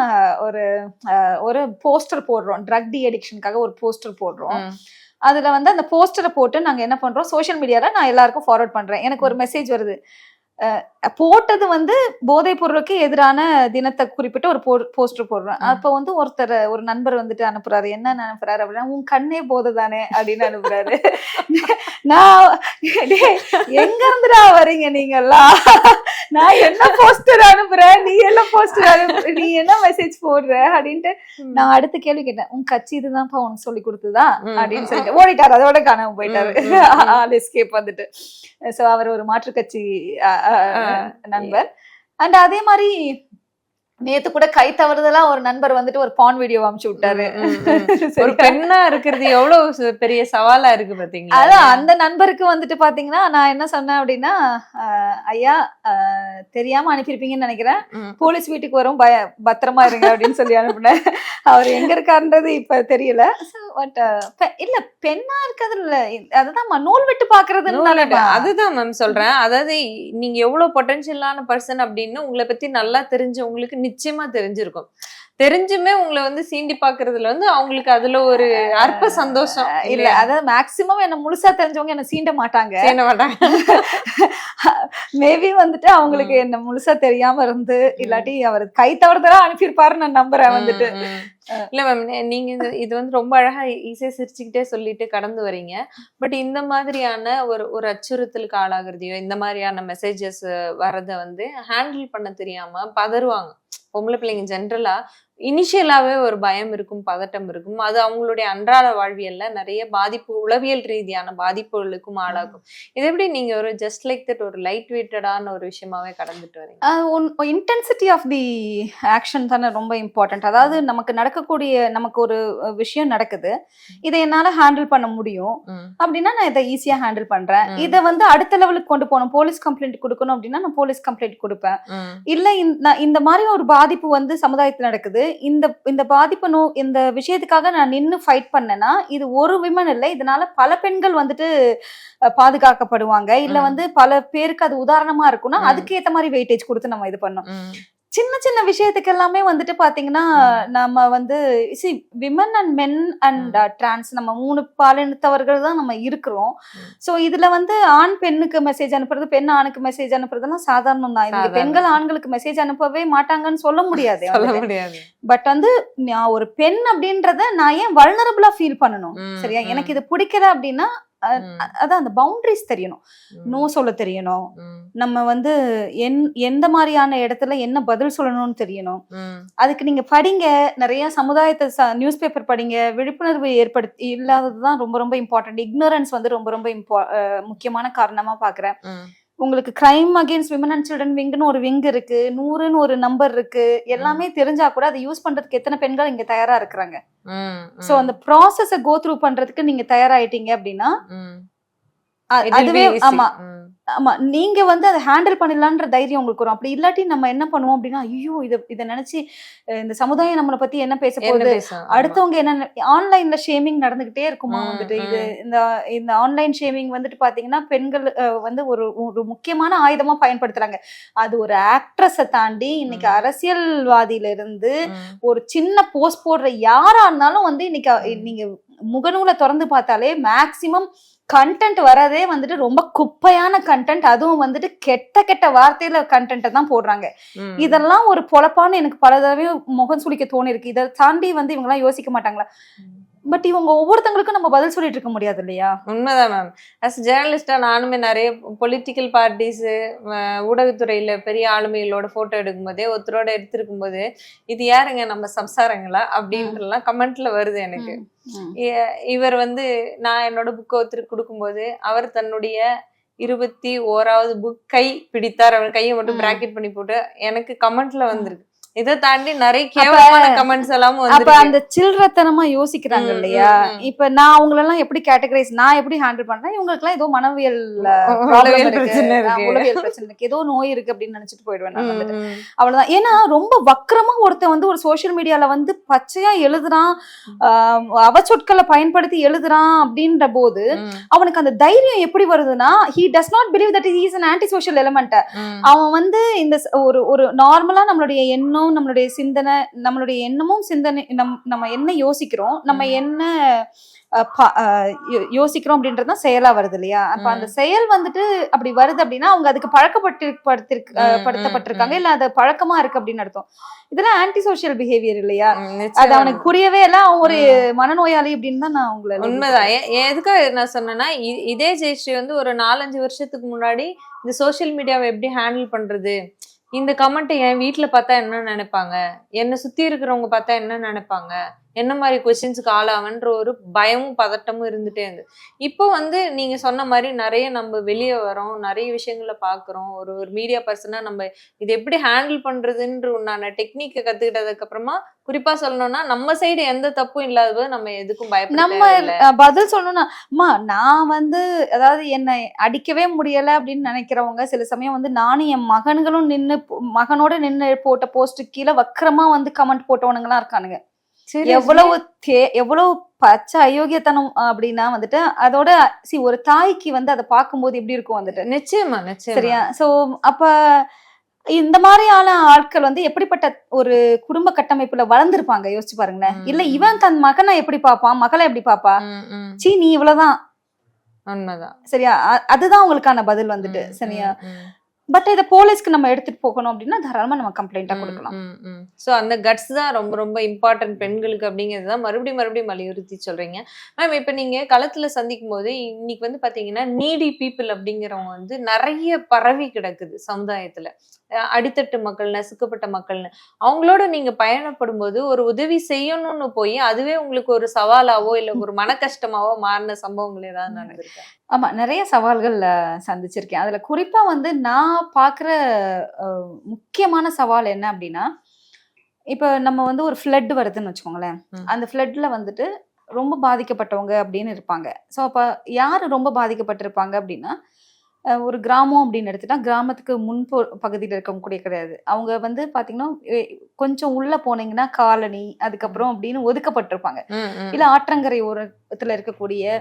ஒரு போஸ்டர் போடுறோம், ட்ரக் டி அடிக்ஷனுக்காக ஒரு போஸ்டர் போடுறோம். அதுல வந்து அந்த போஸ்டரை போட்டு நாங்க என்ன பண்றோம், சோஷியல் மீடியால நான் எல்லாருக்கும் ஃபார்வர்ட் பண்றேன். எனக்கு ஒரு மெசேஜ் வருது, போட்டது வந்து போதைப் பொருளுக்கு எதிரான தினத்தை குறிப்பிட்ட ஒரு போஸ்டர் போடுறேன். அப்ப வந்து ஒரு நண்பர் வந்துட்டு அனுப்புறாரு, என்ன அனுப்புறாரு அப்படின்னா, உன் கண்ணே போதை தானே அப்படின்னு அனுப்புறாரு. நான் எங்க இருந்துடா வரீங்க நீங்கெல்லாம், நான் என்ன போஸ்டர் அனுப்புறேன், நீ என்ன போஸ்டர் அனுப்புற, நீ என்ன மெசேஜ் போடுற அப்படின்ட்டு நான் அடுத்த கேள்வி கேட்டேன், உன் கட்சி இதுதான்ப்பா உனக்கு சொல்லி கொடுத்ததா அப்படின்னு சொல்லிட்டு ஓடிட்டாரு. அதோட காணாம போயிட்டாரு. எஸ்கேப் வந்துட்டு. சோ அவர் ஒரு மாற்று கட்சி நண்பர். அண்ட் அதே மாதிரி நேத்து கூட கை தவறுதலா ஒரு நண்பர் வந்துட்டு ஒரு பான் வீடியோ அனுப்பிச்சு விட்டாரு. ஒரு பெண்ணா இருக்கிறது எவ்வளவு பெரிய சவாலா இருக்கு பாத்தீங்களா. அதான் அந்த நண்பருக்கு வந்துட்டு பாத்தீங்கன்னா நான் என்ன சொன்னேன் அப்படின்னா, ஐயா தெரியாம அனுப்பியிருப்பீங்கன்னு நினைக்கிறேன், போலீஸ் வீட்டுக்கு வரும், பத்திரமா இருங்க அப்படின்னு சொல்லி அனுப்புனேன். அவர் எங்க இருக்காருன்றது இப்ப தெரியல. பட் இல்ல பெண்ணா இருக்கிறது இல்ல, அதுதான் நூல் விட்டு பாக்குறது. அதுதான் மேம் சொல்றேன். அதாவது நீங்க எவ்வளவு பொட்டன்ஷியலான பர்சன் அப்படின்னு உங்களை பத்தி நல்லா தெரிஞ்சு உங்களுக்கு நிச்சயமா தெரிஞ்சிருக்கும். தெரிஞ்சுமே உங்களை வந்து சீண்டி பாக்குறதுல வந்து அவங்களுக்கு அதுல ஒரு அற்ப சந்தோஷம் இல்ல. அதாவது மேக்சிமம் என்ன முழுசா தெரிஞ்சவங்க என்ன சீண்ட மாட்டாங்க. மேபி வந்துட்டு அவங்களுக்கு என்ன முழுசா தெரியாம இருந்து, இல்லாட்டி அவர் கை தவறுதலா அனுப்பியிருப்பாருன்னு நான் நம்புறேன் வந்துட்டு. இல்ல மேம், நீங்க இது வந்து ரொம்ப அழகா ஈஸியா சிரிச்சுக்கிட்டே சொல்லிட்டு கடந்து வரீங்க. பட் இந்த மாதிரியான ஒரு அச்சுறுத்தலுக்கு ஆளாகிறதையோ இந்த மாதிரியான மெசேஜஸ் வர்றத வந்து ஹேண்டில் பண்ண தெரியாம பதறுவாங்க. பொம்பளை பிள்ளைங்க ஜென்ரலா இனிஷியலாவே ஒரு பயம் இருக்கும், பதட்டம் இருக்கும். அது அவங்களுடைய அன்றாட வாழ்வியல்ல நிறைய பாதிப்பு, உளவியல் ரீதியான பாதிப்புகளுக்கும் ஆளாகும். இது எப்படி நீங்க ஒரு ஜஸ்ட் லைக் தட் ஒரு லைட் வெயிட்டடான ஒரு விஷயமாவே கடந்துட்டு வரீங்க? இன்டென்சிட்டி ஆஃப் தி ஆக்ஷன் தானே ரொம்ப இம்பார்ட்டன்ட். அதாவது நமக்கு ஒரு விஷயம் நடக்குது, இதை என்னால ஹேண்டில் பண்ண முடியும் அப்படின்னா நான் இதை ஈஸியா ஹேண்டில் பண்றேன். இதை வந்து அடுத்த லெவலுக்கு கொண்டு போகணும், போலீஸ் கம்ப்ளைண்ட் கொடுக்கணும் அப்படின்னா நான் போலீஸ் கம்ப்ளைண்ட் கொடுப்பேன். இல்ல இந்த மாதிரி ஒரு பாதிப்பு வந்து சமுதாயத்துல நடக்குது, இந்த பாதிப்பு இந்த விஷயத்துக்காக நான் நின்னு ஃபைட் பண்ணேன்னா இது ஒரு விமன் இல்லை, இதனால பல பெண்கள் வந்துட்டு பாதுகாக்கப்படுவாங்க, இல்ல வந்து பல பேருக்கு அது உதாரணமா இருக்கும்னா அதுக்கு ஏத்த மாதிரி வெயிட்டேஜ் கொடுத்து நம்ம இது பண்ணோம். சின்ன சின்ன விஷயத்துக்கு எல்லாமே வந்துட்டு பாத்தீங்கன்னா நம்ம வந்து women and men and trans நம்ம 3 பாலினத்தவர்கள் தான் நம்ம இருக்கிறோம். சோ இதுல வந்து ஆண் பெண்ணுக்கு மெசேஜ் அனுப்புறது, பெண் ஆணுக்கு மெசேஜ் அனுப்புறதுலாம் சாதாரணம் தான். இந்த பெண்கள் ஆண்களுக்கு மெசேஜ் அனுப்பவே மாட்டாங்கன்னு சொல்ல முடியாது. பட் வந்து நான் ஒரு பெண் அப்படின்றத நான் ஏன் வல்னரபிளா ஃபீல் பண்ணணும்? சரியா, எனக்கு இது பிடிக்கல அப்படின்னா அதான் அந்த பவுண்டரிஸ் தெரியணும், நோ சொல்ல தெரியணும், நம்ம வந்து எந்த மாதிரியான இடத்துல என்ன பதில் சொல்லணும்னு தெரியணும். அதுக்கு நீங்க படிங்க, நிறைய சமுதாயத்தை நியூஸ் பேப்பர் படிங்க, விழிப்புணர்வு ஏற்படுத்தி இல்லாததுதான் ரொம்ப ரொம்ப இம்பார்ட்டன்ட். இக்னோரன்ஸ் வந்து ரொம்ப ரொம்ப முக்கியமான காரணமா பாக்குறேன். உங்களுக்கு crime against women and children விங்னு ஒரு விங் இருக்கு, 100ன்னு ஒரு நம்பர் இருக்கு, எல்லாமே தெரிஞ்சா கூட அதை யூஸ் பண்றதுக்கு எத்தனை பெண்கள் இங்க தயாரா இருக்கிறாங்க? சோ அந்த ப்ராசஸ கோ த்ரூ பண்றதுக்கு நீங்க தயாராயிட்டீங்க அப்படின்னா அதுவே ஆமா நீங்க வந்து அதை ஹேண்டில் பண்ணிடலான்ற தைரியம் உங்களுக்கு வரும். அப்படி இல்லாட்டி நம்ம என்ன பண்ணுவோம் அப்படின்னா, ஐயோ இதை நினைச்சு இந்த சமுதாயம் நம்மளை பத்தி என்ன பேச போகுது, அடுத்தவங்க என்ன, ஆன்லைன்ல ஷேமிங் நடந்துகிட்டே இருக்குமா வந்துட்டு. இது இந்த ஆன்லைன் ஷேமிங் வந்துட்டு பாத்தீங்கன்னா பெண்கள் வந்து ஒரு முக்கியமான ஆயுதமா பயன்படுத்துறாங்க. அது ஒரு ஆக்ட்ரஸை தாண்டி இன்னைக்கு அரசியல்வாதியில இருந்து ஒரு சின்ன போஸ்ட் போடுற யாரா இருந்தாலும் வந்து இன்னைக்கு நீங்க முகநூலை திறந்து பார்த்தாலே மேக்சிமம் கண்டென்ட் வரதே வந்துட்டு ரொம்ப குப்பையான கண்டென்ட், அதுவும் வந்துட்டு கெட்ட வார்த்தையில கண்டென்ட்டை தான் போடுறாங்க. இதெல்லாம் ஒரு பொழப்பான்னு எனக்கு பல தடவை முகம் சுளிக்க தோணி இருக்கு. இதை தாண்டி வந்து இவங்க எல்லாம் யோசிக்க மாட்டாங்களா? பட் இவங்க ஒவ்வொருத்தங்களுக்கும் நம்ம பதில் சொல்லிட்டு இருக்க முடியாது இல்லையா? உண்மைதான் மேம். அஸ் ஜேர்னலிஸ்டா நானுமே நிறைய பொலிட்டிக்கல் பார்ட்டிஸ், ஊடகத்துறையில பெரிய ஆளுமைகளோட போட்டோ எடுக்கும் போதே ஒருத்தரோட எடுத்திருக்கும் போது இது யாருங்க நம்ம சம்சாரங்களா அப்படின்றலாம் கமெண்ட்ல வருது எனக்கு. இவர் வந்து நான் என்னோட புக்கை ஒருத்தருக்கு கொடுக்கும்போது அவர் தன்னுடைய 21வது புக் கை பிடித்தார், அவர் கையை மட்டும் பிராக்கெட் பண்ணி போட்டு எனக்கு கமெண்ட்ல வந்திருக்கு, இதை தாண்டி நிறைய கேவலமான கமெண்ட்ஸ் எல்லாம் அப்ப அந்த சில்லறத்தனமா யோசிக்கிறாங்க இல்லையா? இப்ப நான் அவங்கள எல்லாம் எப்படி கேட்டகரைஸ், நான் எப்படி ஹேண்டில் பண்றேன், இவங்களுக்கு எல்லாம் ஏதோ மனவியல் உளவியல் பிரச்சனை இருக்கு, ஏதோ நோய் இருக்கு அப்படின்னு நினைச்சிட்டு போயிடுவேன் நான் வந்துட்டு. அவ்வளவுதான். ஏன்னா ரொம்ப வக்கரமா ஒருத்தன் வந்து ஒரு சோசியல் மீடியால வந்து பச்சையா எழுதுறான், அவச்சொற்களை பயன்படுத்தி எழுதுறான் அப்படின்ற போது அவனுக்கு அந்த தைரியம் எப்படி வருதுன்னா, he does not believe that he is an anti-social element. அவன் வந்து இந்த ஒரு நார்மலா நம்மளுடைய எண்ணம், நம்மளுடைய சிந்தனை, நம்மளுடைய எண்ணமும் சிந்தனை, நம்ம என்ன யோசிக்கிறோம், நம்ம என்ன யோசிக்கிறோம் அப்படின்றதுதான் செயலா வருது இல்லையா? அப்ப அந்த செயல் வந்துட்டு அப்படி வருது அப்படின்னா அவங்க அதுக்கு படுத்தப்பட்டிருக்காங்க, இல்ல அது பழக்கமா இருக்கு அப்படின்னு அர்த்தம். இதெல்லாம் ஆன்டி சோசியல் பிஹேவியர் இல்லையா? அது அவனுக்கு புரியவே இல்ல, அவன் ஒரு மனநோயாளி அப்படின்னு தான் நான் உங்களை. உண்மைதான். எதுக்காக நான் சொன்னேன்னா, இதே ஜெயஸ்ரீ வந்து ஒரு 4-5 வருஷத்துக்கு முன்னாடி இந்த சோசியல் மீடியாவை எப்படி ஹேண்டில் பண்றது, இந்த கமெண்ட் என் வீட்டுல பார்த்தா என்ன நினைப்பாங்க, என்னை சுத்தி இருக்கிறவங்க பார்த்தா என்ன நினைப்பாங்க, என்ன மாதிரி கொஸ்டின்ஸுக்கு ஆளாவன்ற ஒரு பயமும் பதட்டமும் இருந்துட்டே இருந்து. இப்போ வந்து நீங்க சொன்ன மாதிரி நிறைய நம்ம வெளியே வரோம், நிறைய விஷயங்களை பாக்குறோம். ஒரு மீடியா பர்சனா நம்ம இது எப்படி ஹேண்டில் பண்றதுன்ற உண்டான டெக்னிக்கை கத்துக்கிட்டதுக்கு அப்புறமா, குறிப்பா சொல்லணும்னா நம்ம சைடு எந்த தப்பும் இல்லாத நம்ம எதுக்கும் பயப்பட நம்ம பதில் சொல்லணும்னா, அம்மா நான் வந்து அதாவது என்னை அடிக்கவே முடியல அப்படின்னு நினைக்கிறவங்க சில சமயம் வந்து நானும் என் மகனோட நின்னு போட்ட போஸ்ட் கீழே வக்கரமா வந்து கமெண்ட் போட்டவனுங்க எல்லாம் இருக்கானுங்க. எவ்வளவு பச்சை அயோக்கியத்தனம் அப்படின்னா வந்துட்டு அதோட ஒரு தாய்க்கு வந்து அதை பார்க்கும்போது எப்படி இருக்கும் வந்துட்டு. நிச்சயமா சரியா? சோ அப்ப இந்த மாதிரியான ஆட்கள் வந்து எப்படிப்பட்ட ஒரு குடும்ப கட்டமைப்புல வளர்ந்துருப்பாங்க யோசிச்சு பாருங்களேன். இல்ல இவன் தன் மகனை எப்படி பாப்பான், மகளை எப்படி பாப்பா, சீ நீ இவ்வளவுதான். உண்மைதான். சரியா? அதுதான் உங்களுக்கான பதில் வந்துட்டு. சரியா? பட் இதை போலீஸ்க்கு நம்ம எடுத்துட்டு போகணும் அப்படின்னா தாராளமா நம்ம கம்ப்ளைண்டா கொடுக்கலாம். சோ அந்த கட்ஸ் தான் ரொம்ப ரொம்ப இம்பார்ட்டன்ட் பெண்களுக்கு அப்படிங்கறதுதான் மறுபடியும் வலியுறுத்தி சொல்றீங்க மேம். இப்ப நீங்க களத்துல சந்திக்கும் போது இன்னைக்கு வந்து பாத்தீங்கன்னா நீடி பீப்புள் அப்படிங்கிறவங்க வந்து நிறைய பரவி கிடக்குது சமுதாயத்துல. அடித்தட்டு மக்கள், நசுக்கப்பட்ட மக்கள்னு அவங்களோட நீங்க பயணப்படும் போது ஒரு உதவி செய்யணும்னு போய் அதுவே உங்களுக்கு ஒரு சவாலாவோ இல்ல ஒரு மன கஷ்டமாவோ மாறின சம்பவங்கள் ஏதாவது நடந்திருக்கு? ஆமா, நிறைய சவால்கள் சந்திச்சிருக்கேன். அதுல குறிப்பா வந்து நான் பாக்குற முக்கியமான சவால் என்ன அப்படின்னா, இப்ப நம்ம வந்து ஒரு ஃப்ளட் வருதுன்னு வச்சுக்கோங்களேன். அந்த ஃப்ளட்ல வந்துட்டு ரொம்ப பாதிக்கப்பட்டவங்க அப்படின்னு இருப்பாங்க. ஸோ அப்ப யாரு ரொம்ப பாதிக்கப்பட்டிருப்பாங்க அப்படின்னா, ஒரு கிராமம் அப்படின்னு எடுத்துட்டா கிராமத்துக்கு பகுதியில் இருக்கவங்க கூட கிடையாது. அவங்க வந்து பாத்தீங்கன்னா கொஞ்சம் உள்ள போனீங்கன்னா காலனி, அதுக்கப்புறம் அப்படின்னு ஒதுக்கப்பட்டிருப்பாங்க. இல்ல ஆற்றங்கரை ஓரத்துல இருக்கக்கூடிய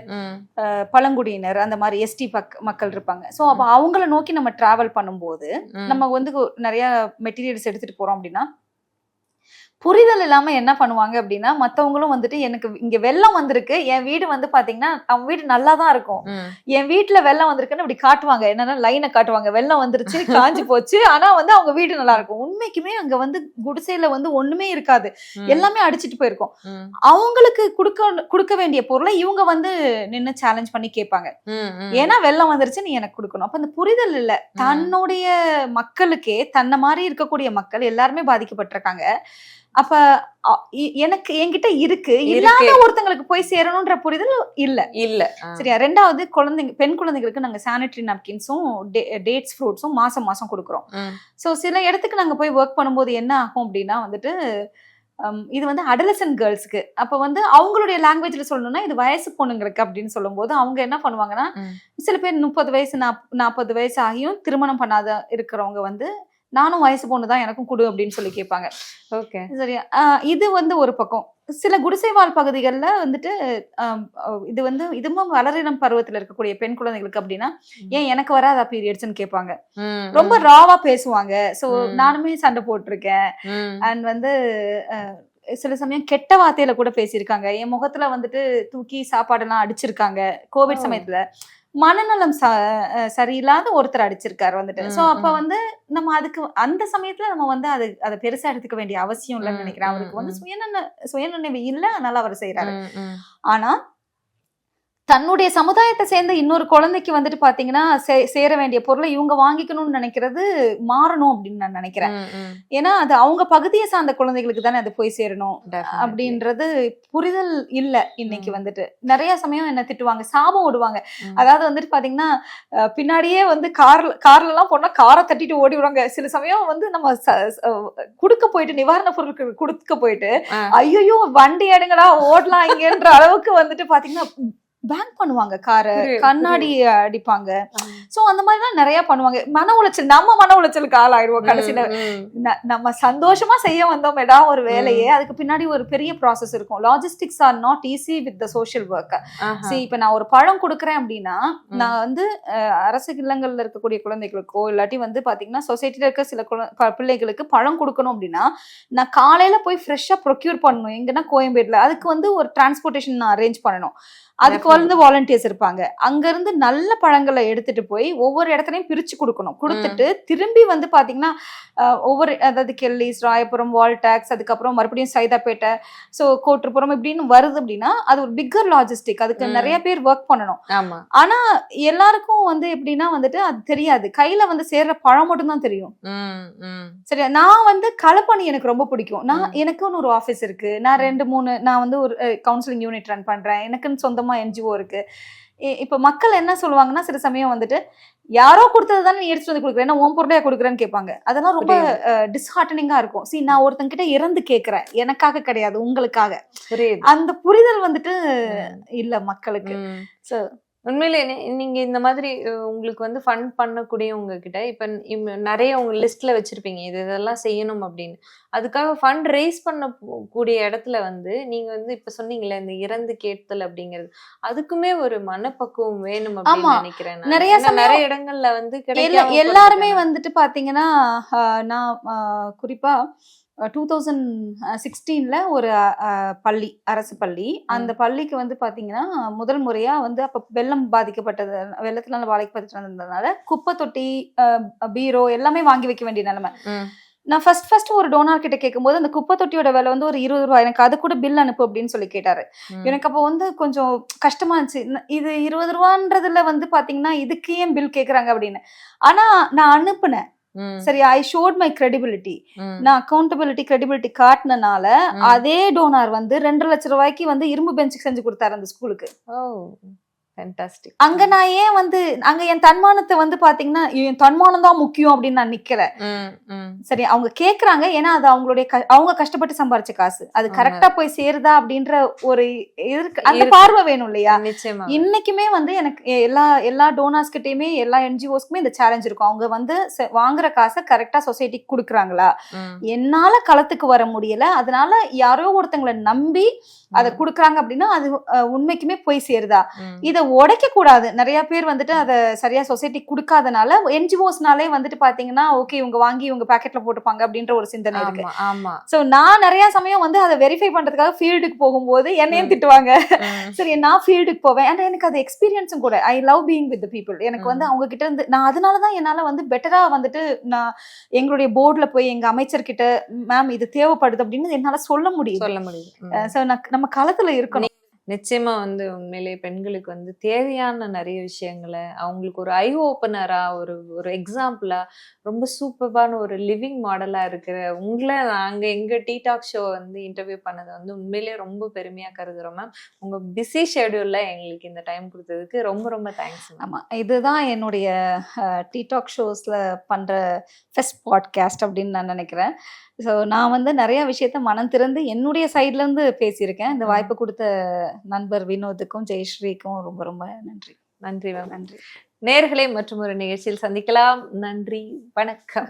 பழங்குடியினர், அந்த மாதிரி எஸ்டி மக்கள் இருப்பாங்க. ஸோ அப்ப அவங்கள நோக்கி நம்ம டிராவல் பண்ணும்போது நம்ம வந்து நிறைய மெட்டீரியல்ஸ் எடுத்துட்டு போறோம் அப்படின்னா, புரிதல் இல்லாம என்ன பண்ணுவாங்க அப்படின்னா, மத்தவங்களும் வந்துட்டு எனக்கு இங்க வெள்ளம் வந்திருக்கு, என் வீடு வந்து பாத்தீங்கன்னா அவன் வீடு நல்லாதான் இருக்கும், என் வீட்டுல வெள்ளம் வந்திருக்குன்னு இப்படி காட்டுவாங்க. என்னன்னா லைனை காட்டுவாங்க, வெள்ளம் வந்துருச்சு, காஞ்சி போச்சு, ஆனா வந்து அவங்க வீடு நல்லா இருக்கும். உண்மைக்குமே அங்க வந்து குடிசையில வந்து ஒண்ணுமே இருக்காது, எல்லாமே அடிச்சிட்டு போயிருக்கும். அவங்களுக்கு கொடுக்க வேண்டிய பொருளை இவங்க வந்து நின்னு சேலஞ்ச் பண்ணி கேட்பாங்க. ஏன்னா வெள்ளம் வந்துருச்சு, நீ எனக்கு கொடுக்கணும். அப்ப அந்த புரிதல் இல்ல. தன்னுடைய மக்களுக்கே, தன்னை மாதிரி இருக்கக்கூடிய மக்கள் எல்லாருமே பாதிக்கப்பட்டிருக்காங்க. அப்ப எனக்கு என்கிட்ட இருக்கு, இல்லாத ஒருத்தங்களுக்கு போய் சேரணும்ன்ற புரிதல் இல்ல. சரியா? ரெண்டாவது, பெண் குழந்தைகளுக்கு நாங்க சானிட்டரி நாப்கின்ஸும் டேட்ஸ் ஃப்ரூட்ஸும் மாசம் கொடுக்குறோம். சோ சில இடத்துக்கு நாங்க போய் ஒர்க் பண்ணும்போது என்ன ஆகும் அப்படின்னா வந்துட்டு, இது வந்து அடலசன்ட் கேர்ள்ஸ்க்கு, அப்ப வந்து அவங்களுடைய லாங்குவேஜ்ல சொல்லணும்னா இது வயசு பொண்ணுங்களுக்கு அப்படின்னு சொல்லும் போது அவங்க என்ன பண்ணுவாங்கன்னா, சில பேர் 30 வயசு 40 வயசு ஆகியும் திருமணம் பண்ணாத இருக்கிறவங்க வந்து நானும் வயசு பொண்ணுதான் எனக்கும் கொடு அப்படின்னு சொல்லி கேட்பாங்க. ஓகே, சரியா? இது வந்து ஒரு பக்கம். சில குடிசைவாழ் பகுதிகளில் வந்துட்டு இது வந்து இதுவும் வளரினம் பருவத்துல இருக்கக்கூடிய பெண் குழந்தைகளுக்கு அப்படின்னா, ஏன் எனக்கு வராதா பீரியட்ஸ்ன்னு கேட்பாங்க. ரொம்ப ராவா பேசுவாங்க. சோ நானுமே சண்டை போட்டிருக்கேன். அண்ட் வந்து சில சமயம் கெட்ட வார்த்தையில கூட பேசியிருக்காங்க. என் முகத்துல வந்துட்டு தூக்கி சாப்பாடெல்லாம் அடிச்சிருக்காங்க. கோவிட் சமயத்துல மனநலம் சரியில்லாத ஒருத்தர் அடிச்சிருக்காரு வந்துட்டு. சோ அப்ப வந்து நம்ம அதுக்கு அந்த சமயத்துல நம்ம வந்து அதை பெருசா எடுத்துக்க வேண்டிய அவசியம் இல்லைன்னு நினைக்கிறேன். அவருக்கு வந்து சுயநினைவு இல்ல, அதனால அவர் செய்யறாரு. ஆனா தன்னுடைய சமுதாயத்தை சேர்ந்த இன்னொரு குழந்தைக்கு வந்துட்டு பாத்தீங்கன்னா சேர வேண்டிய பொருளை இவங்க வாங்கிக்கணும்னு நினைக்கிறது மாறணும் அப்படின்னு நான் நினைக்கிறேன். ஏன்னா அது அவங்க பகுதியை சார்ந்த குழந்தைகளுக்கு தானே அது போய் சேரணும் அப்படின்றது புரிதல் இல்ல இன்னைக்கு வந்துட்டு. நிறைய சமயம் என்ன திட்டுவாங்க, சாபம் விடுவாங்க. அதாவது வந்துட்டு பாத்தீங்கன்னா பின்னாடியே வந்து கார்ல எல்லாம் போனா காரை தட்டிட்டு ஓடி விடுவாங்க. சில சமயம் வந்து நம்ம குடுக்க போயிட்டு நிவாரண பொருட்கள் குடுக்க போயிட்டு ஐயோ வண்டி எடுங்கடா ஓடலாம் இங்கன்ற அளவுக்கு வந்துட்டு பாத்தீங்கன்னா பேங்க் பண்ணுவாங்க, காரை கண்ணாடி அடிப்பாங்க. சோ அந்த மாதிரிலாம் நிறைய பண்ணுவாங்க. மன உளைச்சல், நம்ம மன உளைச்சலுக்கு ஆளாயிடுவோம் கடைசியில. நம்ம சந்தோஷமா செய்ய வந்தோமேடா ஒரு வேலையே, அதுக்கு பின்னாடி ஒரு பெரிய ப்ராசஸ் இருக்கும். Logistics are not easy with the social work. சரி, இப்ப நான் ஒரு பழம் கொடுக்குறேன் அப்படின்னா நான் வந்து அரசு இல்லங்கள்ல இருக்கக்கூடிய குழந்தைகளுக்கோ இல்லாட்டி வந்து பாத்தீங்கன்னா சொசைட்டில இருக்க சில பிள்ளைகளுக்கு பழம் கொடுக்கணும் அப்படின்னா நான் காலையில போய் ஃப்ரெஷ்ஷா ப்ரொக்யூர் பண்ணணும். எங்கன்னா கோயம்பேடுல அதுக்கு வந்து ஒரு டிரான்ஸ்போர்டேஷன் நான் அரேஞ்ச் பண்ணணும். அதுக்கு வந்து வாலண்டியர்ஸ் இருப்பாங்க. அங்க இருந்து நல்ல பழங்களை எடுத்துட்டு போய் ஒவ்வொரு இடத்துலயும் பிரிச்சு கொடுக்கணும். கொடுத்துட்டு திரும்பி வந்து பாத்தீங்கன்னா ஒவ்வொரு, அதாவது கெல்லிஸ், ராயபுரம், வால்டாக்ஸ், அதுக்கப்புறம் மறுபடியும் சைதாப்பேட்டை, சோ கோட்டுப்புறம் இப்படின்னு வருது அப்படின்னா அது ஒரு பிக்கர் லாஜிஸ்டிக். அதுக்கு நிறைய பேர் ஒர்க் பண்ணணும். ஆனா எல்லாருக்கும் வந்து எப்படின்னா வந்துட்டு அது தெரியாது. கையில வந்து சேர்ற பழம் மட்டும் தான் தெரியும். சரி, நான் வந்து களப்பணி எனக்கு ரொம்ப பிடிக்கும். எனக்குன்னு ஒரு ஆபீஸ் இருக்கு. நான் 2-3 நான் வந்து ஒரு கவுன்சிலிங் யூனிட் ரன் பண்றேன். எனக்குன்னு சொந்தமா என்ஜிஓ இருக்கு. இப்ப மக்கள் என்ன சொல்லுவாங்கன்னா சில சமயம் வந்துட்டு யாரோ கொடுத்ததுதானே நீ எடுத்துட்டு வந்து கொடுக்குறேன், உன் பொருளையா கொடுக்குறேன்னு கேட்பாங்க. அதெல்லாம் ரொம்ப டிஸ்ஹார்டனிங்கா இருக்கும். சரி, நான் ஒருத்தங்க கிட்ட இறந்து கேட்கிறேன், எனக்காக கிடையாது உங்களுக்காக. அந்த புரிதல் வந்துட்டு இல்ல மக்களுக்கு. சோ உண்மையிலே நீங்க இந்த மாதிரி உங்களுக்கு வந்து ஃபண்ட் பண்ணக்கூடிய உங்ககிட்ட இப்ப நிறைய உங்க லிஸ்ட்ல வச்சிருப்பீங்க இதெல்லாம் செய்யணும் அப்படின்னு. அதுக்காக ஃபண்ட் ரைஸ் பண்ண கூடிய இடத்துல வந்து நீங்க வந்து இப்ப சொன்னீங்களே இந்த இறந்து கேட்தல் அப்படிங்கிறது, அதுக்குமே ஒரு மனப்பக்குவம் வேணும் அப்படின்னு நினைக்கிறேன். நிறைய இடங்கள்ல வந்து எல்லாருமே வந்துட்டு பாத்தீங்கன்னா நான் குறிப்பா 2016 ஒரு பள்ளி, அரசு பள்ளி. அந்த பள்ளிக்கு வந்து பாத்தீங்கன்னா முதல் முறையா வந்து அப்ப வெள்ளம் பாதிக்கப்பட்டது, வெள்ளத்தினால பாதிக்கப்பட்டிருந்ததுனால குப்பை தொட்டி, பீரோ எல்லாமே வாங்கி வைக்க வேண்டிய நிலைமை. நான் ஃபர்ஸ்ட் ஒரு டோனார் கிட்ட கேட்கும்போது அந்த குப்பை தொட்டியோட விலை வந்து ஒரு 20 ரூபாய், எனக்கு அது கூட பில் அனுப்பு அப்படின்னு சொல்லி கேட்டாரு. எனக்கு அப்போ வந்து கொஞ்சம் கஷ்டமா இருந்துச்சு. இது 20 ரூபான்றதுல வந்து பாத்தீங்கன்னா இதுக்கு ஏன் பில் கேக்குறாங்க அப்படின்னு. ஆனா நான் அனுப்புனேன். சரி, ஐ ஷோட் மை கிரெடிபிலிட்டி. நான் அக்கௌண்டபிலிட்டி கிரெடிபிலிட்டி காட்டினால அதே டோனார் வந்து 2 லட்சம் ரூபாய்க்கு வந்து இரும்பு பெஞ்ச் செஞ்சு கொடுத்தாரு அந்த ஸ்கூலுக்கு. அங்க நான் ஏன் வந்து அங்க என் தன்மானத்தை வந்து பாத்தீங்கன்னா என் தன்மானம் தான் முக்கியம் அப்படின்னு நான் நிக்கல. சரி, அவங்க கேக்குறாங்க, ஏன்னா அது அவங்களுடைய அவங்க கஷ்டப்பட்டு சம்பாரிச்ச காசு, அது கரெக்டா போய் சேருதா அப்படின்ற ஒரு அந்த பார்வை வேணும் இல்லையா? இன்னைக்குமே வந்து எனக்கு எல்லா டோனார்ஸ் கிட்டயுமே எல்லா என்ஜிஓஸ்க்குமே இந்த சேலஞ்ச் இருக்கும். அவங்க வந்து வாங்குற காசை கரெக்டா சொசைட்டிக்கு கொடுக்குறாங்களா? என்னால களத்துக்கு வர முடியல, அதனால யாரோ ஒருத்தங்களை நம்பி அதை கொடுக்குறாங்க அப்படின்னா அது உண்மைக்குமே போய் சேருதா? இதை உடைக்க கூடாது. நிறைய பேர் வந்துட்டு அதை சரியா சொசைட்டி கொடுக்காதனால என்ஜிஓஸ்னாலே வந்துட்டு பாத்தீங்கன்னா ஓகே இவங்க வாங்கி இவங்க பாக்கெட்ல போட்டுப்பாங்க அப்படின்ற ஒரு சிந்தனை இருக்கு. சோ நான் நிறைய சமயம் வந்து அதை வெரிஃபை பண்றதுக்காக ஃபீல்டுக்கு போகும்போது என்னையும் திட்டுவாங்க. சரி, நான் ஃபீல்டுக்கு போவேன். ஆனா எனக்கு அது எக்ஸ்பீரியன்ஸும் கூட. I love being with people. எனக்கு வந்து அவங்க கிட்ட இருந்து நான் அதனாலதான் என்னால வந்து பெட்டரா வந்துட்டு நான் எங்களுடைய போர்டுல போய் எங்க அமைச்சர்கிட்ட மேம் இது தேவைப்படுது அப்படின்னு என்னால சொல்ல முடியும். நம்ம களத்துல இருக்கணும். நிச்சயமா வந்து உண்மையிலே பெண்களுக்கு வந்து தேவையான நிறைய விஷயங்களை அவங்களுக்கு ஒரு ஐ ஓப்பனரா ஒரு எக்ஸாம்பிளா ரொம்ப சூப்பரான ஒரு லிவிங் மாடலா இருக்கிற உங்களை நாங்க எங்க டீ டாக் ஷோ வந்து இன்டர்வியூ பண்ணதை வந்து உண்மையிலேயே ரொம்ப பெருமையா கருதுறோம் மேம். உங்க பிஸி ஷெடியூல்ல எங்களுக்கு இந்த டைம் கொடுத்ததுக்கு ரொம்ப ரொம்ப தேங்க்ஸ். ஆமா, இதுதான் என்னுடைய டீ டாக் ஷோஸ்ல பண்ற ஃபர்ஸ்ட் பாட்காஸ்ட் அப்படின்னு நான் நினைக்கிறேன். ஸோ நான் வந்து நிறைய விஷயத்த மனம் திறந்து என்னுடைய சைட்ல இருந்து பேசியிருக்கேன். இந்த வாய்ப்பு கொடுத்த நண்பர் வினோத்துக்கும் ஜெயஸ்ரீக்கும் ரொம்ப ரொம்ப நன்றி. நன்றி மேம். நன்றி நேயர்களே, மற்றும் ஒரு நிகழ்ச்சியில் சந்திக்கலாம். நன்றி, வணக்கம்.